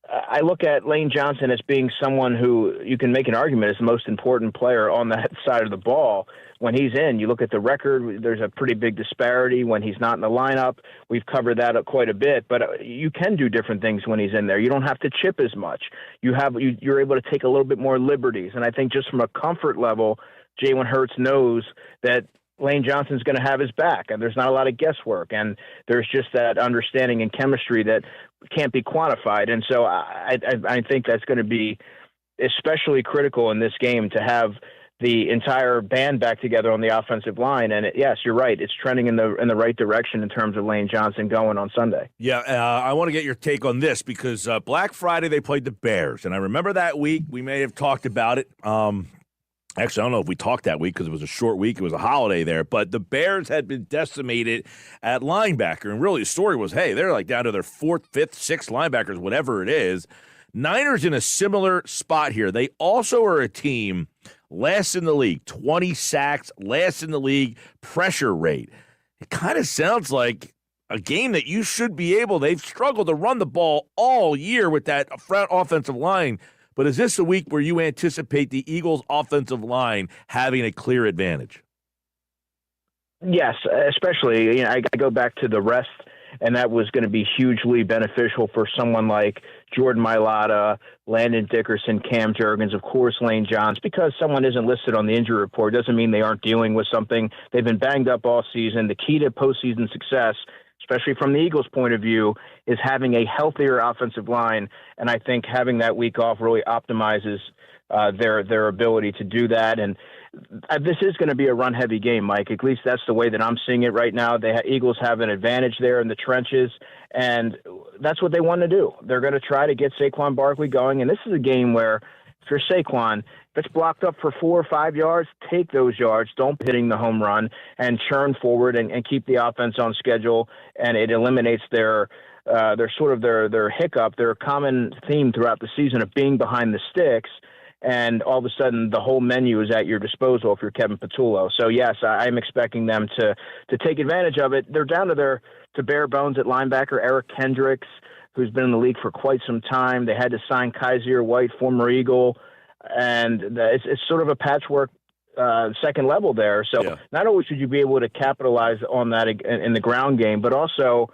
I look at Lane Johnson as being someone who you can make an argument is the most important player on that side of the ball. When he's in, you look at the record, there's a pretty big disparity when he's not in the lineup. We've covered that up quite a bit, but you can do different things when he's in there. You don't have to chip as much. You're able to take a little bit more liberties. And I think just from a comfort level, Jalen Hurts knows that Lane Johnson's going to have his back, and there's not a lot of guesswork, and there's just that understanding and chemistry that can't be quantified. And so I think that's going to be especially critical in this game to have the entire band back together on the offensive line. And yes, you're right. It's trending in the right direction in terms of Lane Johnson going on Sunday. Yeah, I want to get your take on this because Black Friday they played the Bears, and I remember that week. We may have talked about it. Actually, I don't know if we talked that week because it was a short week. It was a holiday there. But the Bears had been decimated at linebacker. And really the story was, hey, they're like down to their 4th, 5th, 6th linebackers, whatever it is. Niners in a similar spot here. They also are a team last in the league, 20 sacks, last in the league, pressure rate. It kind of sounds like a game that you should be able. They've struggled to run the ball all year with that front offensive line. But is this a week where you anticipate the Eagles' offensive line having a clear advantage? Yes, especially, I go back to the rest, and that was going to be hugely beneficial for someone like Jordan Mailata, Landon Dickerson, Cam Jurgens, of course, Lane Johns. Because someone isn't listed on the injury report doesn't mean they aren't dealing with something. They've been banged up all season. The key to postseason success, especially from the Eagles' point of view, is having a healthier offensive line, and I think having that week off really optimizes their ability to do that. And this is going to be a run-heavy game, Mike. At least that's the way that I'm seeing it right now. Eagles have an advantage there in the trenches, and that's what they want to do. They're going to try to get Saquon Barkley going, and this is a game where if you're Saquon, if it's blocked up for 4 or 5 yards, take those yards. Don't be hitting the home run and churn forward and keep the offense on schedule. And it eliminates their hiccup, their common theme throughout the season of being behind the sticks. And all of a sudden, the whole menu is at your disposal if you're Kevin Patullo. So yes, I'm expecting them to take advantage of it. They're down to bare bones at linebacker. Eric Kendricks, who's been in the league for quite some time. They had to sign Kaiser White, former Eagle, and it's sort of a patchwork second level there. So Not only should you be able to capitalize on that in the ground game, but also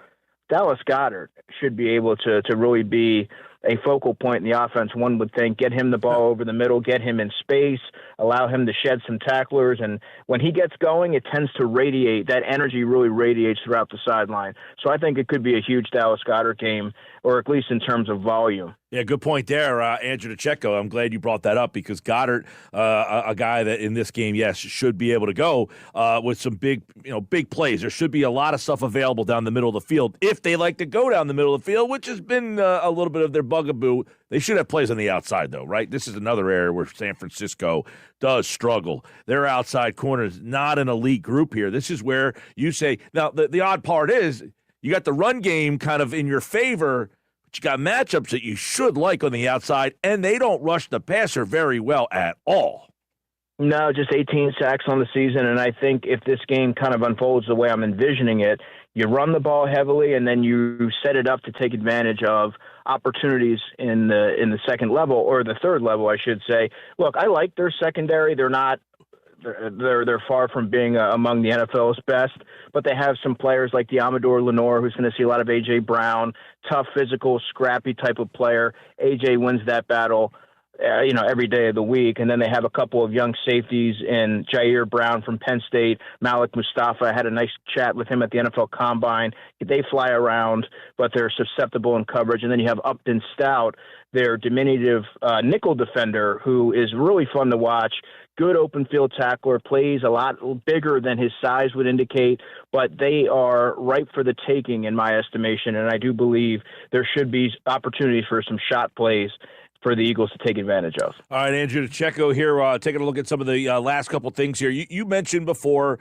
Dallas Goedert should be able to really be a focal point in the offense. One would think, get him the ball over the middle, get him in space, allow him to shed some tacklers. And when he gets going, it tends to radiate. That energy really radiates throughout the sideline. So I think it could be a huge Dallas Goedert game, or at least in terms of volume. Yeah, good point there, Andrew DiCecco. I'm glad you brought that up because Goddard, a guy that in this game, yes, should be able to go with some big plays. There should be a lot of stuff available down the middle of the field if they like to go down the middle of the field, which has been a little bit of their bugaboo. They should have plays on the outside, though, right? This is another area where San Francisco does struggle. Their outside corner is not an elite group here. This is where you say, now, the odd part is you got the run game kind of in your favor, but you got matchups that you should like on the outside, and they don't rush the passer very well at all. No, just 18 sacks on the season, and I think if this game kind of unfolds the way I'm envisioning it, you run the ball heavily, and then you set it up to take advantage of opportunities in the second level, or the third level, I should say. Look, I like their secondary. They're far from being among the NFL's best, but they have some players like Diamador Lenore, who's going to see a lot of A.J. Brown, tough, physical, scrappy type of player. A.J. wins that battle, every day of the week. And then they have a couple of young safeties in Jair Brown from Penn State, Malik Mustafa. I had a nice chat with him at the NFL Combine. They fly around, but they're susceptible in coverage. And then you have Upton Stout, their diminutive nickel defender, who is really fun to watch. Good open field tackler, plays a lot bigger than his size would indicate, but they are ripe for the taking in my estimation, and I do believe there should be opportunities for some shot plays for the Eagles to take advantage of. All right, Andrew DiCecco here, taking a look at some of the last couple things here. You mentioned before,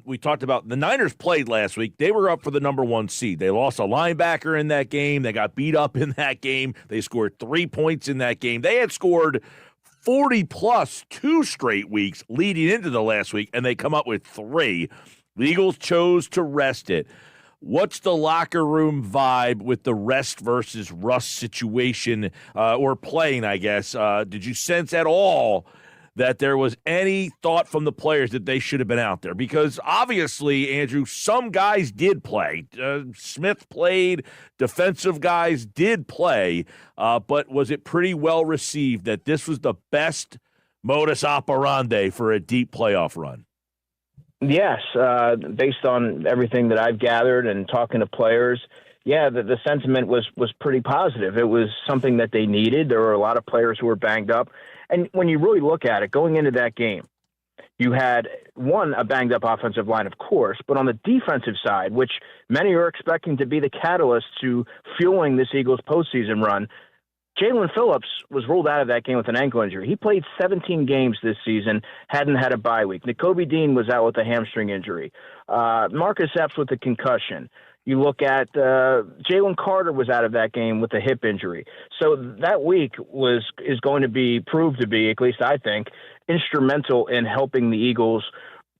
we talked about the Niners played last week. They were up for the number 1 seed. They lost a linebacker in that game. They got beat up in that game. They scored 3 points in that game. They had scored 40-plus 2 straight weeks leading into the last week, and they come up with 3. The Eagles chose to rest it. What's the locker room vibe with the rest versus rust situation, or playing, I guess? Did you sense at all that there was any thought from the players that they should have been out there? Because obviously, Andrew, some guys did play. Smith played. Defensive guys did play. But was it pretty well received that this was the best modus operandi for a deep playoff run? Yes, based on everything that I've gathered and talking to players, yeah, the sentiment was pretty positive. It was something that they needed. There were a lot of players who were banged up. And when you really look at it, going into that game, you had, a banged-up offensive line, of course, but on the defensive side, which many are expecting to be the catalyst to fueling this Eagles postseason run, Jalen Phillips was ruled out of that game with an ankle injury. He played 17 games this season, hadn't had a bye week. Nakobe Dean was out with a hamstring injury. Marcus Epps with a concussion. You look at Jalen Carter was out of that game with a hip injury. So that week is going to proved to be, at least I think, instrumental in helping the Eagles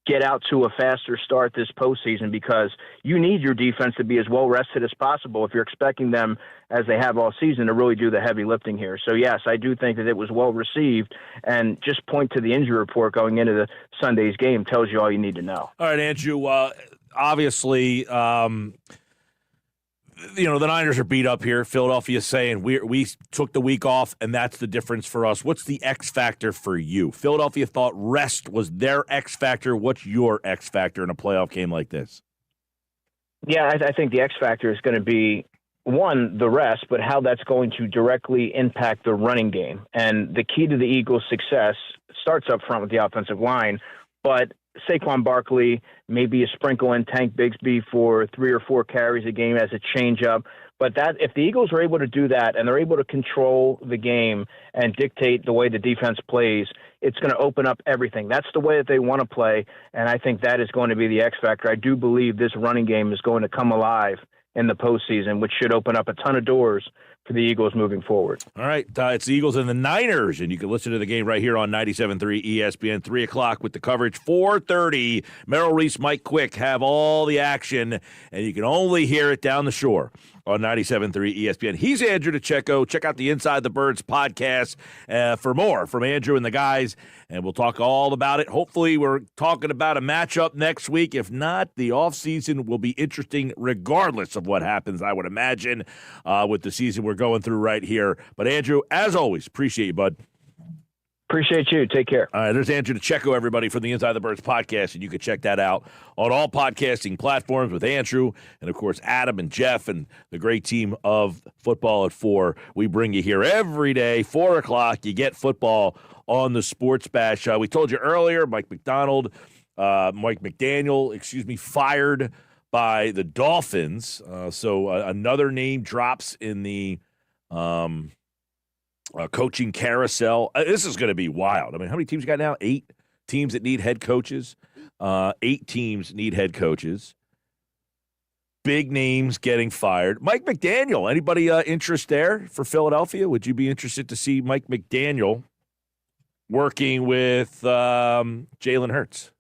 get out to a faster start this postseason, because you need your defense to be as well rested as possible if you're expecting them, as they have all season, to really do the heavy lifting here. So, yes, I do think that it was well received, and just point to the injury report going into the Sunday's game tells you all you need to know. All right, Andrew, obviously, the Niners are beat up here. Philadelphia's saying we took the week off, and that's the difference for us. What's the X factor for you? Philadelphia thought rest was their X factor. What's your X factor in a playoff game like this? Yeah, I think the X factor is going to be, one, the rest, but how that's going to directly impact the running game. And the key to the Eagles' success starts up front with the offensive line, but Saquon Barkley, maybe a sprinkle in Tank Bigsby for 3 or 4 carries a game as a changeup. But that, if the Eagles are able to do that and they're able to control the game and dictate the way the defense plays, it's going to open up everything. That's the way that they want to play, and I think that is going to be the X factor. I do believe this running game is going to come alive in the postseason, which should open up a ton of doors for the Eagles moving forward. All right, it's the Eagles and the Niners, and you can listen to the game right here on 97.3 ESPN, 3 o'clock with the coverage, 4:30. Merrill Reese, Mike Quick have all the action, and you can only hear it down the shore on 97.3 ESPN. He's Andrew DiCecco. Check out the Inside the Birds podcast for more from Andrew and the guys, and we'll talk all about it. Hopefully we're talking about a matchup next week. If not, the offseason will be interesting regardless of what happens, I would imagine, with the season we're going through right here. But, Andrew, as always, appreciate you, bud. Appreciate you. Take care. All right, there's Andrew DiCecco, everybody, from the Inside the Birds podcast, and you can check that out on all podcasting platforms with Andrew and, of course, Adam and Jeff and the great team of Football at 4. We bring you here every day, 4 o'clock. You get football on the Sports Bash. We told you earlier, Mike McDaniel, fired by the Dolphins. So another name drops in the coaching carousel. This is going to be wild. I mean, how many teams you got now? 8 teams that need head coaches. 8 teams need head coaches. Big names getting fired. Mike McDaniel, anybody interest there for Philadelphia? Would you be interested to see Mike McDaniel working with Jalen Hurts?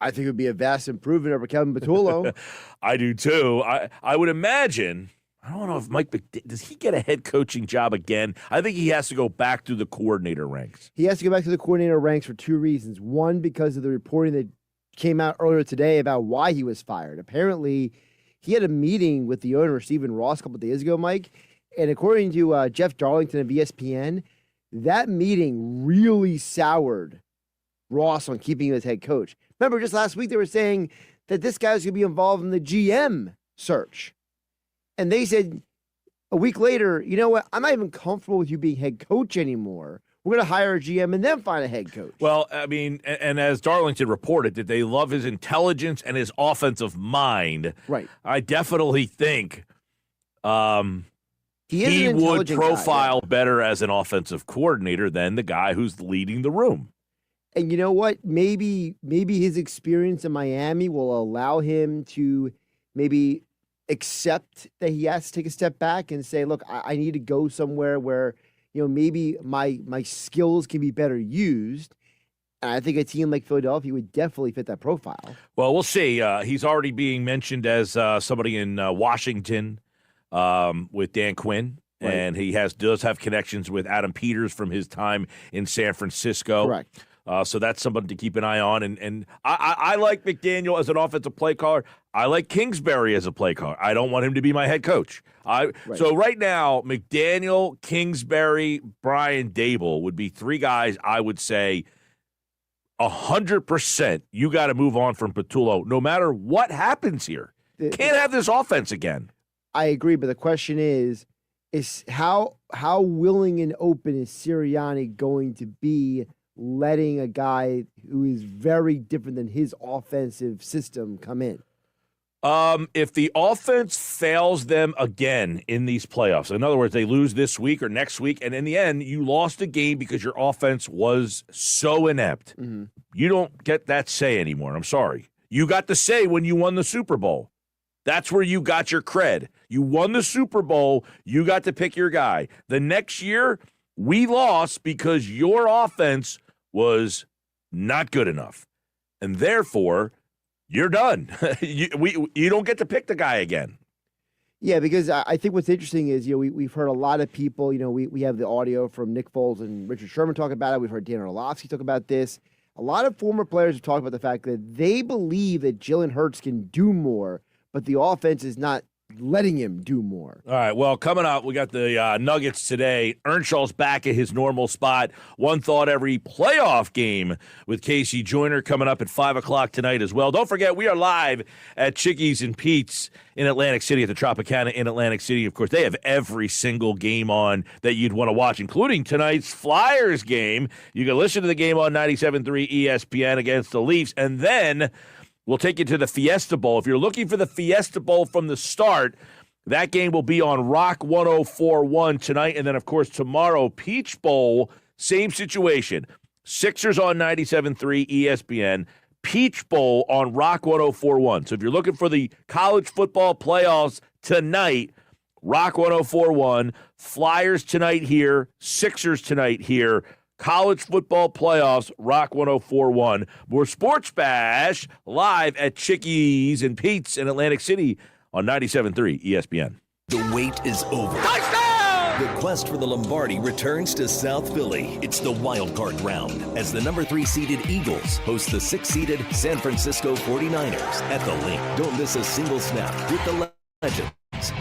I think it would be a vast improvement over Kevin Patullo. I do too. I would imagine. I don't know if does he get a head coaching job again? I think he has to go back to the coordinator ranks. He has to go back to the coordinator ranks for 2 reasons. One, because of the reporting that came out earlier today about why he was fired. Apparently, he had a meeting with the owner, Stephen Ross, a couple of days ago, Mike. And according to Jeff Darlington of ESPN, that meeting really soured Ross on keeping him as head coach. Remember, just last week they were saying that this guy was going to be involved in the GM search. And they said a week later, you know what? I'm not even comfortable with you being head coach anymore. We're going to hire a GM and then find a head coach. Well, I mean, and as Darlington reported, that they love his intelligence and his offensive mind. Right. I definitely think he would profile better as an offensive coordinator than the guy who's leading the room. And you know what? Maybe his experience in Miami will allow him to maybe accept that he has to take a step back and say, look, I need to go somewhere where, maybe my skills can be better used. And I think a team like Philadelphia would definitely fit that profile. Well, we'll see. He's already being mentioned as somebody in Washington with Dan Quinn. Right. And he does have connections with Adam Peters from his time in San Francisco. Correct. So that's somebody to keep an eye on. And I like McDaniel as an offensive play caller. I like Kingsbury as a play caller. I don't want him to be my head coach. So right now, McDaniel, Kingsbury, Brian Dable would be three guys I would say 100% you got to move on from Patullo no matter what happens here. Can't have this offense again. I agree, but the question is how willing and open is Sirianni going to be letting a guy who is very different than his offensive system come in? If the offense fails them again in these playoffs, in other words, they lose this week or next week, and in the end, you lost a game because your offense was so inept, you don't get that say anymore. I'm sorry. You got the say when you won the Super Bowl. That's where you got your cred. You won the Super Bowl. You got to pick your guy. The next year, we lost because your offense was not good enough. And therefore, you're done. You don't get to pick the guy again. Yeah, because I think what's interesting is, we've heard a lot of people, we have the audio from Nick Foles and Richard Sherman talk about it. We've heard Dan Orlovsky talk about this. A lot of former players have talked about the fact that they believe that Jalen Hurts can do more, but the offense is not letting him do more. All right, well, coming up, we got the Nuggets today. Earnshaw's back at his normal spot. One thought every playoff game with DiCecco Joyner coming up at 5 o'clock tonight as well. Don't forget, we are live at Chickies and Pete's in Atlantic City at the Tropicana in Atlantic City. Of course, they have every single game on that you'd want to watch, including tonight's Flyers game. You can listen to the game on 97.3 ESPN against the Leafs, and then we'll take you to the Fiesta Bowl. If you're looking for the Fiesta Bowl from the start, that game will be on Rock 104.1 tonight. And then, of course, tomorrow, Peach Bowl, same situation. Sixers on 97.3 ESPN, Peach Bowl on Rock 104.1. So if you're looking for the college football playoffs tonight, Rock 104.1, Flyers tonight here, Sixers tonight here. College football playoffs, Rock 104.1. More Sports Bash live at Chickies and Pete's in Atlantic City on 97.3 ESPN. The wait is over. Touchdown! The quest for the Lombardi returns to South Philly. It's the wild card round as the number 3 seeded Eagles host the 6 seeded San Francisco 49ers at the Link. Don't miss a single snap with the legends.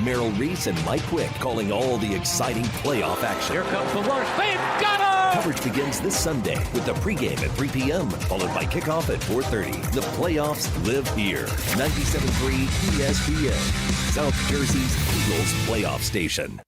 Merrill Reese and Mike Quick calling all the exciting playoff action. Here comes the rush. They've got him! Coverage begins this Sunday with the pregame at 3 p.m., followed by kickoff at 4:30. The playoffs live here. 97.3 ESPN, South Jersey's Eagles playoff station.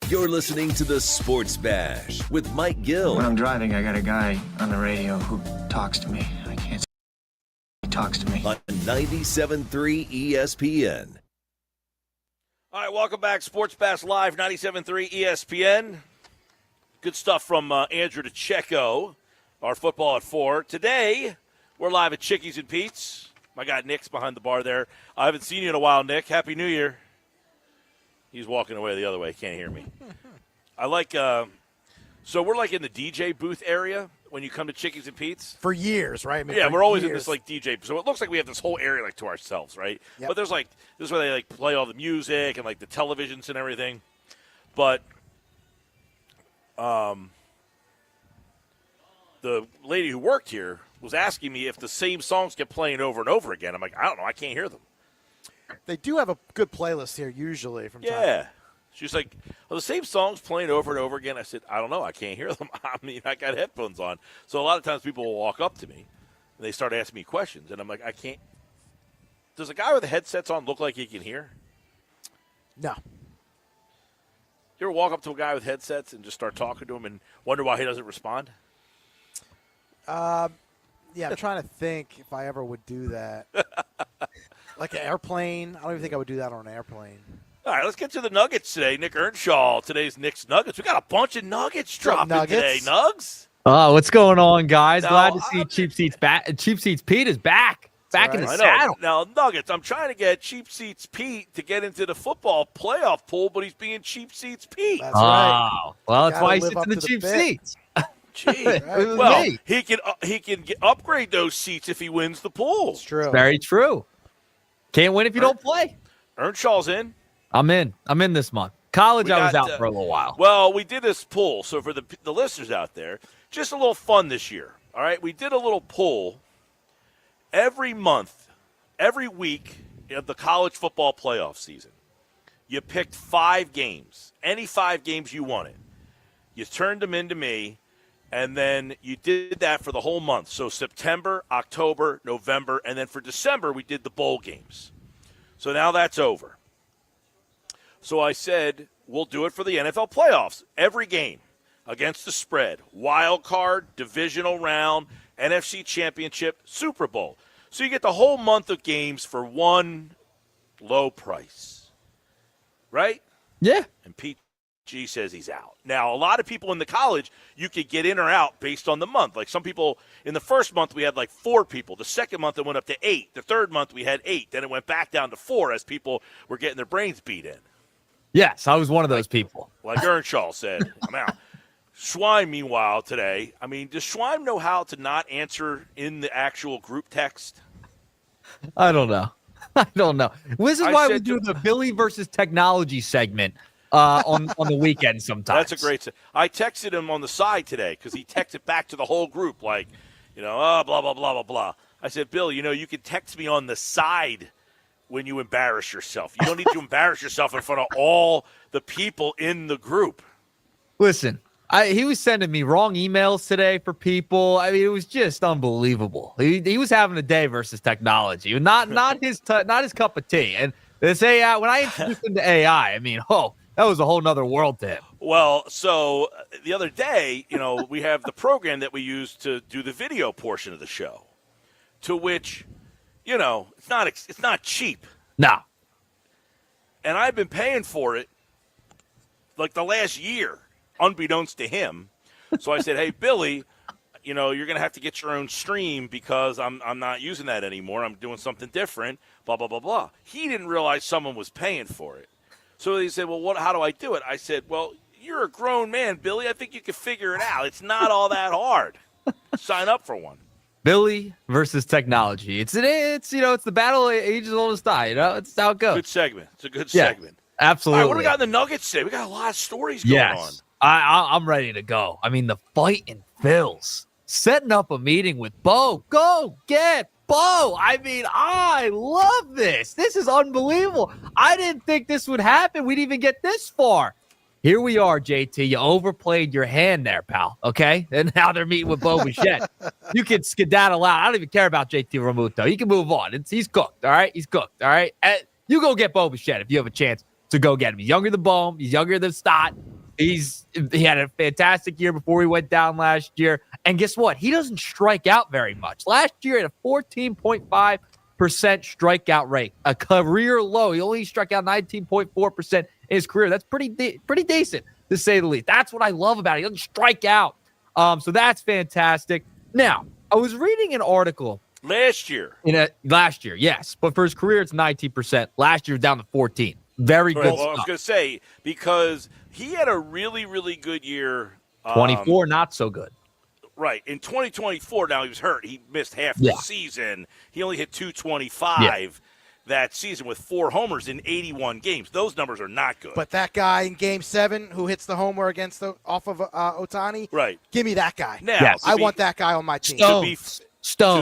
You're listening to the Sports Bash with Mike Gill. When I'm driving, I got a guy on the radio who talks to me. I can't say he talks to me. On 97.3 ESPN. All right, welcome back. Sports Bash Live, 97.3 ESPN. Good stuff from Andrew DiCecco, our football at 4. Today, we're live at Chickies and Pete's. My guy Nick's behind the bar there. I haven't seen you in a while, Nick. Happy New Year. He's walking away the other way. Can't hear me. I like so we're like in the DJ booth area when you come to Chickies and Pete's. For years, right? I mean, yeah, for we're always years. in this like DJ. So it looks like we have this whole area like to ourselves, right? Yep. But there's like this is where they like play all the music and like the televisions and everything. But the lady who worked here was asking me if the same songs kept playing over and over again. I'm like, I don't know, I can't hear them. They do have a good playlist here usually from time. Yeah. She's like, are the same songs playing over and over again? I said, I don't know. I can't hear them. I mean, I got headphones on. So a lot of times people will walk up to me, and they start asking me questions, and I'm like, I can't. Does a guy with the headsets on look like he can hear? No. You ever walk up to a guy with headsets and just start talking to him and wonder why he doesn't respond? Yeah, I'm trying to think if I ever would do that. Like an airplane. I don't even think I would do that on an airplane. All right, let's get to the Nuggets today. Nick Earnshaw, today's Knicks Nuggets. We got a bunch of Nuggets dropping today. Nugs? Oh, what's going on, guys? Now, Glad to see Cheap Seats back. Cheap Seats Pete is back in the saddle. Now, Nuggets, I'm trying to get Cheap Seats Pete to get into the football playoff pool, but he's being Cheap Seats Pete. That's right. Well, that's why he live sits up in the to the cheap bit. seats. Gee, Right. well, Me. he can upgrade those seats if he wins the pool. It's true. Very true. Can't win if you don't play. Earnshaw's in. I'm in this month. College, I was out for a little while. Well, we did this poll. So for the listeners out there, just a little fun this year. All right, we did a little poll every month, every week of the college football playoff season. You picked 5 games, any 5 games you wanted. You turned them into me, and then you did that for the whole month. So September, October, November, and then for December, we did the bowl games. So now that's over. So I said, we'll do it for the NFL playoffs. Every game against the spread, wild card, divisional round, NFC championship, Super Bowl. So you get the whole month of games for one low price. Right? Yeah. And Pete G says he's out. Now, a lot of people in the college, you could get in or out based on the month. Like some people, in the first month, we had like 4 people. The second month, it went up to 8. The third month, we had 8. Then it went back down to 4 as people were getting their brains beat in. Yes, I was one of those people. Like Earnshaw said, I'm out. Schwein, meanwhile, today, I mean, does Schwein know how to not answer in the actual group text? I don't know. This is why we said do the Billy versus technology segment on the weekend sometimes. That's a great I texted him on the side today because he texted back to the whole group like, blah, blah, blah, blah, blah. I said, Bill, you can text me on the side when you embarrass yourself. You don't need to embarrass yourself in front of all the people in the group. Listen, he was sending me wrong emails today for people. I mean, it was just unbelievable. He was having a day versus technology. Not his cup of tea. And this AI, when I introduced him to AI, I mean, that was a whole nother world to him. Well, so the other day, we have the program that we use to do the video portion of the show, to which, it's not cheap. No. And I've been paying for it like the last year, unbeknownst to him. So I said, hey, Billy, you're going to have to get your own stream because I'm not using that anymore. I'm doing something different, blah, blah, blah, blah. He didn't realize someone was paying for it. So he said, well, how do I do it? I said, well, you're a grown man, Billy. I think you can figure it out. It's not all that hard. Sign up for one. Billy versus technology. It's the battle of ages oldest die. It's how it goes. Good segment. It's a good segment. Absolutely. All right, what do we got in the Nuggets today? We got a lot of stories going on. I'm ready to go. I mean, the fight in Phil's setting up a meeting with Bo. Go get Bo. I mean, I love this. This is unbelievable. I didn't think this would happen. We'd even get this far. Here we are, JT. You overplayed your hand there, pal. Okay? And now they're meeting with Bo Bichette. You can skedaddle out. I don't even care about JT Realmuto. You can move on. He's cooked, all right? He's cooked, all right? And you go get Bo Bichette if you have a chance to go get him. He's younger than Bohm. He's younger than Stott. He had a fantastic year before he went down last year. And guess what? He doesn't strike out very much. Last year, he had a 14.5% strikeout rate, a career low. He only struck out 19.4% in his career. That's pretty decent, to say the least. That's what I love about it. He doesn't strike out. So that's fantastic. Now, I was reading an article. Last year, yes. But for his career, it's 19%. Last year, down to 14. Very good well, stuff. I was going to say, because he had a really, really good year. 24, not so good. Right. In 2024, now he was hurt. He missed half the season. He only hit 225 that season with 4 homers in 81 games. Those numbers are not good. But that guy in Game 7 who hits the homer off of Ohtani, right? Give me that guy. Now, I want that guy on my team. To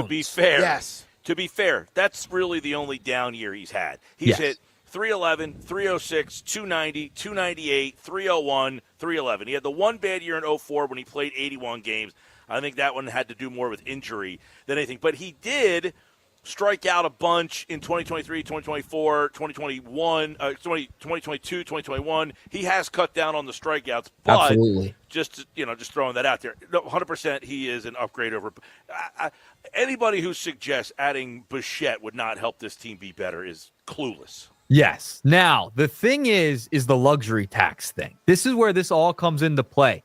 be fair, yes. To be fair, that's really the only down year he's had. He's hit 311, 306, 290, 298, 301, 311. He had the one bad year in 04 when he played 81 games. I think that one had to do more with injury than anything. But he did strike out a bunch in 2023, 2024, 2021, 2022, 2021. He has cut down on the strikeouts. But absolutely. Just throwing that out there. No, 100% he is an upgrade over. Anybody who suggests adding Bichette would not help this team be better is clueless. Yes. Now, the thing is the luxury tax thing. This is where this all comes into play.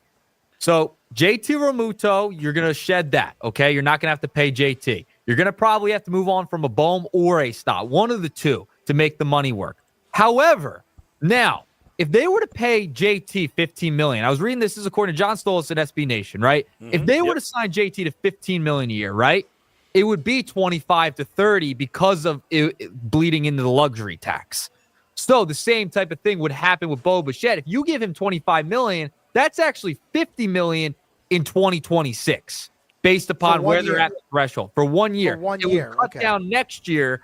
So, JT Realmuto, you're going to shed that, okay? You're not going to have to pay JT. You're going to probably have to move on from a Bohm or a Stott, one of the two, to make the money work. However, now, if they were to pay JT $15 million, I was reading this is according to John Stolas at SB Nation, right? Mm-hmm. If they were to sign JT to $15 million a year, right, it would be 25 to 30 because of it bleeding into the luxury tax. So the same type of thing would happen with Bo Bichette. If you give him $25 million, that's actually $50 million in 2026, based upon where they're at the threshold for 1 year. For 1 year, year, cut down next year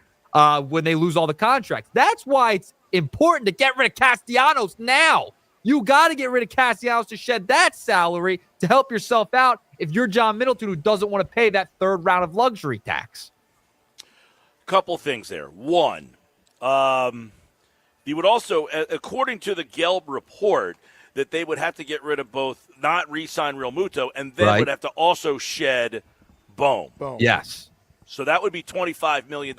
when they lose all the contracts. That's why it's important to get rid of Castellanos now. You got to get rid of Castellanos to shed that salary to help yourself out if you're John Middleton, who doesn't want to pay that third round of luxury tax. Couple things there. One, you would also, according to the Gelb report, that they would have to get rid of both, not re-sign Realmuto, and then would have to also shed Bohm. Yes. So that would be $25 million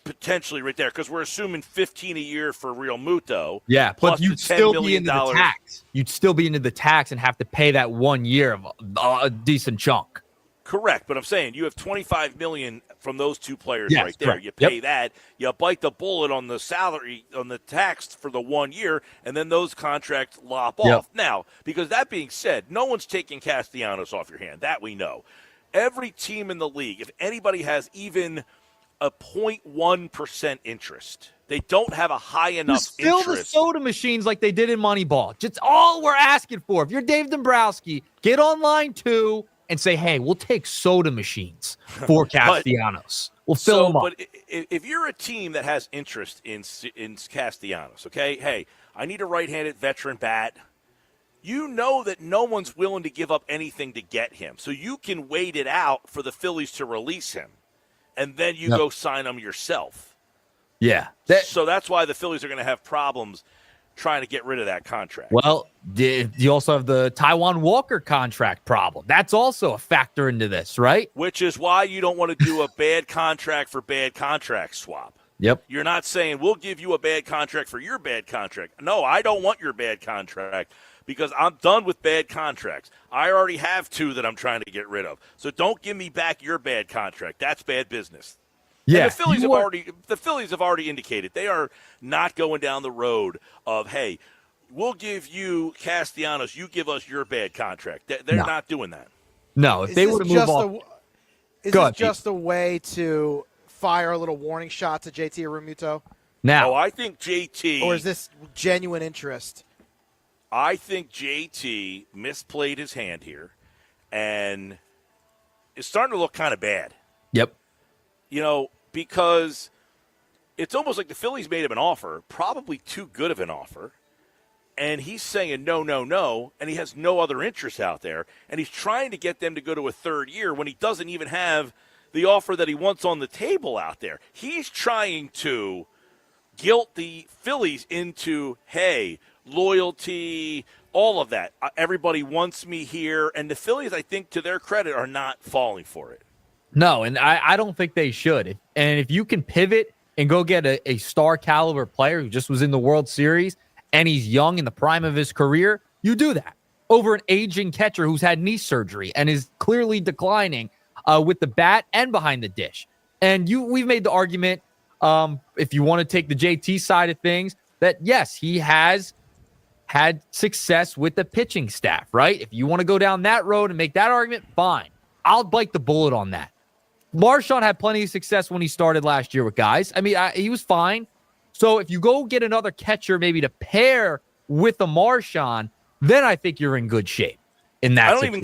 potentially right there, because we're assuming $15 a year for Realmuto. Yeah, plus but you'd still be into the tax. You'd still be into the tax and have to pay that 1 year of a decent chunk. Correct, but I'm saying you have $25 million from those two players right there. Correct. You pay that, you bite the bullet on the salary, on the tax for the 1 year, and then those contracts lop off. Now, because that being said, no one's taking Castellanos off your hand. That we know. Every team in the league, if anybody has even a 0.1% interest, they don't have a high enough Just fill interest. the soda machines like they did in Moneyball. Just all we're asking for. If you're Dave Dombrowski, get online too and say, hey, we'll take soda machines for Castellanos. We'll fill them up. But if you're a team that has interest in Castellanos, okay, hey, I need a right-handed veteran bat. You know that no one's willing to give up anything to get him. So you can wait it out for the Phillies to release him, and then you go sign him yourself. Yeah. So that's why the Phillies are going to have problems trying to get rid of that contract. Well, you also have the Taijuan Walker contract problem. That's also a factor into this, right? Which is why you don't want to do a bad contract for bad contract swap. Yep. You're not saying, we'll give you a bad contract for your bad contract. No, I don't want your bad contract because I'm done with bad contracts. I already have 2 that I'm trying to get rid of. So don't give me back your bad contract. That's bad business. Yeah, and the Phillies have already indicated they are not going down the road of, hey, we'll give you Castellanos, you give us your bad contract. They're not doing that. No, if they were to move on. Is this just a way to fire a little warning shot to JT Realmuto? Now, I think JT, or is this genuine interest? I think JT misplayed his hand here, and it's starting to look kind of bad. Yep. You know, because it's almost like the Phillies made him an offer, probably too good of an offer, and he's saying no, no, no, and he has no other interest out there, and he's trying to get them to go to a third year when he doesn't even have the offer that he wants on the table out there. He's trying to guilt the Phillies into, hey, loyalty, all of that. Everybody wants me here, and the Phillies, I think, to their credit, are not falling for it. No, and I don't think they should. And if you can pivot and go get a star caliber player who just was in the World Series and he's young in the prime of his career, you do that over an aging catcher who's had knee surgery and is clearly declining with the bat and behind the dish. And we've made the argument, if you want to take the JT side of things, that yes, he has had success with the pitching staff, right? If you want to go down that road and make that argument, fine. I'll bite the bullet on that. Marshawn had plenty of success when he started last year with guys. I mean, he was fine. So if you go get another catcher maybe to pair with a Marshawn, then I think you're in good shape in that situation.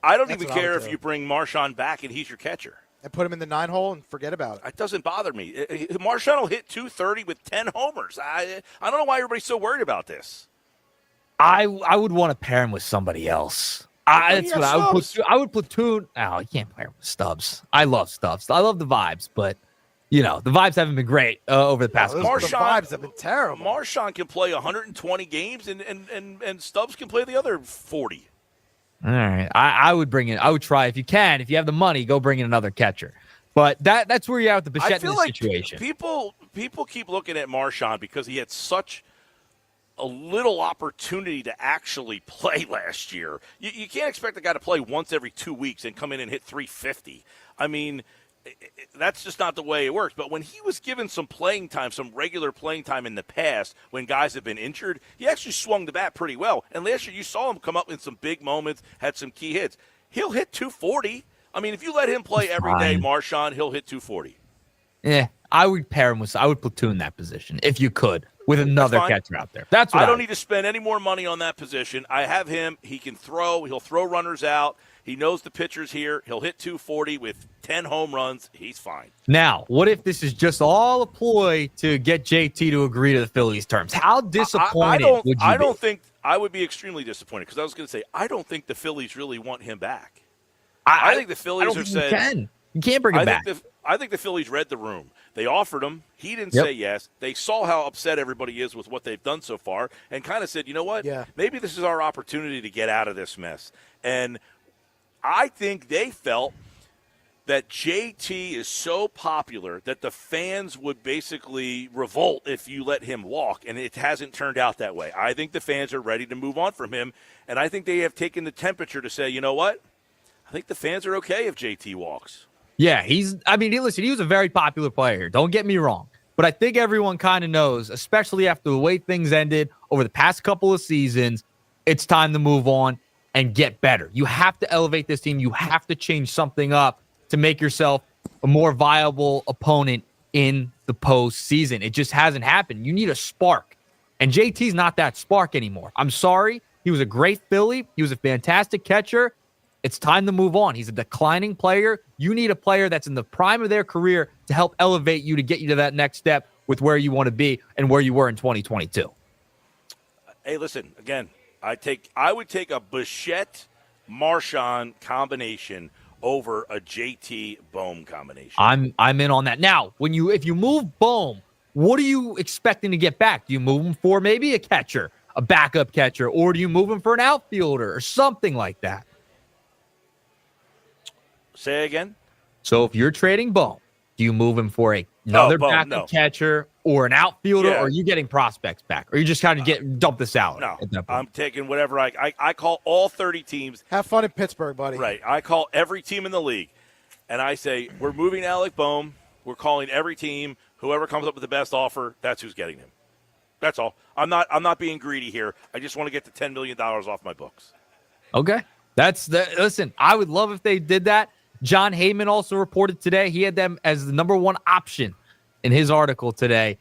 I don't even care if you bring Marshawn back and he's your catcher. And put him in the 9 hole and forget about it. It doesn't bother me. Marshawn will hit 230 with 10 homers. I don't know why everybody's so worried about this. I would want to pair him with somebody else. That's what I would platoon. Oh, you can't pair him with Stubbs. I love Stubbs. I love the vibes, but the vibes haven't been great over the past couple years. The vibes have been terrible. Marshawn can play 120 games, and Stubbs can play the other 40. All right, I would bring in. I would try if you can. If you have the money, go bring in another catcher. But that's where you're at with the Bichette in this situation. People keep looking at Marshawn because he had such a little opportunity to actually play last year. You can't expect a guy to play once every 2 weeks and come in and hit 350. I mean, that's just not the way it works. But when he was given some playing time, some regular playing time in the past when guys have been injured, he actually swung the bat pretty well. And last year you saw him come up in some big moments, had some key hits. He'll hit 240. I mean, if you let him play every day, Marshawn, he'll hit 240. Yeah, I would pair him with. I would platoon that position if you could with another catcher out there. That's what I don't need to spend any more money on that position. I have him. He can throw. He'll throw runners out. He knows the pitcher's here. He'll hit 240 with 10 home runs. He's fine. Now, what if this is just all a ploy to get JT to agree to the Phillies' terms? How disappointed would you be? I don't think I would be extremely disappointed because I was going to say I don't think the Phillies really want him back. I think the Phillies have said you can't bring him back. I think the Phillies read the room. They offered him. He didn't say yes. They saw how upset everybody is with what they've done so far and kind of said, you know what? Yeah. Maybe this is our opportunity to get out of this mess. And I think they felt that JT is so popular that the fans would basically revolt if you let him walk, and it hasn't turned out that way. I think the fans are ready to move on from him, and I think they have taken the temperature to say, you know what? I think the fans are okay if JT walks. Yeah, he was a very popular player. Don't get me wrong. But I think everyone kind of knows, especially after the way things ended over the past couple of seasons, it's time to move on and get better. You have to elevate this team. You have to change something up to make yourself a more viable opponent in the postseason. It just hasn't happened. You need a spark. And JT's not that spark anymore. I'm sorry. He was a great Philly. He was a fantastic catcher. It's time to move on. He's a declining player. You need a player that's in the prime of their career to help elevate you to get you to that next step with where you want to be and where you were in 2022. Hey, listen, again, I would take a Bichette Marshawn combination over a JT Bohm combination. I'm in on that. Now, if you move Bohm, what are you expecting to get back? Do you move him for maybe a catcher, a backup catcher, or do you move him for an outfielder or something like that? Say again? So if you're trading Bohm, do you move him for another backup catcher or an outfielder, or are you getting prospects back? Or you just kind of dump the salary? No, I'm taking whatever I call all 30 teams. Have fun in Pittsburgh, buddy. Right. I call every team in the league, and I say, we're moving Alec Bohm. We're calling every team. Whoever comes up with the best offer, that's who's getting him. That's all. I'm not being greedy here. I just want to get the $10 million off my books. Okay. Listen, I would love if they did that. John Heyman also reported today he had them as the number one option in his article today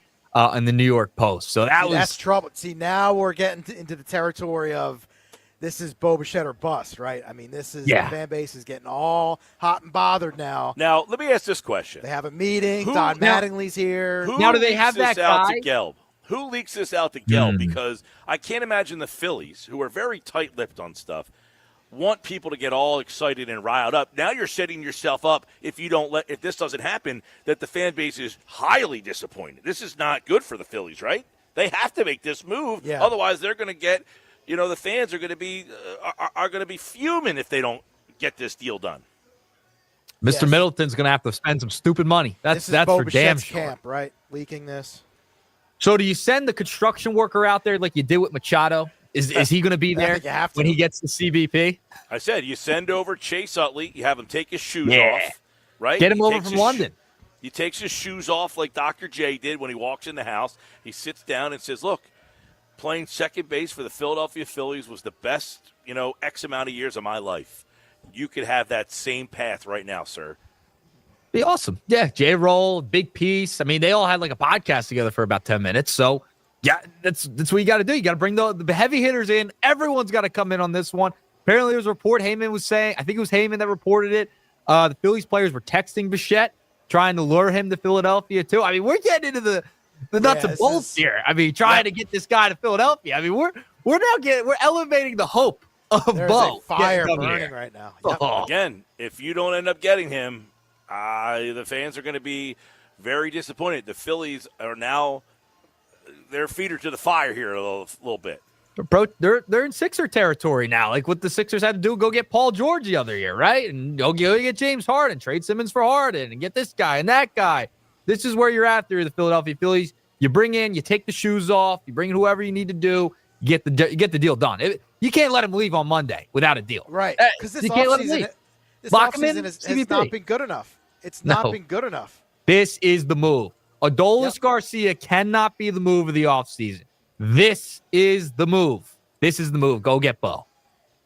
in the New York Post. So that's trouble. See, now we're getting into the territory of this is Bo Bichette or bust, right? I mean, the fan base is getting all hot and bothered now. Now, let me ask this question. They have a meeting. Don Mattingly's here. Now, do they have that guy? Who leaks this out to Gelb? Because I can't imagine the Phillies, who are very tight-lipped on stuff, want people to get all excited and riled up. Now you're setting yourself up if this doesn't happen, that the fan base is highly disappointed. This is not good for the Phillies, right? They have to make this move. Yeah. Otherwise, they're going to get, the fans are going to be fuming if they don't get this deal done. Mr. Middleton's going to have to spend some stupid money. That's for damn Bichette's sure. camp, right? Leaking this. So do you send the construction worker out there like you did with Machado? Is he going to be there when he gets the CBP? I said you send over Chase Utley. You have him take his shoes off, right? Get him He over takes from his London. He takes his shoes off like Dr. J did when he walks in the house. He sits down and says, look, playing second base for the Philadelphia Phillies was the best, X amount of years of my life. You could have that same path right now, sir. Be awesome. Yeah, J-Roll, big piece. I mean, they all had like a podcast together for about 10 minutes. So, yeah, that's what you got to do. You got to bring the heavy hitters in. Everyone's got to come in on this one. Apparently, there was a report Heyman was saying. I think it was Heyman that reported it. The Phillies players were texting Bichette, trying to lure him to Philadelphia, too. I mean, we're getting into the nuts and bolts here. I mean, trying to get this guy to Philadelphia. I mean, we're elevating the hope of There's Bo. a fire burning right now. Yep. Again, if you don't end up getting him, the fans are going to be very disappointed. The Phillies are now their feet are to the fire here a little bit. Bro, they're in Sixer territory now. Like what the Sixers had to do, go get Paul George the other year, right? And go get James Harden, trade Simmons for Harden, and get this guy and that guy. This is where you're at there, the Philadelphia Phillies. You bring in, you take the shoes off, you bring in whoever you need to do, you get the deal done. You can't let him leave on Monday without a deal. Right. Because this offseason has not been good enough. It's not been good enough. This is the move. Adolis Garcia cannot be the move of the offseason. This is the move. This is the move. Go get Bo.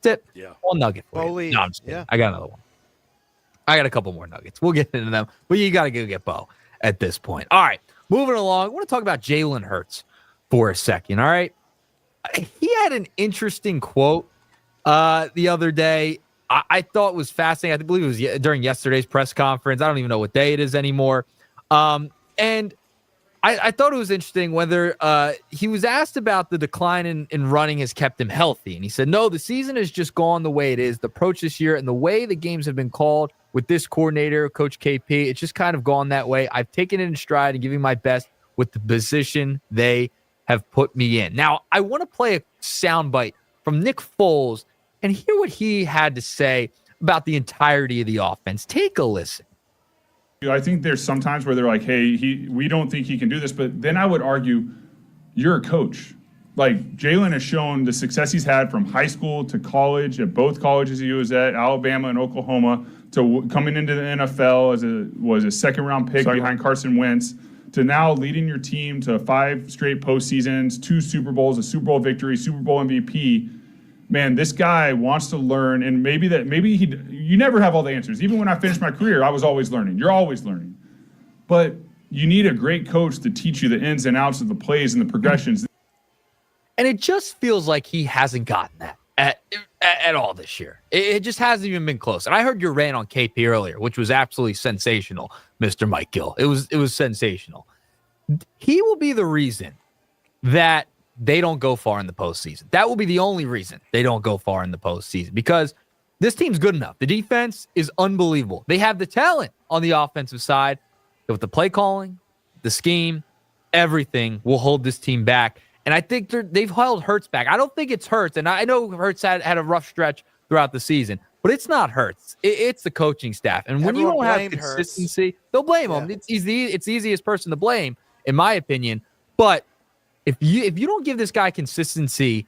That's it. Yeah. One nugget for you. No, I'm just kidding. I got another one. I got a couple more nuggets. We'll get into them. But you got to go get Bo at this point. All right. Moving along. I want to talk about Jalen Hurts for a second. All right. He had an interesting quote the other day. I thought was fascinating. I believe it was during yesterday's press conference. I don't even know what day it is anymore. And I thought it was interesting whether he was asked about the decline in running has kept him healthy. And he said, no, the season has just gone the way it is. The approach this year and the way the games have been called with this coordinator, Coach KP, it's just kind of gone that way. I've taken it in stride and giving my best with the position they have put me in. Now, I want to play a soundbite from Nick Foles and hear what he had to say about the entirety of the offense. Take a listen. I think there's sometimes where they're like, hey, we don't think he can do this. But then I would argue, you're a coach. Like, Jalen has shown the success he's had from high school to college, at both colleges he was at, Alabama and Oklahoma, to coming into the NFL as a second-round pick behind Carson Wentz, to now leading your team to 5 straight postseasons, 2 Super Bowls, a Super Bowl victory, Super Bowl MVP. Man, this guy wants to learn, and you never have all the answers. Even when I finished my career, I was always learning. You're always learning. But you need a great coach to teach you the ins and outs of the plays and the progressions. And it just feels like he hasn't gotten that at all this year. It just hasn't even been close. And I heard your rant on KP earlier, which was absolutely sensational, Mr. Mike Gill. It was sensational. He will be the reason that they don't go far in the postseason. That will be the only reason they don't go far in the postseason, because this team's good enough. The defense is unbelievable. They have the talent on the offensive side. With the play calling, the scheme, everything will hold this team back. And I think they've held Hurts back. I don't think it's Hurts. And I know Hurts had a rough stretch throughout the season, but it's not Hurts. It's the coaching staff. And when you don't have consistency, they'll blame him. It's the easiest person to blame, in my opinion. But if you don't give this guy consistency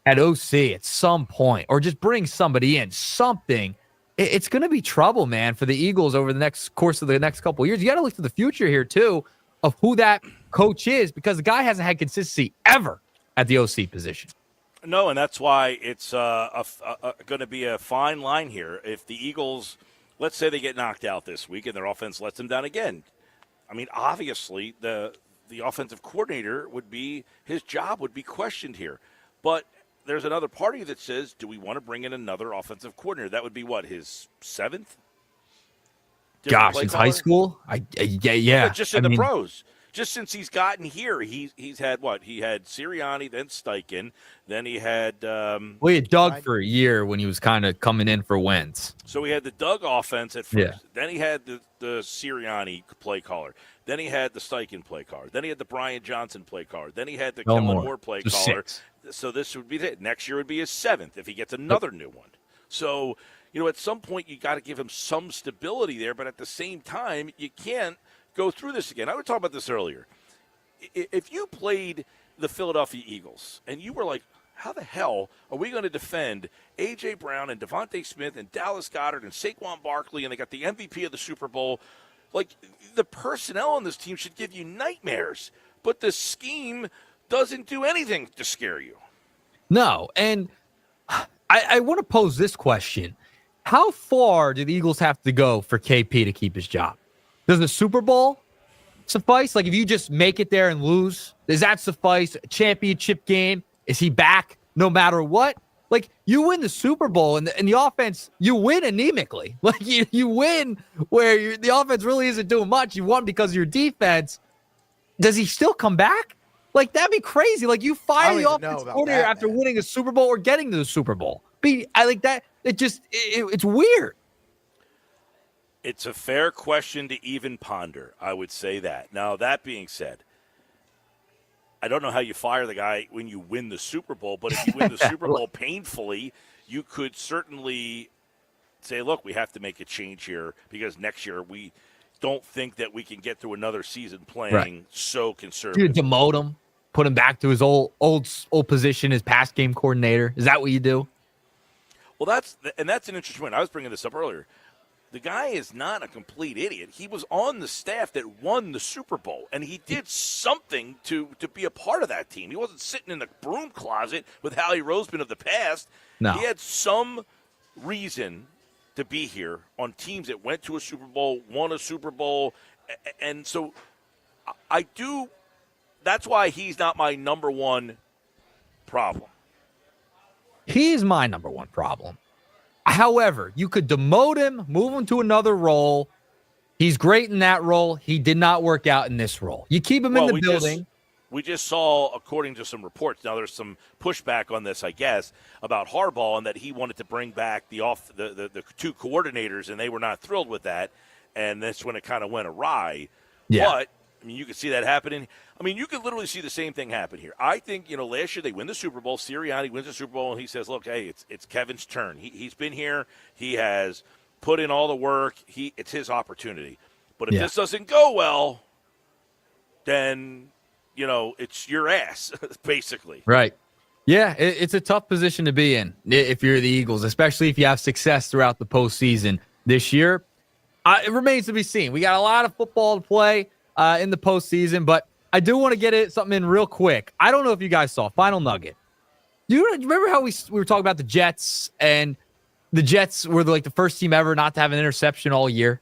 at OC at some point, or just bring somebody in, it's going to be trouble, man, for the Eagles over the course of the next couple of years. You got to look to the future here, too, of who that coach is, because the guy hasn't had consistency ever at the OC position. No, and that's why it's going to be a fine line here. If the Eagles, let's say they get knocked out this week and their offense lets them down again, I mean, obviously the offensive coordinator his job would be questioned here. But there's another party that says, do we want to bring in another offensive coordinator? That would be what, his 7th? Gosh, since high school? Yeah. Just in the pros. just since he's gotten here, he's had what? He had Sirianni, then Steichen, then he had he had Doug for a year when he was kind of coming in for Wentz. So he had the Doug offense at first. Yeah. Then he had the Sirianni play caller. Then he had the Steichen play caller. Then he had the Brian Johnson play caller. Then he had the Kellen Moore play caller. 6. So this would be it. Next year would be his 7th if he gets another new one. So, at some point you got to give him some stability there, but at the same time, you can't go through this again. I was talking about this earlier. If you played the Philadelphia Eagles and you were like, how the hell are we going to defend A.J. Brown and Devontae Smith and Dallas Goedert and Saquon Barkley, and they got the MVP of the Super Bowl? Like, the personnel on this team should give you nightmares, but the scheme doesn't do anything to scare you. No, and I want to pose this question. How far do the Eagles have to go for KP to keep his job? Does the Super Bowl suffice? Like, if you just make it there and lose, does that suffice? A championship game? Is he back no matter what? Like, you win the Super Bowl and the offense, you win anemically. Like, you win where the offense really isn't doing much. You won because of your defense. Does he still come back? Like, that'd be crazy. Like, you fire the offensive coordinator after winning a Super Bowl or getting to the Super Bowl. I like that. It's weird. It's a fair question to even ponder. I would say that. Now, that being said, I don't know how you fire the guy when you win the Super Bowl, but if you win the Super Bowl painfully, you could certainly say, look, we have to make a change here because next year we don't think that we can get through another season playing so conservative. You demote him, put him back to his old position as pass game coordinator. Is that what you do? Well, that's an interesting point. I was bringing this up earlier. The guy is not a complete idiot. He was on the staff that won the Super Bowl, and he did something to be a part of that team. He wasn't sitting in the broom closet with Howie Roseman of the past. No. He had some reason to be here on teams that went to a Super Bowl, won a Super Bowl, and so I do – that's why he's not my number one problem. He's my number one problem. However, you could demote him, move him to another role. He's great in that role. He did not work out in this role. You keep him in the building. We just saw, according to some reports, now there's some pushback on this, I guess, about Harbaugh and that he wanted to bring back the two coordinators, and they were not thrilled with that, and that's when it kind of went awry. Yeah. But, I mean, you could see that happening. I mean, you could literally see the same thing happen here. I think, last year they win the Super Bowl. Sirianni wins the Super Bowl, and he says, look, hey, it's Kevin's turn. He's been here. He has put in all the work. It's his opportunity. But if this doesn't go well, then, it's your ass, basically. Right. Yeah, it's a tough position to be in if you're the Eagles, especially if you have success throughout the postseason this year. It remains to be seen. We got a lot of football to play in the postseason, but I do want to get something in real quick. I don't know if you guys saw Final Nugget. You remember how we were talking about the Jets, and the Jets were the first team ever not to have an interception all year?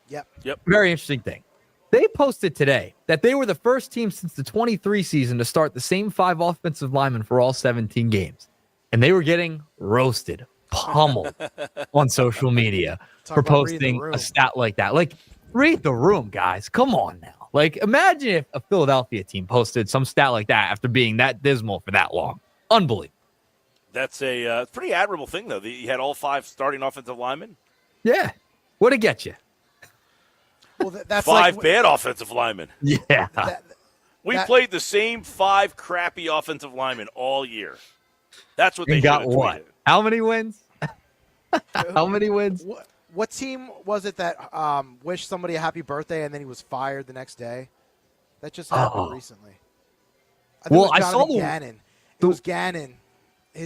Yep. Very interesting thing. They posted today that they were the first team since the 23 season to start the same 5 offensive linemen for all 17 games. And they were getting roasted, pummeled on social media for posting a stat like that. Read the room, guys. Come on now. Imagine if a Philadelphia team posted some stat like that after being that dismal for that long. Unbelievable. That's a pretty admirable thing, though. You had all 5 starting offensive linemen. Yeah. What'd it get you? Well, that's 5 bad offensive linemen. Yeah. We played the same 5 crappy offensive linemen all year. That's what they got. Tweeted. What? How many wins? How many wins? What team was it that wished somebody a happy birthday and then he was fired the next day? That just happened recently. I think I saw Gannon. It was Gannon.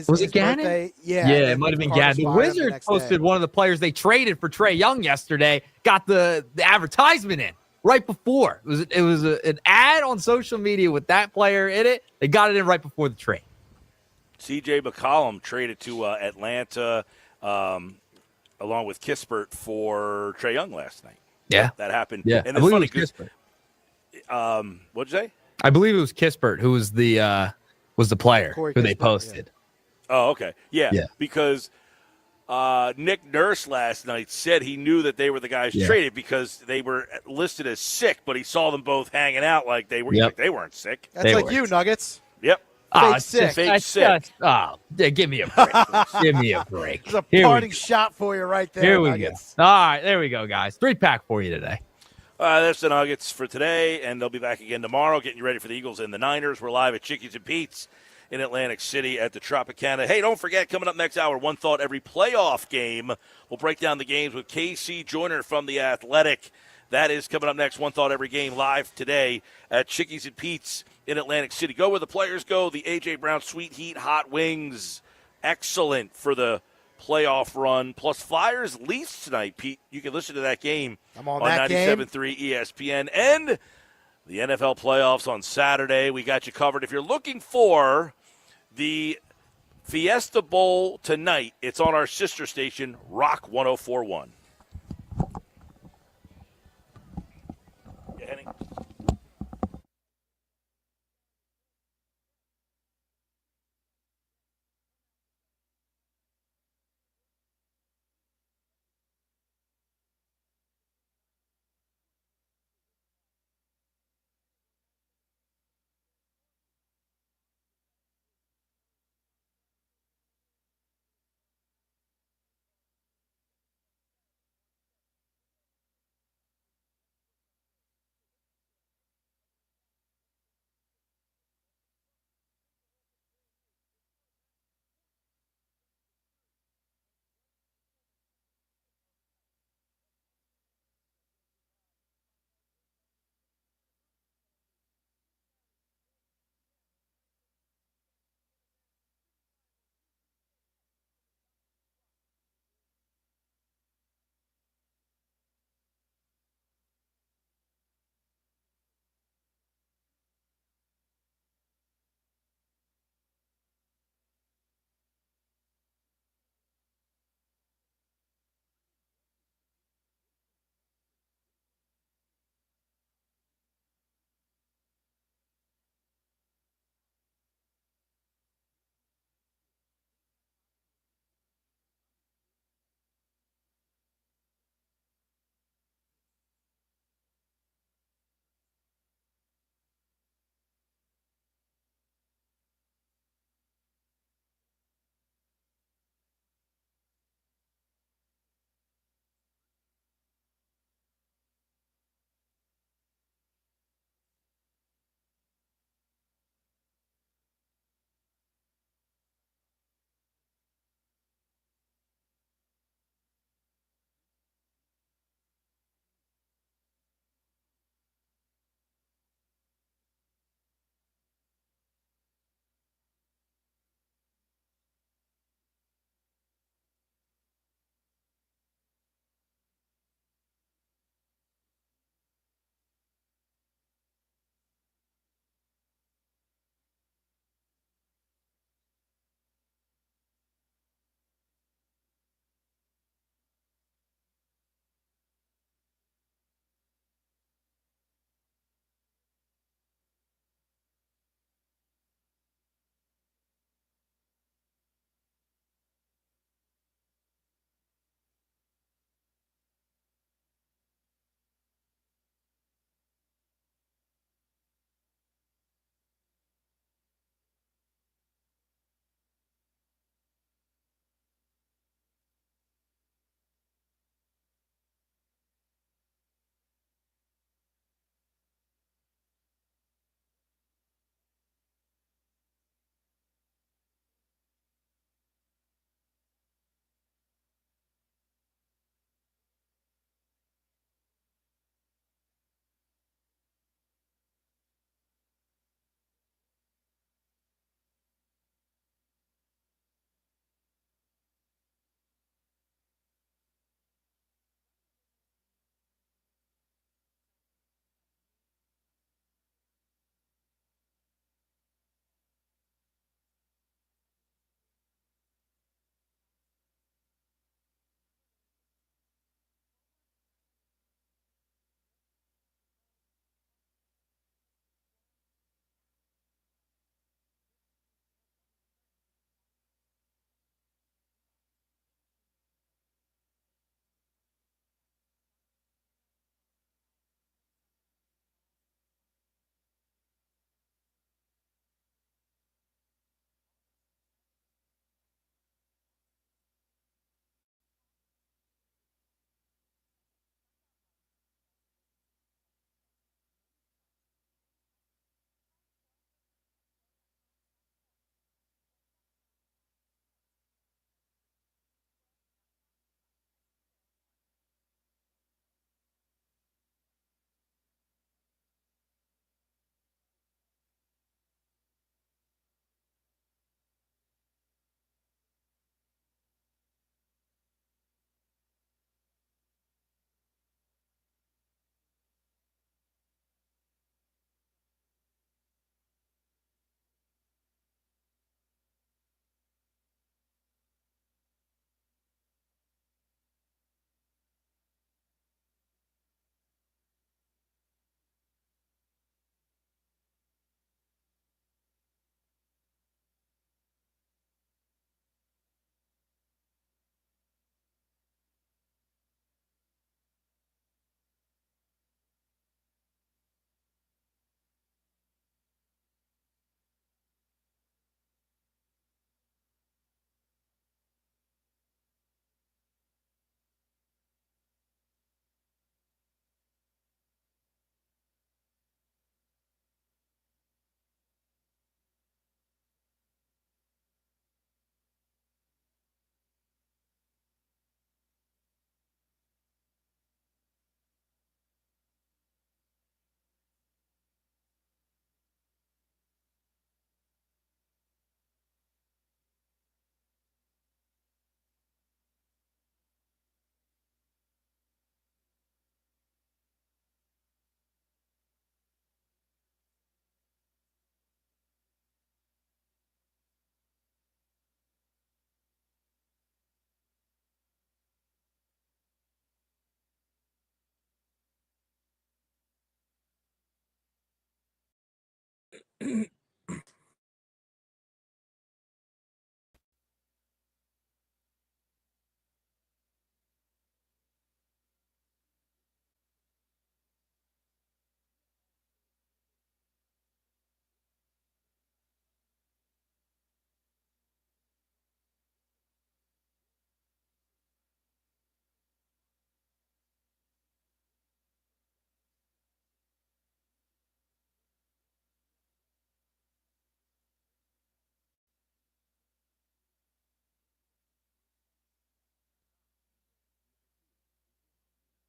Was it Gannon? Birthday, yeah, it might have been Gannon. The Wizards posted one of the players they traded for Trae Young yesterday. Got the advertisement in right before. It was an ad on social media with that player in it. They got it in right before the trade. C.J. McCollum traded to Atlanta along with Kispert for Trae Young last night. Yeah. That happened. Yeah, And I believe it was Kispert. What'd you say? I believe it was Kispert who was the player Corey who they Kispert, posted. Oh, okay. Yeah, because Nick Nurse last night said he knew that they were the guys traded because they were listed as sick, but he saw them both hanging out like they were. Like they weren't sick. That's like you, Nuggets. Yep. Fake sick. Fake sick. Give me a break. Give me a break. There's a Here we parting go. shot for you right there. Here we Nuggets. go. All right, there we go, guys. 3-pack for you today. That's the Nuggets for today, and they'll be back again tomorrow, getting you ready for the Eagles and the Niners. We're live at Chickies and Pete's in Atlantic City at the Tropicana. Hey, don't forget, coming up next hour, One Thought every playoff game. We'll break down the games with DiCecco Joyner from The Athletic. That is coming up next, One Thought every game, live today at Chickies and Pete's in Atlantic City. Go where the players go. The A.J. Brown Sweet Heat Hot Wings. Excellent for the playoff run. Plus Flyers Leafs tonight, Pete. You can listen to that game I'm on that 97.3 ESPN. And the NFL playoffs on Saturday. We got you covered. If you're looking for the Fiesta Bowl tonight, it's on our sister station, Rock 104.1. Yeah, Henning?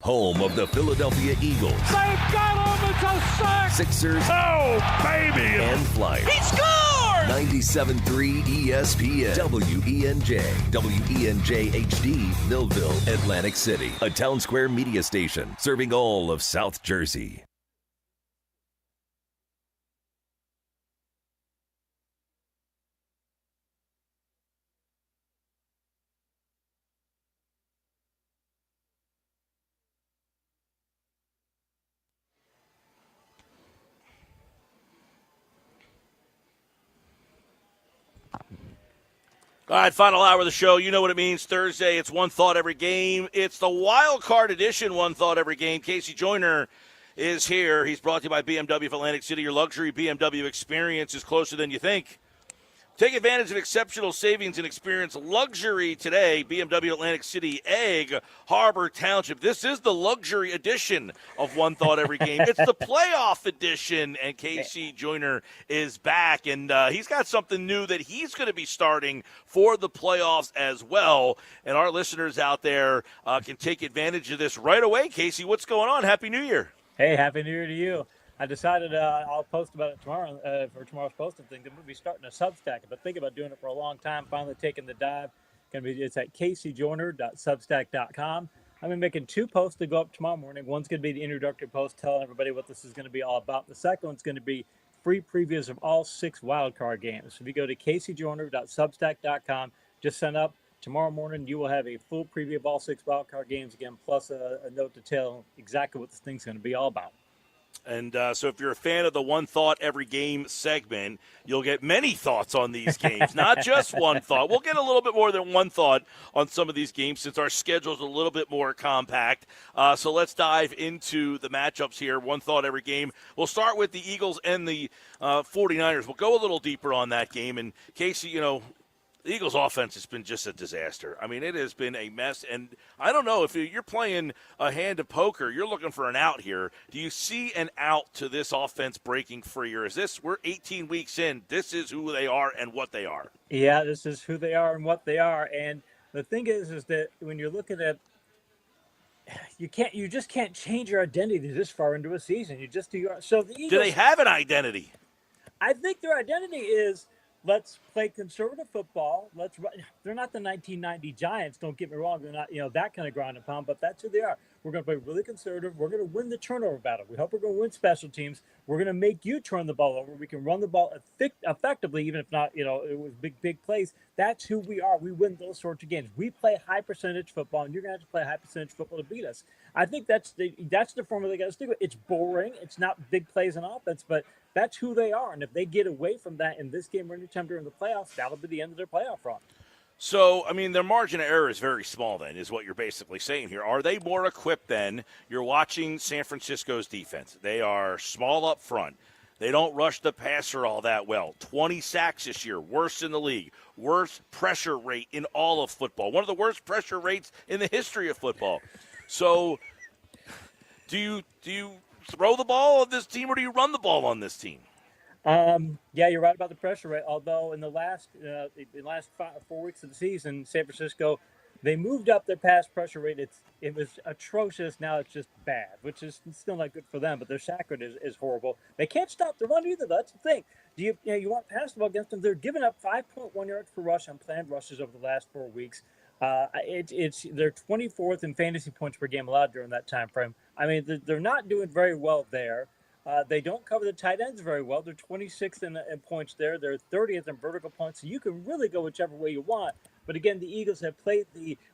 Home of the Philadelphia Eagles. They've got him. It's a sack. Sixers. Oh, baby. And Flyers. He scored! 97.3 ESPN. WENJ. WENJ HD. Millville, Atlantic City. A Town Square media station serving all of South Jersey. All right, final hour of the show. You know what it means. Thursday, it's One Thought Every Game. It's the wild card edition, One Thought Every Game. DiCecco Joyner is here. He's brought to you by BMW of Atlantic City. Your luxury BMW experience is closer than you think. Take advantage of exceptional savings and experience luxury today. BMW Atlantic City, Egg Harbor Township. This is the luxury edition of One Thought Every Game. It's the playoff edition, and DiCecco Joyner is back, and he's got something new that he's going to be starting for the playoffs as well. And our listeners out there can take advantage of this right away. Casey, what's going on? Happy New Year. Hey, Happy New Year to you. I decided I'll post about it tomorrow for tomorrow's posting thing. I'm going to be starting a Substack. I've been thinking about doing it for a long time, finally taking the dive. It's at DiCeccoJoyner.substack.com. I'm going to be making 2 posts to go up tomorrow morning. One's going to be the introductory post telling everybody what this is going to be all about. The second one's going to be free previews of all 6 wildcard games. So if you go to DiCeccoJoyner.substack.com, just sign up. Tomorrow morning, you will have a full preview of all 6 wildcard games again, plus a note to tell exactly what this thing's going to be all about. And so if you're a fan of the One Thought Every Game segment, you'll get many thoughts on these games, not just one thought. We'll get a little bit more than one thought on some of these games since our schedule's a little bit more compact. So let's dive into the matchups here, One Thought Every Game. We'll start with the Eagles and the 49ers. We'll go a little deeper on that game. And Casey, you know, the Eagles' offense has been just a disaster. I mean, it has been a mess. And I don't know, if you're playing a hand of poker, you're looking for an out here. Do you see an out to this offense breaking free? Or is this, we're 18 weeks in, this is who they are and what they are? Yeah, this is who they are and what they are. And the thing is that when you're looking at, you just can't change your identity this far into a season. You just do. So the Eagles, do they have an identity? I think their identity is, let's play conservative football. They're not the 1990 Giants. Don't get me wrong. They're not, that kind of ground and pound, but that's who they are. We're going to play really conservative. We're going to win the turnover battle. We hope we're going to win special teams. We're going to make you turn the ball over. We can run the ball effectively, even if not, it was big plays. That's who we are. We win those sorts of games. We play high percentage football, and you're going to have to play high percentage football to beat us. I think that's the formula they got to stick with. It's boring. It's not big plays on offense, but that's who they are. And if they get away from that in this game or any time during the playoffs, that'll be the end of their playoff run. So, I mean, their margin of error is very small then, is what you're basically saying here. Are they more equipped then? You're watching San Francisco's defense. They are small up front. They don't rush the passer all that well. 20 sacks this year, worst in the league. Worst pressure rate in all of football. One of the worst pressure rates in the history of football. So, do you throw the ball on this team or do you run the ball on this team? Yeah, you're right about the pressure rate. Although in the last 4 weeks of the season, San Francisco, they moved up their pass pressure rate. It was atrocious. Now it's just bad, which is still not good for them. But their sack rate is horrible. They can't stop the run either. That's the thing. You want pass the ball against them? They're giving up 5.1 yards per rush on planned rushes over the last 4 weeks. They're 24th in fantasy points per game allowed during that time frame. I mean, they're not doing very well there. They don't cover the tight ends very well. They're 26th in points there. They're 30th in vertical points. So you can really go whichever way you want. But again, the Eagles have played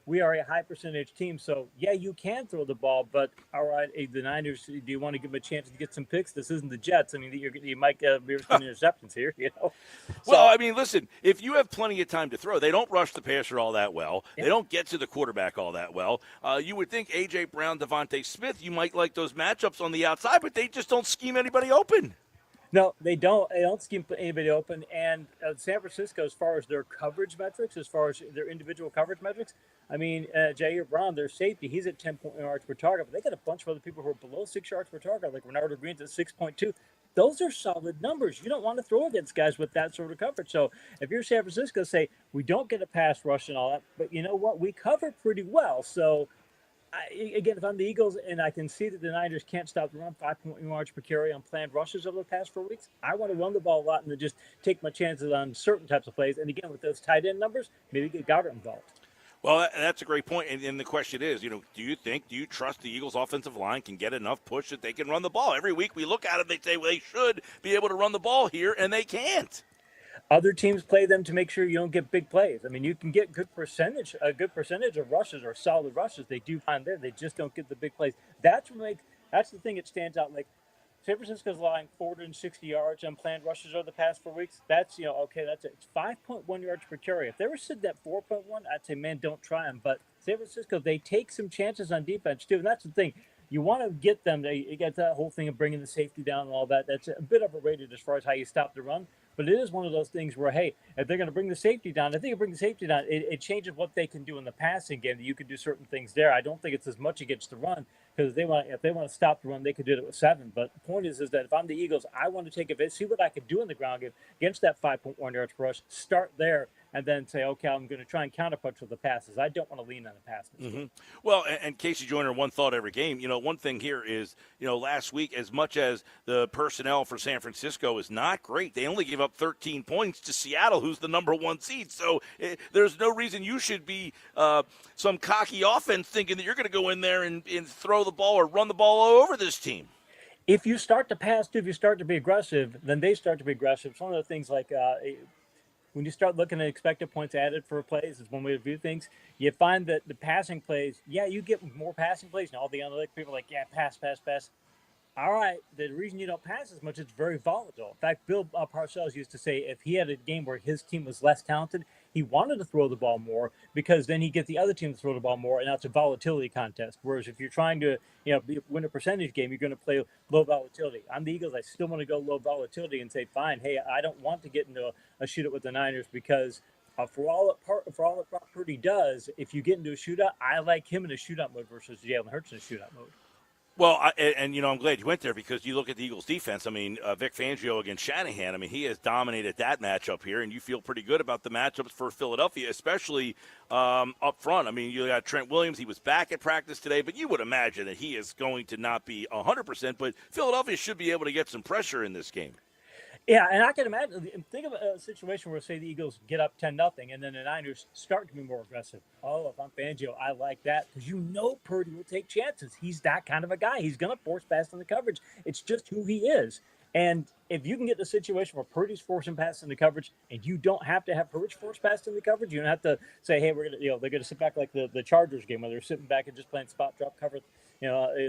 we are a high percentage team. So, yeah, you can throw the ball, but all right, the Niners, do you want to give them a chance to get some picks? This isn't the Jets. I mean, you might be risking interceptions here, Well, I mean, listen, if you have plenty of time to throw, they don't rush the passer all that well. Yeah. They don't get to the quarterback all that well. You would think A.J. Brown, Devontae Smith, you might like those matchups on the outside, but they just don't scheme anybody open. No, they don't. They don't scheme anybody open. And San Francisco, as far as their coverage metrics, as far as their individual coverage metrics, I mean, Jair Brown, their safety, he's at 10 yards per target, but they got a bunch of other people who are below 6 yards per target, like Renardo Green's at 6.2. Those are solid numbers. You don't want to throw against guys with that sort of coverage. So if you're San Francisco, say, we don't get a pass rush and all that, but you know what? We cover pretty well. So, again, if I'm the Eagles and I can see that the Niners can't stop the run, 5.1 yards per carry on planned rushes over the past 4 weeks, I want to run the ball a lot and then just take my chances on certain types of plays. And again, with those tight end numbers, maybe get Goddard involved. Well, that's a great point. And the question is, do you trust the Eagles' offensive line can get enough push that they can run the ball? Every week we look at it, they say, well, they should be able to run the ball here, and they can't. Other teams play them to make sure you don't get big plays. I mean, you can get a good percentage of rushes or solid rushes. They do find there. They just don't get the big plays. That's the thing that stands out. Like San Francisco's allowing 460 yards on planned rushes over the past 4 weeks. That's okay. That's it. It's 5.1 yards per carry. If they were sitting at 4.1, I'd say, man, don't try them. But San Francisco, they take some chances on defense too, and that's the thing. You want to get them. You get that whole thing of bringing the safety down and all that. That's a bit overrated as far as how you stop the run. But it is one of those things where, hey, if they're going to bring the safety down, if they bring the safety down, it changes what they can do in the passing game. That you can do certain things there. I don't think it's as much against the run because if they want to stop the run, they could do it with 7. But the point is that if I'm the Eagles, I want to take see what I could do in the ground game against that 5.1 yards per rush. Start there. And then say, okay, I'm going to try and counterpunch with the passes. I don't want to lean on the passes. Mm-hmm. Well, and Casey Joyner, one thought every game. One thing here is, last week, as much as the personnel for San Francisco is not great, they only gave up 13 points to Seattle, who's the number 1 seed. So there's no reason you should be some cocky offense thinking that you're going to go in there and throw the ball or run the ball all over this team. If you start to pass, if you start to be aggressive, then they start to be aggressive. It's one of the things like when you start looking at expected points added for plays, is one way to view things. You find that the passing plays, you get more passing plays. And all the analytic people are like, pass. All right, the reason you don't pass as much, it's very volatile. In fact, Bill Parcells used to say if he had a game where his team was less talented, he wanted to throw the ball more because then he'd get the other team to throw the ball more, and that's a volatility contest. Whereas if you're trying to win a percentage game, you're going to play low volatility. I'm the Eagles. I still want to go low volatility and say, fine, hey, I don't want to get into a shootout with the Niners because for all that Brock Purdy does, if you get into a shootout, I like him in a shootout mode versus Jalen Hurts in a shootout mode. Well, I'm glad you went there because you look at the Eagles' defense. I mean, Vic Fangio against Shanahan. I mean, he has dominated that matchup here, and you feel pretty good about the matchups for Philadelphia, especially up front. I mean, you got Trent Williams. He was back at practice today, but you would imagine that he is going to not be 100%. But Philadelphia should be able to get some pressure in this game. Yeah, and I can imagine. Think of a situation where, say, the Eagles get up 10-0, and then the Niners start to be more aggressive. Oh, if I'm Fangio, I like that because Purdy will take chances. He's that kind of a guy. He's going to force pass in the coverage. It's just who he is. And if you can get the situation where Purdy's forcing pass in the coverage, and you don't have to have Purdy force pass in the coverage, you don't have to say, hey, we're gonna, they're gonna sit back like the Chargers game where they're sitting back and just playing spot drop coverage,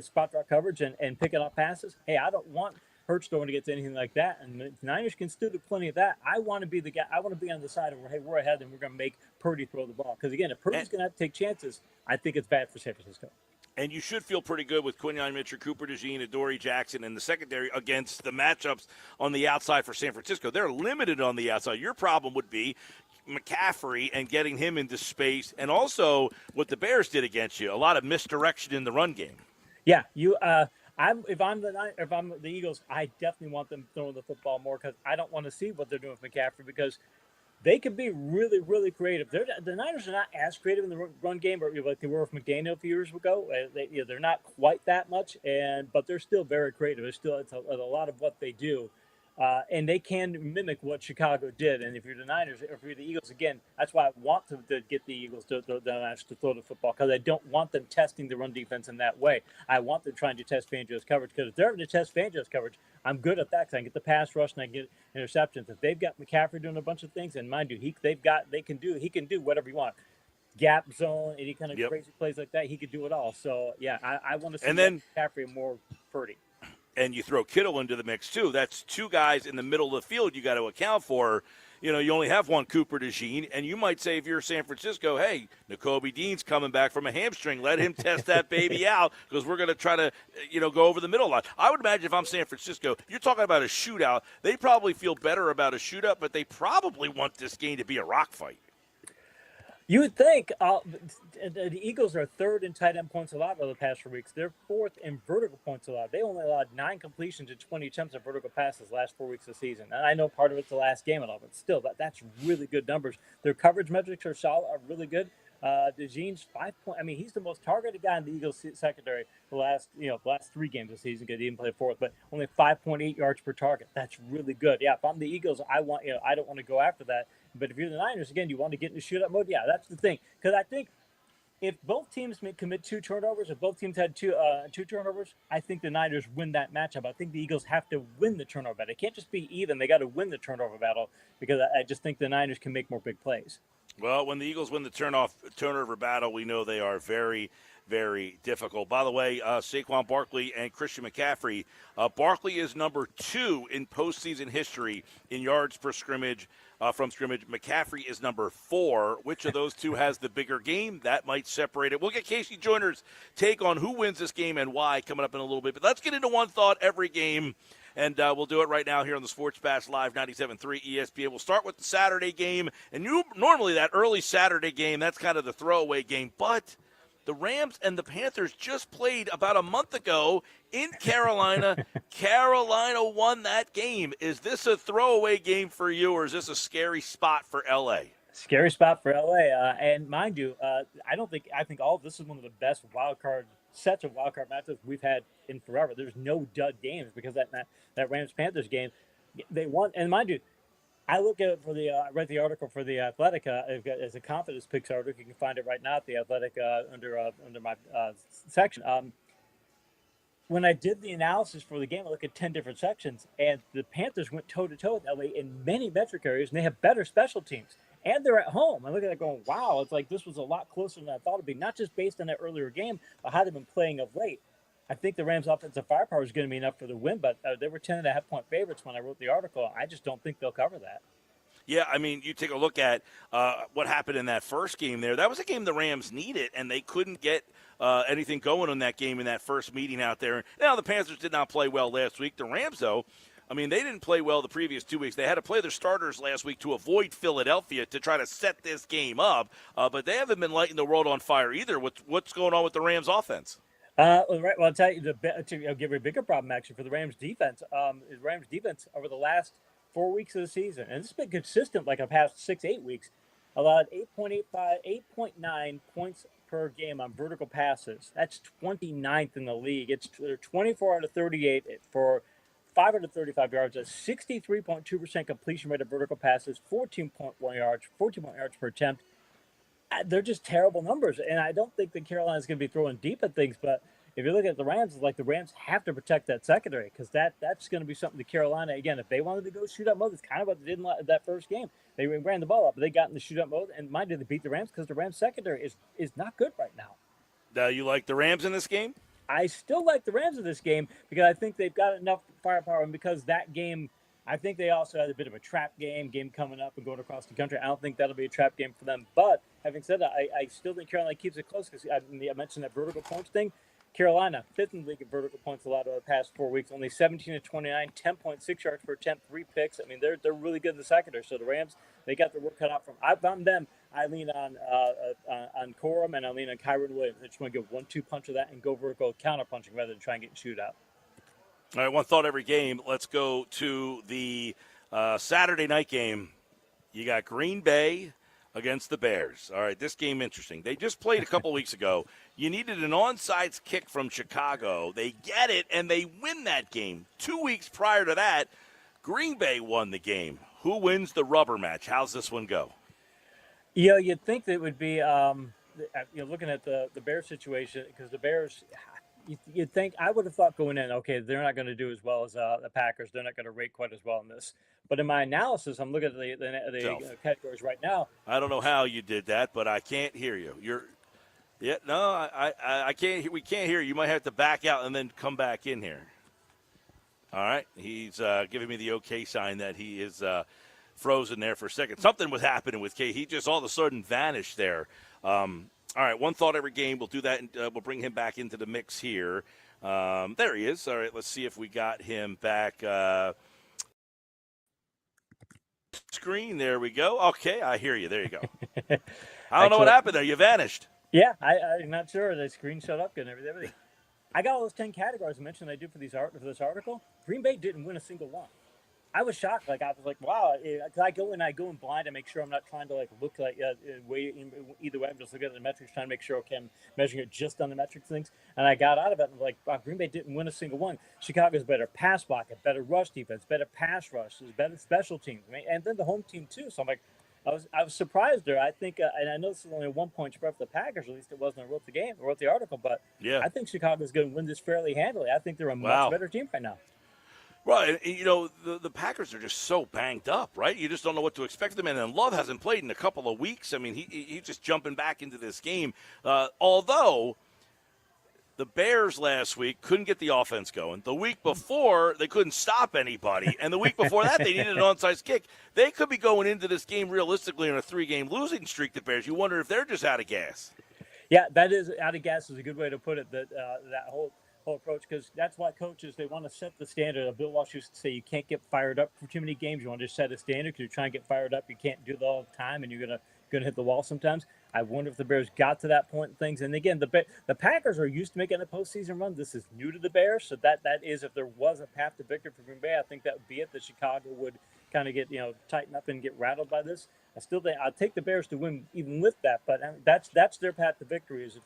spot drop coverage and picking up passes. Hey, I don't want Hurts going to get to anything like that, and the Niners can still do plenty of that. I want to be the guy. I want to be on the side of where, hey, we're ahead, and we're going to make Purdy throw the ball. Because again, if Purdy's going to have to take chances, I think it's bad for San Francisco. And you should feel pretty good with Quinyon Mitchell, Cooper DeJean, Adoree Jackson in the secondary against the matchups on the outside for San Francisco. They're limited on the outside. Your problem would be McCaffrey and getting him into space, and also what the Bears did against you, a lot of misdirection in the run game. Yeah, if I'm the Eagles, I definitely want them throwing the football more because I don't want to see what they're doing with McCaffrey because they can be really, really creative. The Niners are not as creative in the run game like they were with McDaniel a few years ago. They're not quite that much, but they're still very creative. It's a lot of what they do. And they can mimic what Chicago did. And if you're the Niners, or if you're the Eagles, again, that's why I want to get the Eagles to throw the football, because I don't want them testing the run defense in that way. I want them trying to test Fangio's coverage, because if they're able to test Fangio's coverage, I'm good at that, because I can get the pass rush and I can get interceptions. If they've got McCaffrey doing a bunch of things, and mind you, he can do whatever you want. Gap zone, any kind of crazy plays like that, he could do it all. So, yeah, I want to see McCaffrey more Purdy. And you throw Kittle into the mix, too. That's two guys in the middle of the field you got to account for. You know, you only have one Cooper DeJean, and you might say if you're San Francisco, hey, Nakobe Dean's coming back from a hamstring. Let him test that baby out, because we're going to try to, go over the middle a lot. I would imagine if I'm San Francisco, you're talking about a shootout. They probably feel better about a shootout, but they probably want this game to be a rock fight. You would think the Eagles are third in tight end points allowed over the past 4 weeks. They're fourth in vertical points allowed. They only allowed 9 completions and 20 attempts at vertical passes last 4 weeks of the season. And I know part of it's the last game and all, but still, that's really good numbers. Their coverage metrics are solid, are really good. DeJean's 5 point. I mean, he's the most targeted guy in the Eagles secondary the last 3 games of the season. Because he didn't play fourth, but only 5.8 yards per target. That's really good. Yeah, if I'm the Eagles, I don't want to go after that. But if you're the Niners, again, you want to get into shootout mode. Yeah, that's the thing. Because I think if both teams commit 2 turnovers, if both teams had two turnovers, I think the Niners win that matchup. I think the Eagles have to win the turnover battle. It can't just be even. They got to win the turnover battle, because I just think the Niners can make more big plays. Well, when the Eagles win the turnover battle, we know they are very, very difficult. By the way, Saquon Barkley and Christian McCaffrey. Barkley is number 2 in postseason history in yards per scrimmage. From scrimmage. McCaffrey is number 4. Which of those two has the bigger game? That might separate it. We'll get Casey Joyner's take on who wins this game and why coming up in a little bit. But let's get into one thought every game, and we'll do it right now here on the Sports Bash Live 97.3 ESPN. We'll start with the Saturday game. And normally that early Saturday game, that's kind of the throwaway game. But the Rams and the Panthers just played about a month ago in Carolina. Carolina won that game. Is this a throwaway game for you, or is this a scary spot for L.A.? Scary spot for L.A. And mind you, I think all of this is one of the best sets of wild card matchups we've had in forever. There's no dud games, because that Rams-Panthers game, they won. And mind you, I look at it I read the article for The Athletic as a confidence picks article. You can find it right now at The Athletic under my section. When I did the analysis for the game, I looked at 10 different sections, and the Panthers went toe-to-toe with LA in many metric areas, and they have better special teams. And they're at home. I look at that going, wow, it's like this was a lot closer than I thought it'd be, not just based on that earlier game, but how they've been playing of late. I think the Rams' offensive firepower is going to be enough for the win, but they were 10.5-point favorites when I wrote the article. I just don't think they'll cover that. Yeah, I mean, you take a look at what happened in that first game there. That was a game the Rams needed, and they couldn't get anything going on that game in that first meeting out there. Now, the Panthers did not play well last week. The Rams, though, I mean, they didn't play well the previous 2 weeks. They had to play their starters last week to avoid Philadelphia to try to set this game up, but they haven't been lighting the world on fire either. What's going on with the Rams' offense? Well, I'll tell you, I'll give you a bigger problem, actually, for the Rams' defense. The Rams' defense over the last 4 weeks of the season, and this has been consistent like the past 6-8 weeks, allowed 8.9 points per game on vertical passes. That's 29th in the league. It's 24 out of 38 for 535 yards, a 63.2% completion rate of vertical passes, 14.1 yards per attempt. They're just terrible numbers, and I don't think that Carolina's going to be throwing deep at things, but if you look at the Rams, it's like the Rams have to protect that secondary, because that's going to be something to Carolina. Again, if they wanted to go shootout mode, it's kind of what they did in that first game. They ran the ball up, but they got in the shootout mode, and mind you, they beat the Rams because the Rams secondary is not good right now. You like the Rams in this game? I still like the Rams in this game, because I think they've got enough firepower, and because that game, I think they also had a bit of a trap game coming up and going across the country. I don't think that'll be a trap game for them. But having said that, I still think Carolina keeps it close, because I mentioned that vertical points thing. Carolina, 5th in the league in vertical points allowed over the past 4 weeks, only 17 of 29, 10.6 yards per attempt, 3 picks. I mean, they're really good in the secondary. So the Rams, they got their work cut out from. If I'm them, I lean on Corum, and I lean on Kyron Williams. I just want to give 1-2 punch of that and go vertical counter punching rather than try and get shootout. All right, one thought every game. Let's go to the Saturday night game. You got Green Bay against the Bears. All right, this game interesting. They just played a couple weeks ago. You needed an onside kick from Chicago. They get it, and they win that game. 2 weeks prior to that, Green Bay won the game. Who wins the rubber match? How's this one go? Yeah, you'd think that it would be, looking at the Bears situation, because the Bears, you'd think, I would have thought going in, okay, they're not going to do as well as the Packers. They're not going to rate quite as well in this. But in my analysis, I'm looking at the categories right now. I don't know how you did that, but I can't hear you. I can't. We can't hear you. You might have to back out and then come back in here. All right, he's giving me the okay sign that he is frozen there for a second. Something was happening with Kay. He just all of a sudden vanished there. All right, one thought every game. We'll do that, and we'll bring him back into the mix here. There he is. All right, let's see if we got him back. Screen, there we go. Okay, I hear you. There you go. I don't know what happened there. You vanished. Yeah, I'm not sure. The screen shut up and everything. I got all those 10 categories I mentioned I do for this article. Green Bay didn't win a single one. I was shocked. I was like, wow. I go in blind to make sure I'm not trying to look way either way. I'm just looking at the metrics, trying to make sure, okay, I'm measuring it just on the metrics things. And I got out of it and I'm like, wow, Green Bay didn't win a single one. Chicago's better pass block, better rush defense, better pass rush, better special teams, and then the home team too. So I'm like, I was surprised there. I think, and I know this is only a 1 point spread for the Packers. At least it wasn't. I wrote the article, but yeah, I think Chicago's going to win this fairly handily. I think they're a much better team right now. Well, the Packers are just so banged up, right? You just don't know what to expect of them. And then Love hasn't played in a couple of weeks. I mean, he's just jumping back into this game. Although the Bears last week couldn't get the offense going. The week before, they couldn't stop anybody. And the week before that, they needed an onside kick. They could be going into this game realistically on a 3-game losing streak, the Bears. You wonder if they're just out of gas. Yeah, that is out of gas is a good way to put it, that whole approach, because that's why coaches, they want to set the standard. Bill Walsh used to say you can't get fired up for too many games. You want to just set a standard, because you're trying to get fired up. You can't do it all the time, and you're gonna hit the wall sometimes. I wonder if the Bears got to that point in things. And again, the Packers are used to making a postseason run. This is new to the Bears, so that is, if there was a path to victory for Green Bay, I think that would be it. That Chicago would kind of get tighten up and get rattled by this. I still think I'll take the Bears to win even with that, but that's their path to victory. Is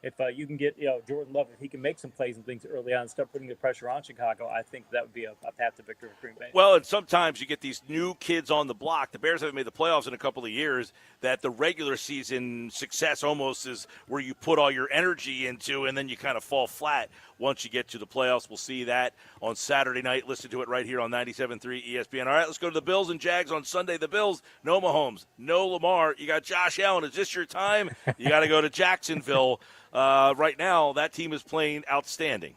if you can get Jordan Love, if he can make some plays and things early on and start putting the pressure on Chicago, I think that would be a path to victory for Green Bay. Well, and sometimes you get these new kids on the block. The Bears haven't made the playoffs in a couple of years. That the regular season success almost is where you put all your energy into, and then you kind of fall flat once you get to the playoffs. We'll see that on Saturday night. Listen to it right here on 97.3 ESPN. All right, let's go to the Bills and Jags on Sunday. The Bills, no Mahomes, no Lamar. You got Josh Allen. Is this your time? You got to go to Jacksonville. Right now, that team is playing outstanding.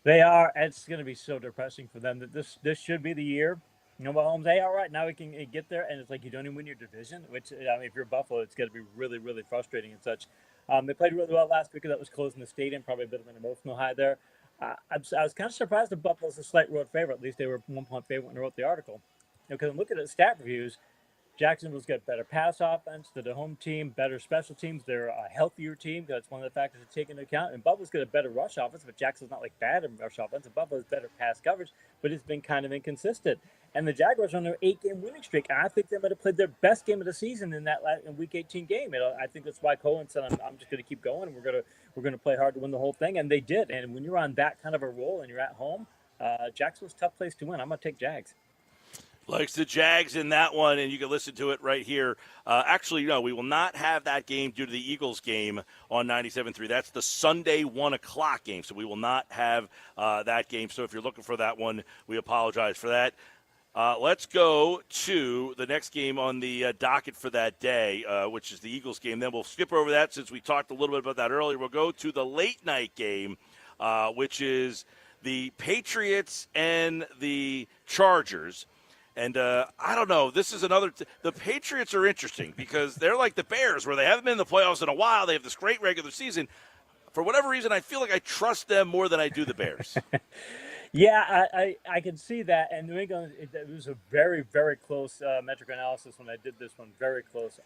They are. It's going to be so depressing for them that this should be the year. Mahomes, hey, all right, now we can get there, and it's like you don't even win your division, which, if you're Buffalo, it's going to be really, really frustrating and such. They played really well last week, because that was close in the stadium, probably a bit of an emotional high there. I was kind of surprised that Buffalo's a slight road favorite. At least they were 1 point favorite when I wrote the article. Because I'm looking at the stat reviews, Jacksonville's got better pass offense to the home team, better special teams. They're a healthier team. That's one of the factors to take into account. And Buffalo's got a better rush offense, but Jacksonville's not bad in rush offense. And Buffalo's better pass coverage, but it's been kind of inconsistent. And the Jaguars are on their 8-game winning streak. And I think they might have played their best game of the season in that Week 18 game. And I think that's why Cohen said, "I'm just going to keep going. And we're going to play hard to win the whole thing." And they did. And when you're on that kind of a roll and you're at home, Jacksonville's a tough place to win. I'm going to take Jags. Likes the Jags in that one, and you can listen to it right here. Actually, no, we will not have that game due to the Eagles game on 97.3. That's the Sunday 1 o'clock game, so we will not have that game. So if you're looking for that one, we apologize for that. Let's go to the next game on the docket for that day, which is the Eagles game. Then we'll skip over that since we talked a little bit about that earlier. We'll go to the late night game, which is the Patriots and the Chargers. And I don't know. This is another the Patriots are interesting because they're like the Bears, where they haven't been in the playoffs in a while. They have this great regular season. For whatever reason, I feel like I trust them more than I do the Bears. Yeah, I can see that. And New England, it was a very, very close metric analysis when I did this one. Very close.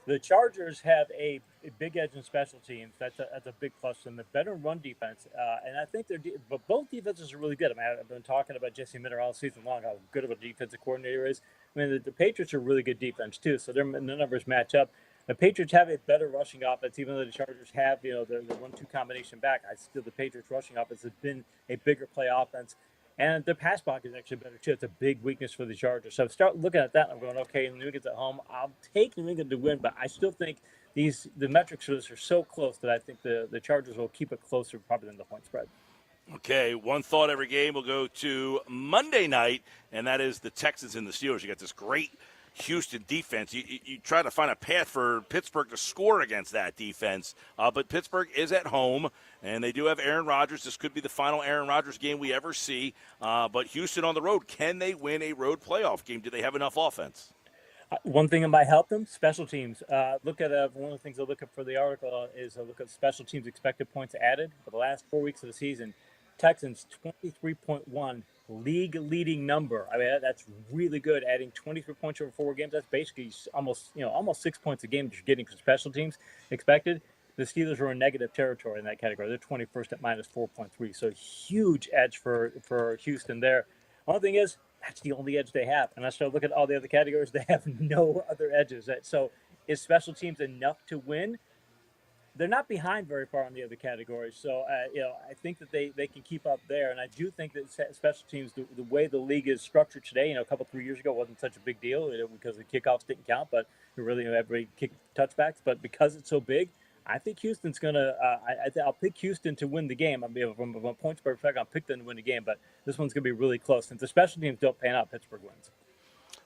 The Chargers have a big edge in special teams. That's a big plus for them. They're better in run defense, and I think but both defenses are really good. I've been talking about Jesse Minter all season long, how good of a defensive coordinator is. The Patriots are really good defense too, so the numbers match up. The Patriots have a better rushing offense, even though the Chargers have the 1-2 combination back. The Patriots rushing offense has been a bigger play offense. And their pass block is actually better, too. It's a big weakness for the Chargers. So I start looking at that, and I'm going, okay, New England's at home. I'll take New England to win, but I still think the metrics for this are so close that I think the Chargers will keep it closer probably than the point spread. Okay, one thought every game will go to Monday night, and that is the Texans and the Steelers. You got this great Houston defense. You try to find a path for Pittsburgh to score against that defense, but Pittsburgh is at home, and they do have Aaron Rodgers. This could be the final Aaron Rodgers game we ever see, but Houston on the road, can they win a road playoff game? Do they have enough offense? One thing that might help them, special teams. Look at one of the things I look at for the article is look at special teams expected points added for the last 4 weeks of the season. Texans 23.1, league leading number. I mean, that's really good. Adding 23 points over 4 games, that's basically almost 6 points a game that you're getting from special teams expected. The Steelers are in negative territory in that category. They're 21st at minus 4.3. So huge edge for Houston there. One thing is, that's the only edge they have. And I start looking at all the other categories, they have no other edges. So is special teams enough to win? They're not behind very far on the other categories. So, I think that they can keep up there. And I do think that special teams, the way the league is structured today, a couple, 3 years ago, wasn't such a big deal because the kickoffs didn't count, but really everybody kicked touchbacks. But because it's so big, I think Houston's going to I'll pick Houston to win the game. From a points per perspective, I'll pick them to win the game. But this one's going to be really close. Since the special teams don't pan out, Pittsburgh wins.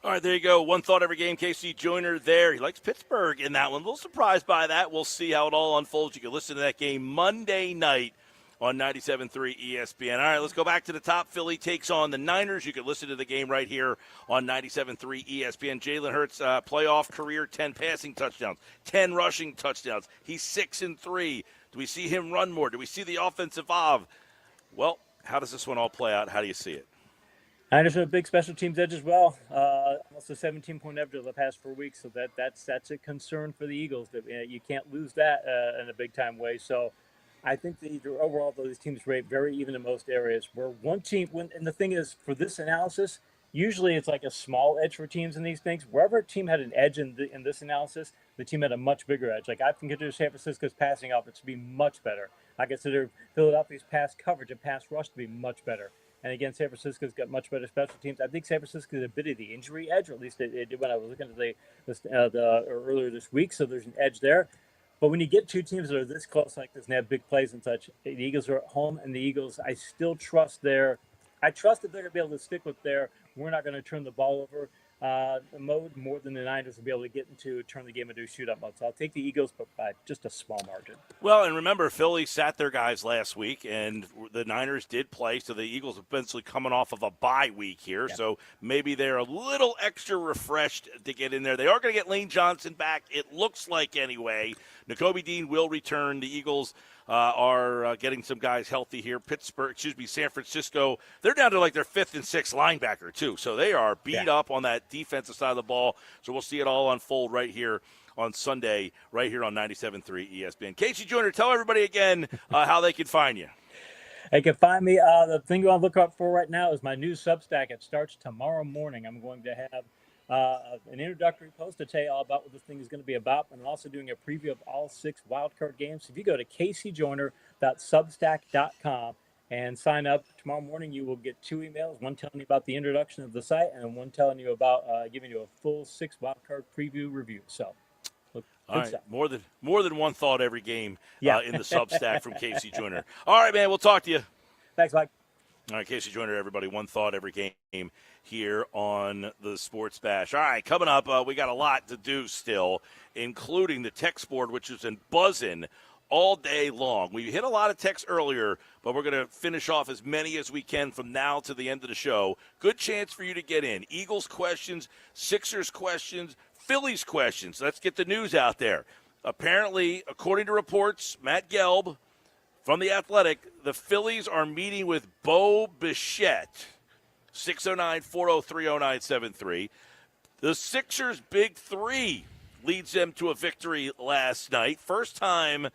All right, there you go. One thought every game. KC Joyner there. He likes Pittsburgh in that one. A little surprised by that. We'll see how it all unfolds. You can listen to that game Monday night on 97.3 ESPN. All right, let's go back to the top. Philly takes on the Niners. You can listen to the game right here on 97.3 ESPN. Jalen Hurts, playoff career, 10 passing touchdowns, 10 rushing touchdowns. He's 6-3. Do we see him run more? Do we see the offense evolve? Well, how does this one all play out? How do you see it? Niners are a big special teams edge as well. Almost a 17-point edge over the past 4 weeks, so that's a concern for the Eagles. You can't lose that in a big-time way. So I think overall, these teams rate very even in most areas. Where one team, and the thing is, for this analysis, usually it's like a small edge for teams in these things. Wherever a team had an edge in this analysis, the team had a much bigger edge. Like I consider San Francisco's passing offense to be much better. I consider Philadelphia's pass coverage and pass rush to be much better. And again, San Francisco's got much better special teams. I think San Francisco is a bit of the injury edge, or at least it did when I was looking at earlier this week. So there's an edge there. But when you get two teams that are this close like this and have big plays and such, the Eagles are at home, and the Eagles, I still trust I trust that they're going to be able to stick with we're not going to turn the ball over mode more than the Niners will be able to turn the game into a shootout mode. So I'll take the Eagles, but by just a small margin. Well, and remember, Philly sat their guys last week, and the Niners did play, so the Eagles eventually coming off of a bye week here, so maybe they're a little extra refreshed to get in there. They are going to get Lane Johnson back, it looks like anyway. Nakobe Dean will return. The Eagles are getting some guys healthy here. San Francisco, they're down to like their 5th and 6th linebacker, too. So they are beat up on that defensive side of the ball. So we'll see it all unfold right here on Sunday, right here on 97.3 ESPN. KC Joyner, tell everybody again how they can find you. They can find me. The thing you want to look up for right now is my new Substack. It starts tomorrow morning. I'm going to have an introductory post to tell you all about what this thing is going to be about, and I'm also doing a preview of all 6 wildcard games. So if you go to kcjoyner.substack.com and sign up tomorrow morning, you will get 2 emails, one telling you about the introduction of the site and one telling you about giving you a full 6 wildcard preview review. So all right, more than one thought every game in the Substack from KC Joyner. All right, man, we'll talk to you. Thanks, Mike. All right, KC Joyner, everybody. One thought every game here on the Sports Bash. All right, coming up, we got a lot to do still, including the text board, which has been buzzing all day long. We hit a lot of texts earlier, but we're going to finish off as many as we can from now to the end of the show. Good chance for you to get in. Eagles questions, Sixers questions, Phillies questions. Let's get the news out there. Apparently, according to reports, Matt Gelb from The Athletic, the Phillies are meeting with Bo Bichette. 609-403-0973. The Sixers' big three leads them to a victory last night. First time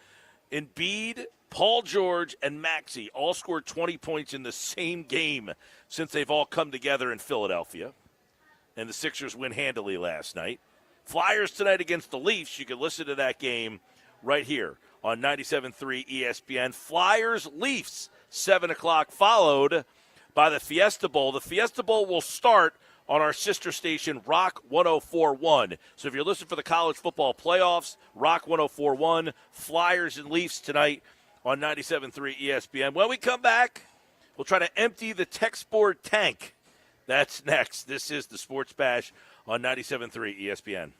Embiid, Paul George, and Maxey all scored 20 points in the same game since they've all come together in Philadelphia. And the Sixers win handily last night. Flyers tonight against the Leafs. You can listen to that game right here on 97.3 ESPN. Flyers, Leafs, 7 o'clock, followed by the Fiesta Bowl. The Fiesta Bowl will start on our sister station, Rock 104.1. So if you're listening for the college football playoffs, Rock 104.1, Flyers and Leafs tonight on 97.3 ESPN. When we come back, we'll try to empty the text board tank. That's next. This is the Sports Bash on 97.3 ESPN.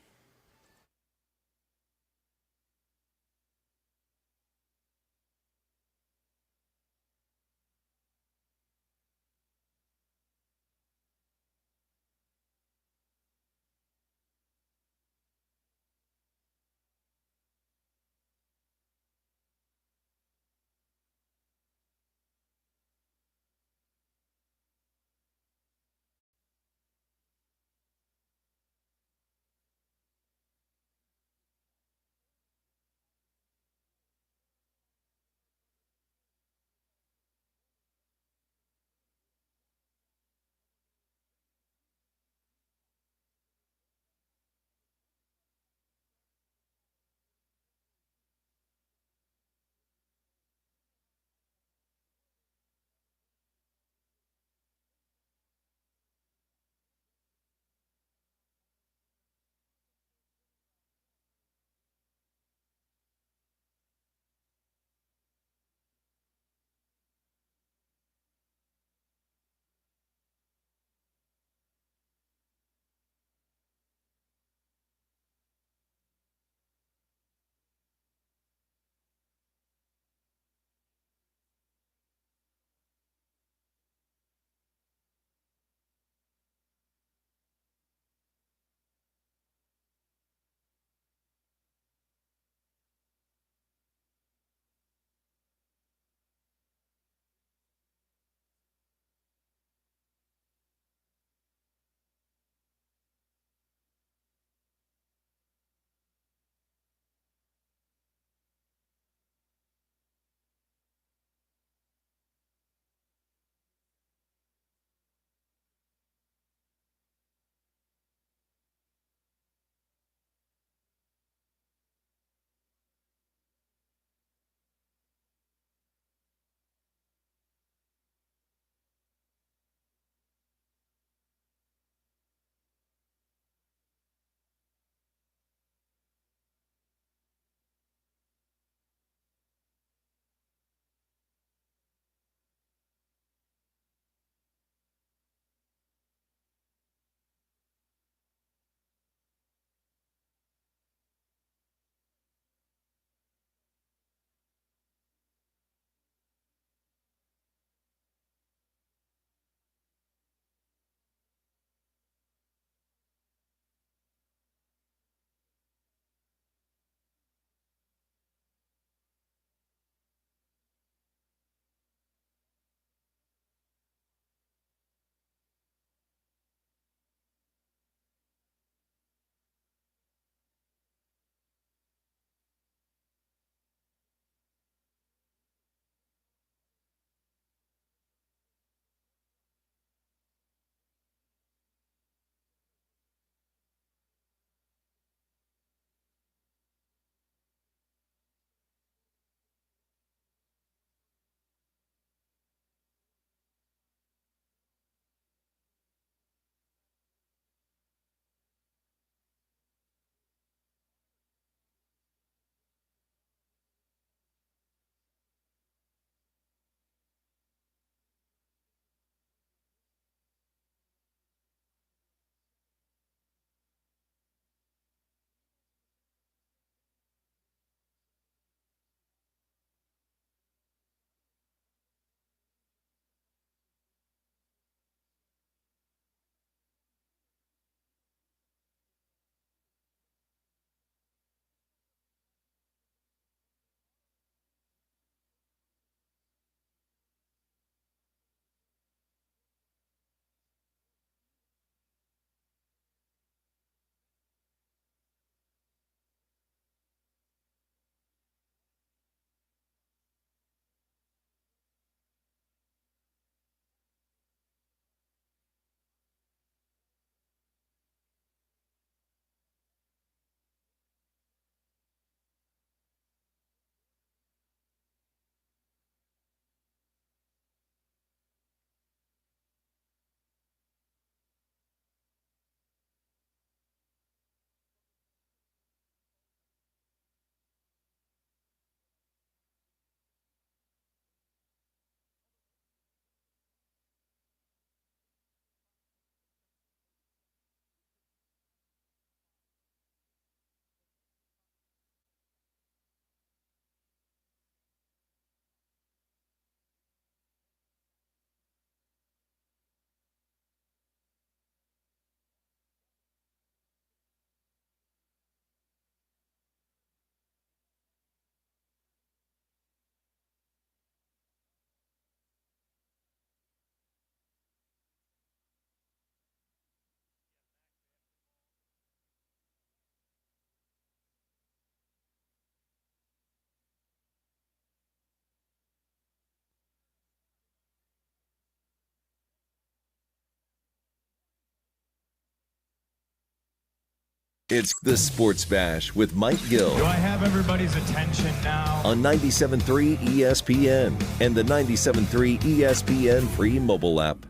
It's the Sports Bash with Mike Gill. Do I have everybody's attention now? On 97.3 ESPN and the 97.3 ESPN free mobile app.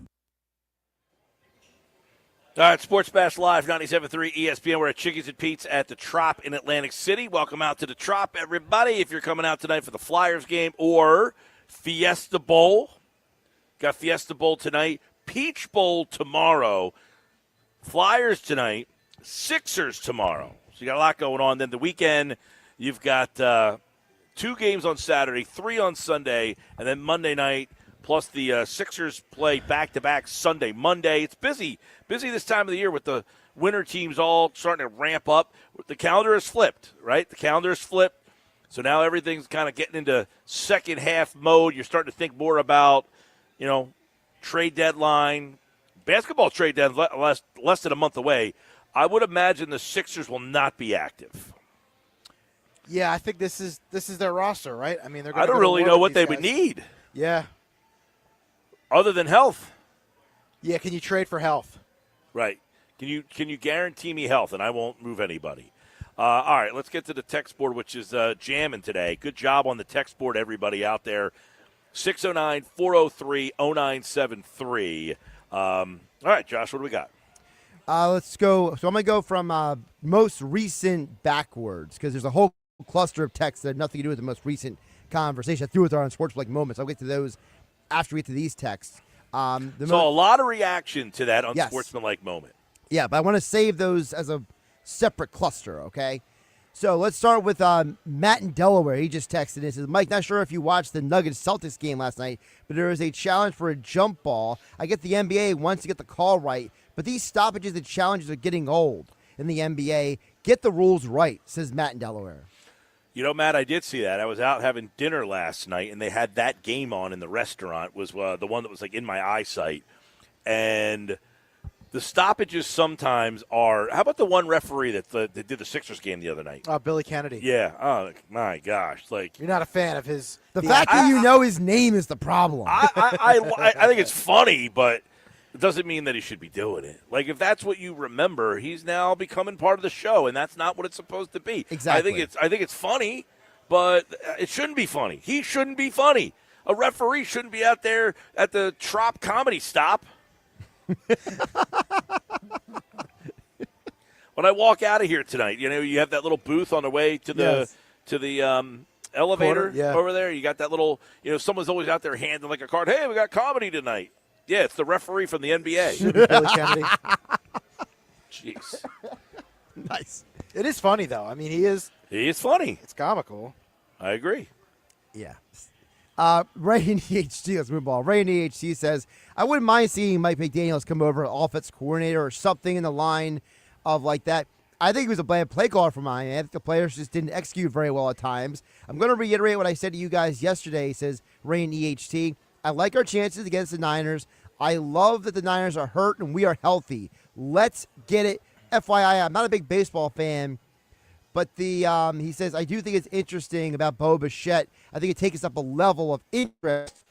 All right, Sports Bash Live, 97.3 ESPN. We're at Chickies and Pete's at the Trop in Atlantic City. Welcome out to the Trop, everybody. If you're coming out tonight for the Flyers game or Fiesta Bowl, got Fiesta Bowl tonight, Peach Bowl tomorrow, Flyers tonight, Sixers tomorrow. So you got a lot going on. Then the weekend, you've got 2 games on Saturday, 3 on Sunday, and then Monday night, plus the Sixers play back-to-back Sunday, Monday. It's busy this time of the year with the winter teams all starting to ramp up. The calendar is flipped, right? The calendar is flipped. So now everything's kind of getting into second half mode. You're starting to think more about, trade deadline. Basketball trade deadline less than a month away. I would imagine the Sixers will not be active. Yeah, I think this is their roster, right? I mean, they're. I don't really know what they would need. Yeah. Other than health. Yeah, can you trade for health? Right. Can you guarantee me health, and I won't move anybody. All right, let's get to the text board, which is jamming today. Good job on the text board, everybody out there. 609-403-0973. All right, Josh, what do we got? Let's go. So I'm going to go from most recent backwards because there's a whole cluster of texts that have nothing to do with the most recent conversation. I threw it there on Sports-like Moments. I'll get to those after we get to these texts. A lot of reaction to that on Sportsmanlike Moment. Yeah, but I want to save those as a separate cluster, okay? So let's start with Matt in Delaware. He just texted and says, Mike, not sure if you watched the Nuggets-Celtics game last night, but there is a challenge for a jump ball. I get the NBA wants to get the call right, but these stoppages and challenges are getting old in the NBA. Get the rules right, says Matt in Delaware. Matt, I did see that. I was out having dinner last night, and they had that game on in the restaurant. Was the one that was in my eyesight. And the stoppages sometimes are – how about the one referee that did the Sixers game the other night? Billy Kennedy. Yeah. Oh, my gosh. You're not a fan of his – The fact that you know his name is the problem. I think it's funny, but – it doesn't mean that he should be doing it. If that's what you remember, he's now becoming part of the show, and that's not what it's supposed to be. Exactly. I think it's funny, but it shouldn't be funny. He shouldn't be funny. A referee shouldn't be out there at the Trop Comedy Stop. When I walk out of here tonight, you have that little booth on the way to the elevator over there. You got that little, someone's always out there handing a card. Hey, we got comedy tonight. Yeah, it's the referee from the NBA. Billy Kennedy. Jeez. Nice. It is funny, though. I mean, he is funny. It's comical. I agree. Yeah. Ray in EHC, let's move on. Ray in EHC says, I wouldn't mind seeing Mike McDaniels come over, offense coordinator or something in the line of like that. I think he was a bad play caller for Miami. I think the players just didn't execute very well at times. I'm going to reiterate what I said to you guys yesterday, says Ray in EHT. I like our chances against the Niners. I love that the Niners are hurt and we are healthy. Let's get it. FYI, I'm not a big baseball fan, but he says, I do think it's interesting about Bo Bichette. I think it takes us up a level of interest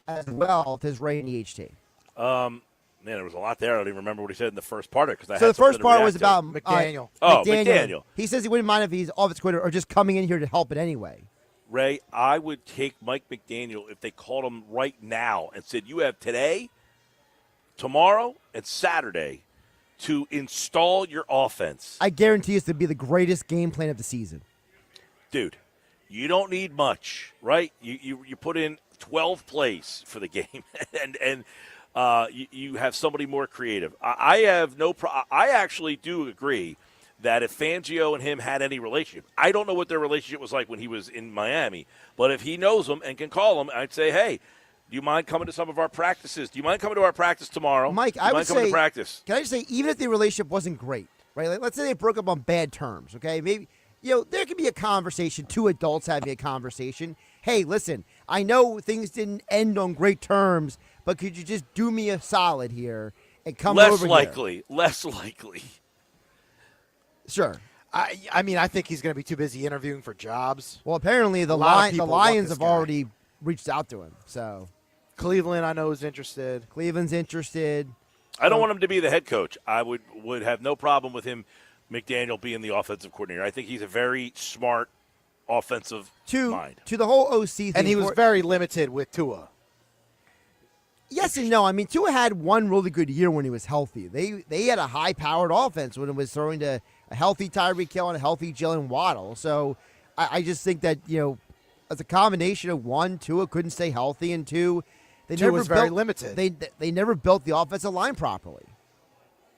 as well, says Ray in EHT. Man, there was a lot there. I don't even remember what he said in the first part of it. So the first part was about McDaniel. McDaniel. He says he wouldn't mind if he's offensive coordinator or just coming in here to help it anyway. Ray, I would take Mike McDaniel if they called him right now and said, you have today, tomorrow, and Saturday to install your offense. I guarantee it's to be the greatest game plan of the season. Dude, you don't need much, right? You put in 12 plays for the game, and you have somebody more creative. I have no problem. I actually do agree that if Fangio and him had any relationship, I don't know what their relationship was like when he was in Miami, but if he knows them and can call them, I'd say, hey, do you mind coming to some of our practices? Do you mind coming to our practice tomorrow? Mike, I would say, to practice? Can I just say, even if the relationship wasn't great, right? Let's say they broke up on bad terms, okay? Maybe, there could be a conversation, two adults having a conversation. Hey, listen, I know things didn't end on great terms, but could you just do me a solid here and come over here? Less likely. Sure. I mean, I think he's going to be too busy interviewing for jobs. Well, apparently the Lions have already reached out to him. So Cleveland, I know, is interested. Cleveland's interested. I don't want him to be the head coach. I would have no problem with him McDaniel being the offensive coordinator. I think he's a very smart offensive mind. To the whole OC thing. And he was very limited with Tua. Yes and no. I mean, Tua had one really good year when he was healthy. They had a high-powered offense when it was throwing to a healthy Tyreek Hill and a healthy Jalen Waddle. So I just think that, as a combination of one, Tua couldn't stay healthy, and two, Tua was very limited. They never built the offensive line properly.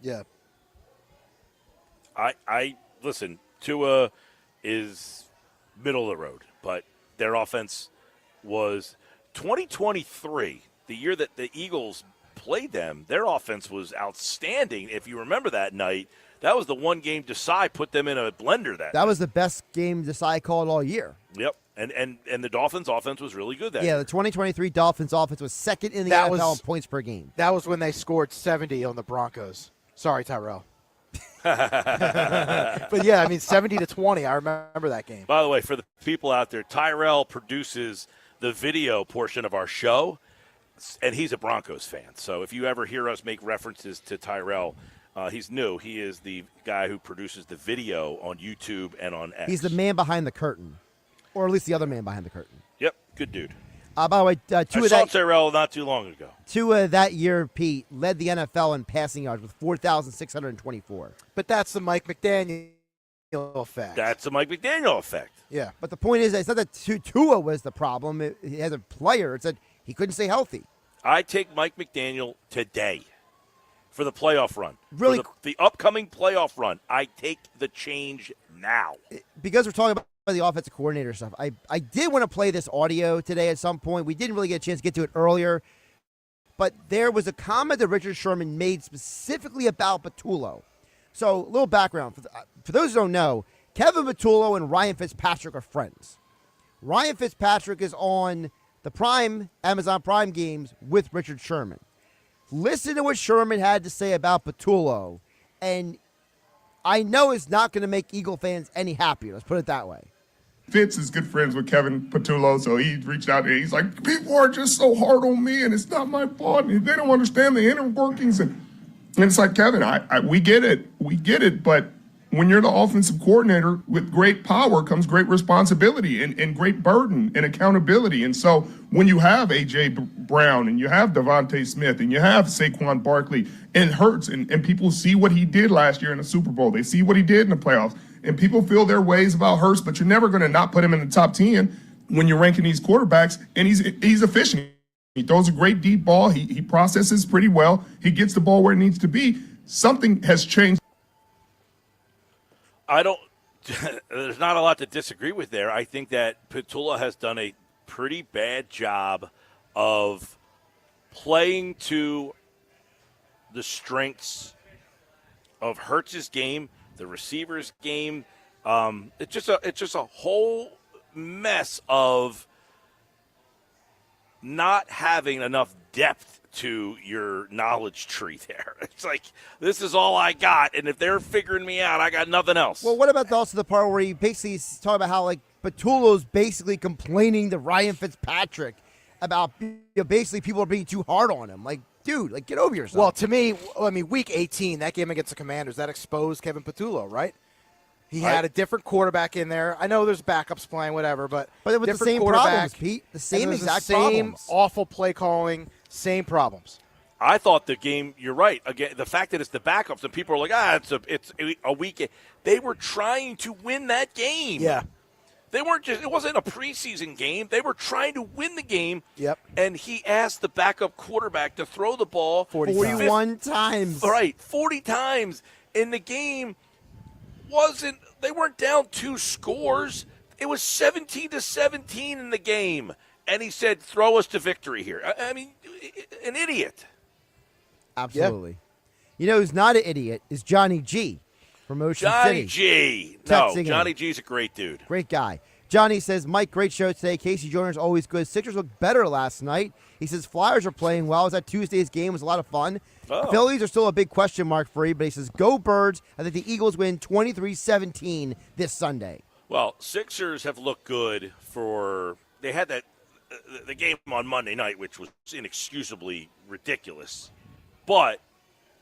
Yeah. I listen, Tua is middle of the road, but their offense was 2023, the year that the Eagles played them, their offense was outstanding. If you remember that night, that was the one game Desai put them in a blender That was the best game Desai called all year. Yep. And the Dolphins' offense was really good that year. year. The 2023 Dolphins offense was second in the NFL in points per game. That was when they scored 70 on the Broncos. Sorry, Tyrell. But yeah, 70-20. I remember that game. By the way, for the people out there, Tyrell produces the video portion of our show, and he's a Broncos fan. So if you ever hear us make references to Tyrell, he's new. He is the guy who produces the video on YouTube and on X. He's the man behind the curtain, or at least the other man behind the curtain. Yep, good dude. By the way, I saw Tyrell not too long ago. Tua that year, Pete, led the NFL in passing yards with 4,624. But that's the Mike McDaniel effect. That's the Mike McDaniel effect. Yeah. But the point is, it's not that Tua was the problem. He had a player. It's that he couldn't stay healthy. I take Mike McDaniel today for the playoff run. Really? For the upcoming playoff run, I take the change now. Because we're talking about the offensive coordinator stuff, I did want to play this audio today at some point. We didn't really get a chance to get to it earlier. But there was a comment that Richard Sherman made specifically about Patullo. So, a little background. For those who don't know, Kevin Patullo and Ryan Fitzpatrick are friends. Ryan Fitzpatrick is on the Amazon Prime games with Richard Sherman. Listen to what Sherman had to say about Patullo, and I know it's not going to make Eagle fans any happier. Let's put it that way. Fitz is good friends with Kevin Patullo, so he reached out and he's like, people are just so hard on me, and it's not my fault, and they don't understand the inner workings. And it's like, Kevin, we get it, but when you're the offensive coordinator, with great power comes great responsibility and great burden and accountability. And so when you have A.J. Brown and you have Devontae Smith and you have Saquon Barkley, it hurts. And people see what he did last year in the Super Bowl. They see what he did in the playoffs. And people feel their ways about Hurts, but you're never going to not put him in the top 10 when you're ranking these quarterbacks. And he's efficient. He throws a great deep ball. He processes pretty well. He gets the ball where it needs to be. Something has changed. There's not a lot to disagree with there. I think that Patullo has done a pretty bad job of playing to the strengths of Hurts' game, the receivers' game. It's just a whole mess of not having enough depth to your knowledge tree there. It's like, this is all I got, and if they're figuring me out, I got nothing else. Well, what about also the part where he basically is talking about how, like, Patullo's basically complaining to Ryan Fitzpatrick about, basically people are being too hard on him. Like, dude, like, get over yourself. Well, to me, week 18, that game against the Commanders, that exposed Kevin Patullo, right? He had a different quarterback in there. I know there's backups playing, whatever, but with the same problems, Pete. The same exact problems. Same awful play calling, same problems. I thought the game, you're right. Again, the fact that it's the backups and people are like, it's a week. They were trying to win that game. Yeah. They weren't just, it wasn't a preseason game. They were trying to win the game. Yep. And he asked the backup quarterback to throw the ball 41 times. Right, 40 times. In the game, they weren't down 2 scores. It was 17-17 in the game. And he said, throw us to victory here. I mean, an idiot. Absolutely. Yep. You know who's not an idiot is Johnny G from Ocean City. Johnny G. No, Johnny G's a great dude. Great guy. Johnny says, Mike, great show today. Casey Joyner's always good. Sixers looked better last night. He says Flyers are playing well. It was at Tuesday's game. It was a lot of fun. Oh. Phillies are still a big question mark for you, but he says, go Birds. I think the Eagles win 23-17 this Sunday. Well, Sixers have looked good they had the game on Monday night, which was inexcusably ridiculous. But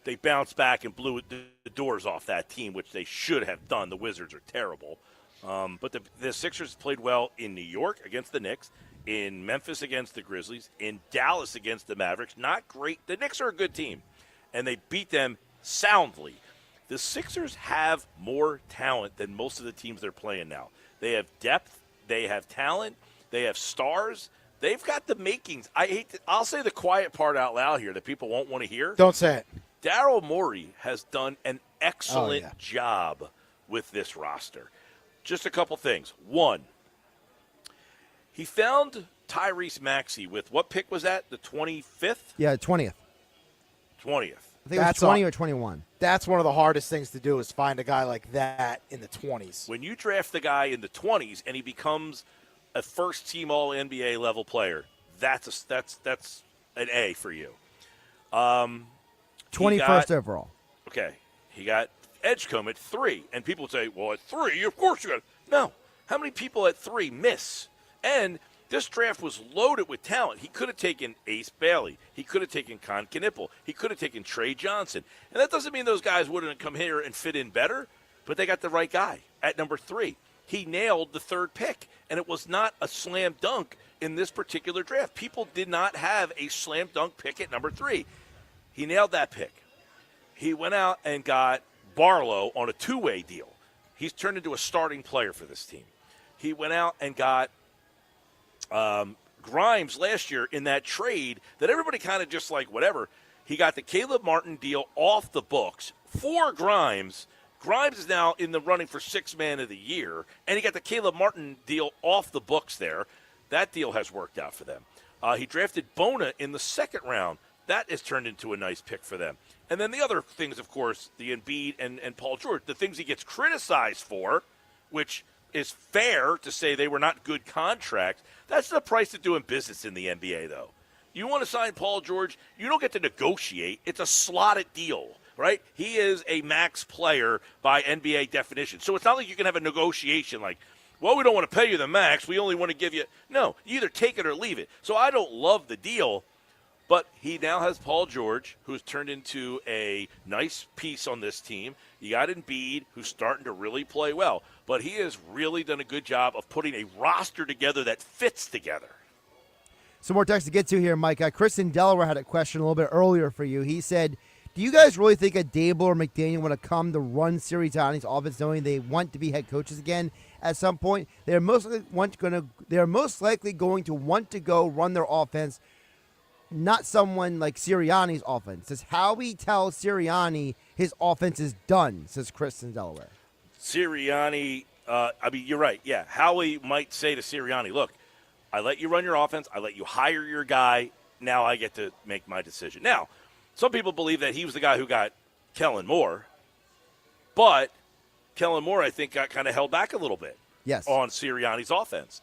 they bounced back and blew the doors off that team, which they should have done. The Wizards are terrible. But the Sixers played well in New York against the Knicks, in Memphis against the Grizzlies, in Dallas against the Mavericks. Not great. The Knicks are a good team, and they beat them soundly. The Sixers have more talent than most of the teams they're playing now. They have depth. They have talent. They have stars. They've got the makings. I'll say the quiet part out loud here that people won't want to hear. Don't say it. Daryl Morey has done an excellent job with this roster. Just a couple things. One, he found Tyrese Maxey with what pick was that? The 25th? Yeah, 20th. 20th. I think it was 20 or 21. That's one of the hardest things to do is find a guy like that in the 20s. When you draft the guy in the 20s and he becomes a first-team All-NBA level player, that's an A for you. 21st overall. Okay. He got Edgecombe at 3. And people would say, well, at 3, of course you got – no. How many people at 3 miss? And this draft was loaded with talent. He could have taken Ace Bailey. He could have taken Con Knipple. He could have taken Trey Johnson. And that doesn't mean those guys wouldn't come here and fit in better, but they got the right guy at number 3. He nailed the 3rd pick, and it was not a slam dunk in this particular draft. People did not have a slam dunk pick at number 3. He nailed that pick. He went out and got Barlow on a 2-way deal. He's turned into a starting player for this team. He went out and got Grimes last year in that trade that everybody kind of just like whatever. He got the Caleb Martin deal off the books for Grimes. Grimes is now in the running for 6th man of the year, and he got the Caleb Martin deal off the books there. That deal has worked out for them. He drafted Bona in the 2nd round. That has turned into a nice pick for them. And then the other things, of course, the Embiid and Paul George, the things he gets criticized for, which is fair to say they were not good contracts. That's the price of doing business in the NBA, though. You want to sign Paul George, you don't get to negotiate. It's a slotted deal, right? He is a max player by NBA definition. So it's not like you can have a negotiation like, well, we don't want to pay you the max. We only want to give you – no, you either take it or leave it. So I don't love the deal, but he now has Paul George, who's turned into a nice piece on this team. You got Embiid, who's starting to really play well. But he has really done a good job of putting a roster together that fits together. Some more text to get to here, Mike. Chris in Delaware had a question a little bit earlier for you. He said, do you guys really think a Dable or McDaniel want to come to run Sirianni's offense knowing they want to be head coaches again at some point? They are most likely going to want to go run their offense, not someone like Sirianni's offense. Does Howie tell Sirianni his offense is done, says Chris in Delaware. Sirianni, you're right. Yeah, Howie might say to Sirianni, look, I let you run your offense. I let you hire your guy. Now I get to make my decision. Now, some people believe that he was the guy who got Kellen Moore, but Kellen Moore, I think, got kind of held back a little bit on Sirianni's offense.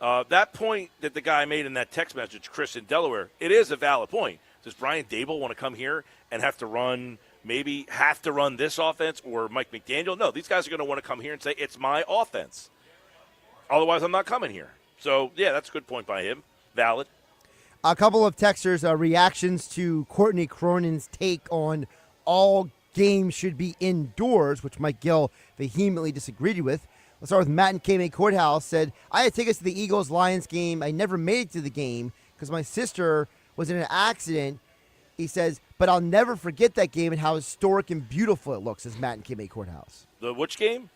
That point that the guy made in that text message, Chris in Delaware, it is a valid point. Does Brian Dable want to come here and have to run this offense, or Mike McDaniel? No, these guys are going to want to come here and say, it's my offense. Otherwise, I'm not coming here. So, yeah, that's a good point by him. Valid. A couple of texters' reactions to Courtney Cronin's take on all games should be indoors, which Mike Gill vehemently disagreed with. Let's start with Matt in KMA Courthouse. Said, I had tickets to the Eagles-Lions game. I never made it to the game because my sister was in an accident. He says, but I'll never forget that game and how historic and beautiful it looks, says Matt in KMA Courthouse. The which game?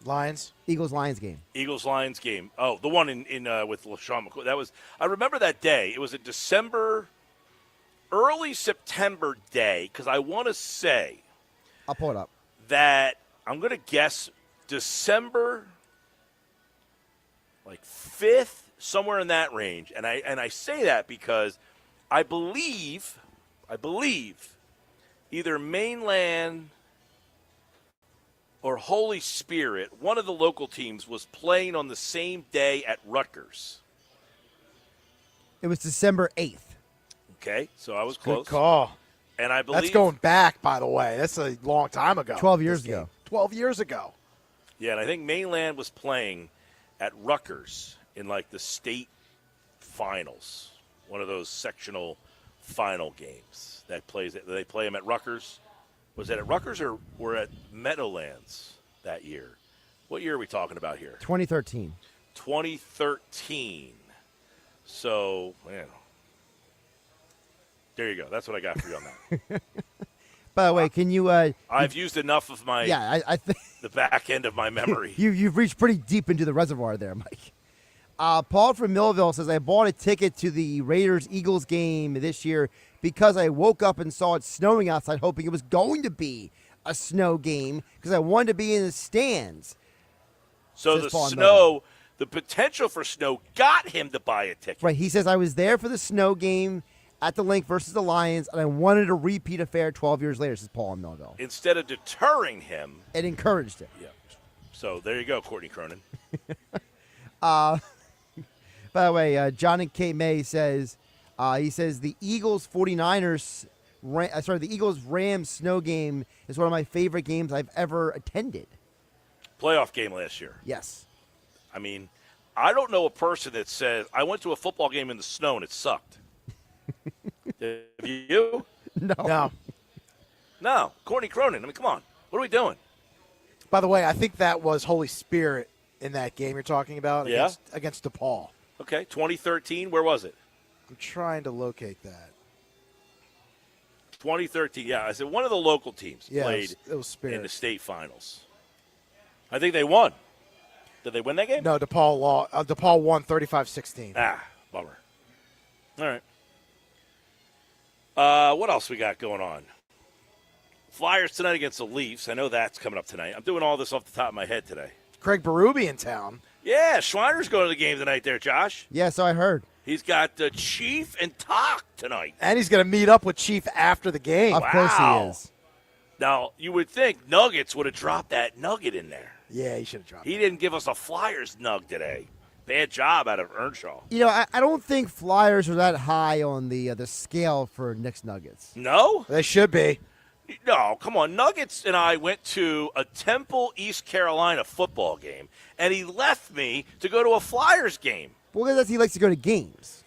Lions. Eagles-Lions game. Eagles-Lions game. Oh, the one in with LaShawn McCoy. That was, I remember that day. It was a early September day, because I want to say. I'll pull it up. That, I'm going to guess December, 5th, somewhere in that range. And I say that because I believe either Mainland or Holy Spirit, one of the local teams, was playing on the same day at Rutgers. It was December 8th. Okay, so I was close. Good call. And I believe that's going back, by the way. That's a long time ago. 12 years ago. 12 years ago. Yeah, and I think Mainland was playing at Rutgers in the state finals, one of those sectional final games. They play them at Rutgers. Was that at Rutgers or were at Meadowlands that year? What year are we talking about here? 2013. 2013. So, man, there you go. That's what I got for you on that. By the way, can you? I've used enough of my I think the back end of my memory. You've reached pretty deep into the reservoir there, Mike. Paul from Millville says, I bought a ticket to the Raiders-Eagles game this year because I woke up and saw it snowing outside, hoping it was going to be a snow game because I wanted to be in the stands. So the potential for snow got him to buy a ticket. Right. He says, I was there for the snow game at the Link versus the Lions, and I wanted to repeat affair 12 years later, says Paul in Millville. Instead of deterring him. It encouraged him. Yeah. So there you go, Courtney Cronin. By the way, John and Kate May says, he says the Eagles-49ers, the Eagles-Rams snow game is one of my favorite games I've ever attended. Playoff game last year. Yes. I mean, I don't know a person that says, I went to a football game in the snow and it sucked. Have you? No. Courtney Cronin. I mean, come on. What are we doing? By the way, I think that was Holy Spirit in that game you're talking about against DePaul. Okay, 2013. Where was it? I'm trying to locate that. 2013. Yeah, I said one of the local teams played it was Spirit in the state finals. I think they won. Did they win that game? No, DePaul won 35-16. Bummer. All right. What else we got going on? Flyers tonight against the Leafs. I know that's coming up tonight. I'm doing all this off the top of my head today. Craig Berube in town. Yeah, Schreiner's going to the game tonight there, Josh. Yeah, so I heard. He's got Chief and Talk tonight. And he's going to meet up with Chief after the game. Of course he is. Now, you would think Nuggets would have dropped that nugget in there. Yeah, he should have dropped it. He didn't give us a Flyers nug today. Bad job out of Earnshaw. You know, I don't think Flyers are that high on the scale for Knicks Nuggets. No? They should be. No, come on. Nuggets and I went to a Temple, East Carolina football game, and he left me to go to a Flyers game. Well, because he likes to go to games.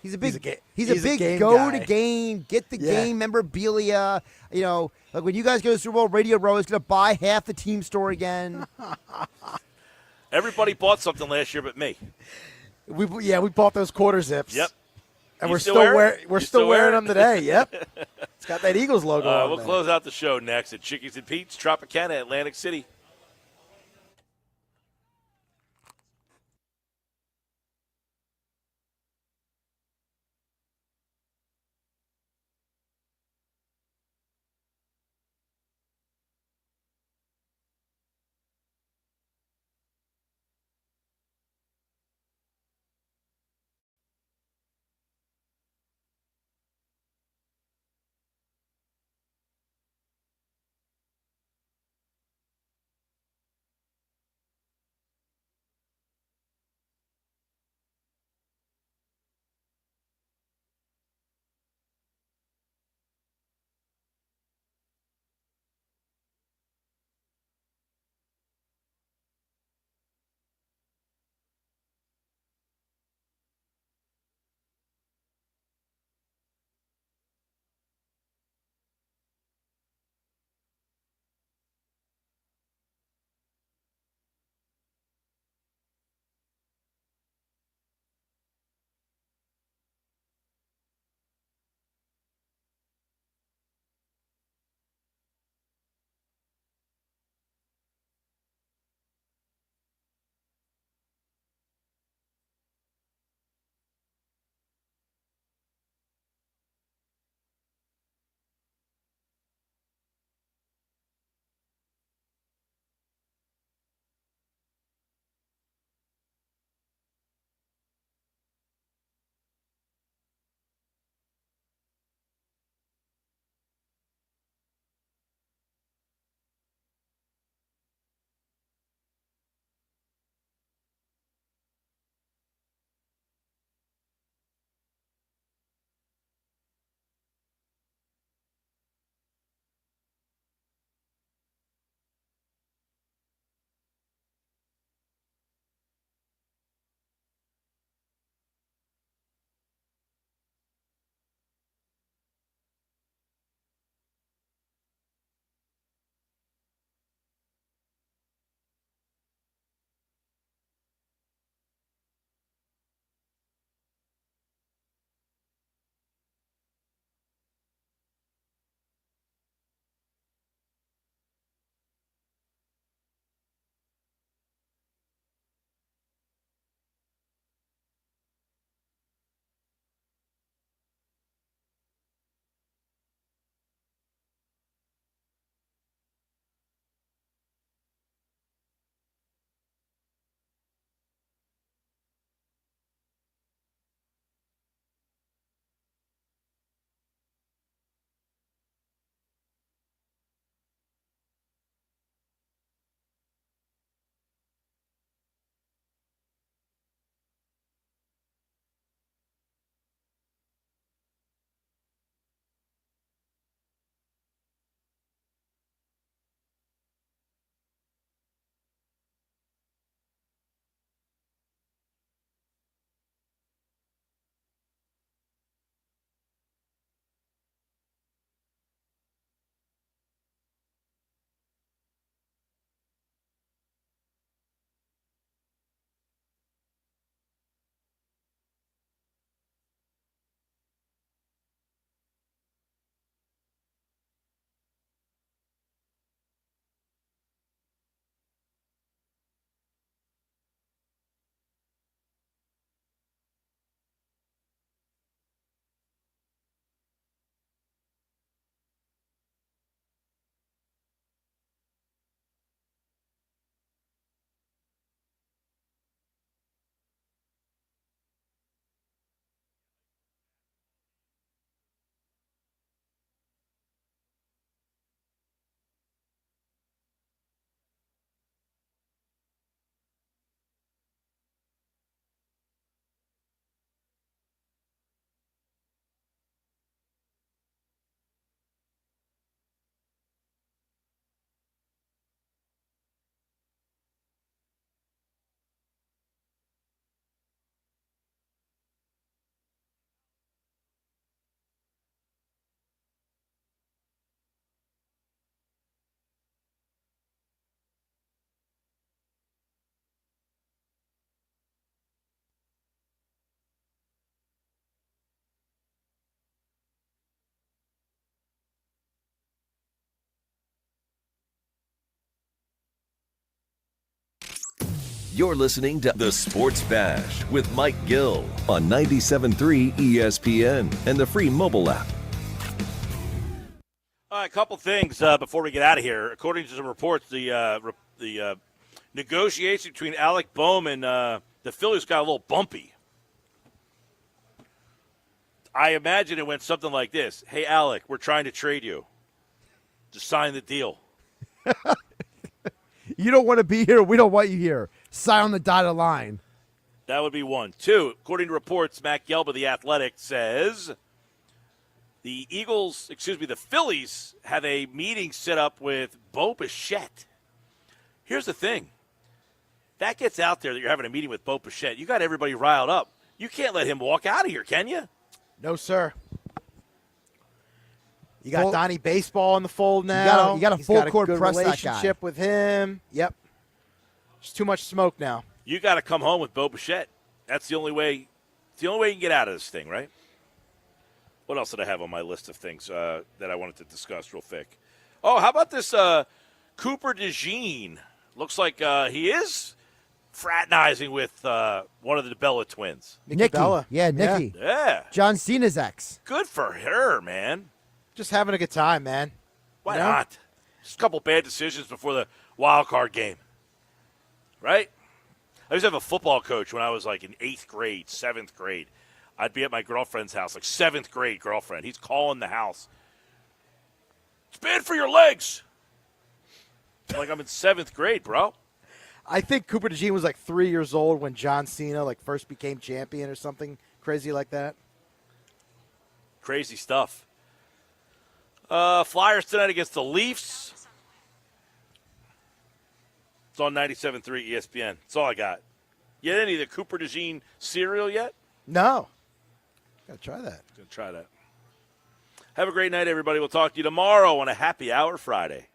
He's a big game go guy. to game, get the game memorabilia. You know, like when you guys go to Super Bowl, Radio Row is going to buy half the team store again. Everybody bought something last year but me. We bought those quarter zips. Yep. And You we're still still wear wearing it? them today. Yep. It's got that Eagles logo on We'll there. close out the show next at Chickies and Pete's, Tropicana, Atlantic City. You're listening to The Sports Bash with Mike Gill on 97.3 ESPN and the free mobile app. All right, a couple things before we get out of here. According to some reports, the negotiation between Alec Bohm and the Phillies got a little bumpy. I imagine it went something like this. Hey, Alec, we're trying to trade you. Just sign the deal. You don't want to be here. We don't want you here. Sign on the dotted line. That would be one. Two, according to reports, Matt Gelb of The Athletic says the Phillies have a meeting set up with Bo Bichette. Here's the thing. That gets out there that you're having a meeting with Bo Bichette. You got everybody riled up. You can't let him walk out of here, can you? No, sir. You got Donnie Baseball in the fold now. You got a He's full got a court good press that guy. relationship with him. Yep. There's too much smoke now. You got to come home with Bo Bichette. That's the only way. It's the only way you can get out of this thing, right? What else did I have on my list of things that I wanted to discuss real quick? Oh, how about this Cooper DeJean? Looks like he is fraternizing with one of the DeBella twins. Nikki. Yeah, Nikki. Yeah. John Cena's ex. Good for her, man. Just having a good time, man. Why not? Just a couple bad decisions before the wild card game. Right? I used to have a football coach when I was like in 8th grade, 7th grade. I'd be at my girlfriend's house, like 7th grade girlfriend. He's calling the house. It's bad for your legs. Like I'm in 7th grade, bro. I think Cooper DeJean was like 3 years old when John Cena first became champion or something crazy like that. Crazy stuff. Flyers tonight against the Leafs. It's on 97.3 ESPN. That's all I got. You had any of the Cooper DeJean cereal yet? No. Got to try that. Gonna try that. Have a great night, everybody. We'll talk to you tomorrow on a happy hour Friday.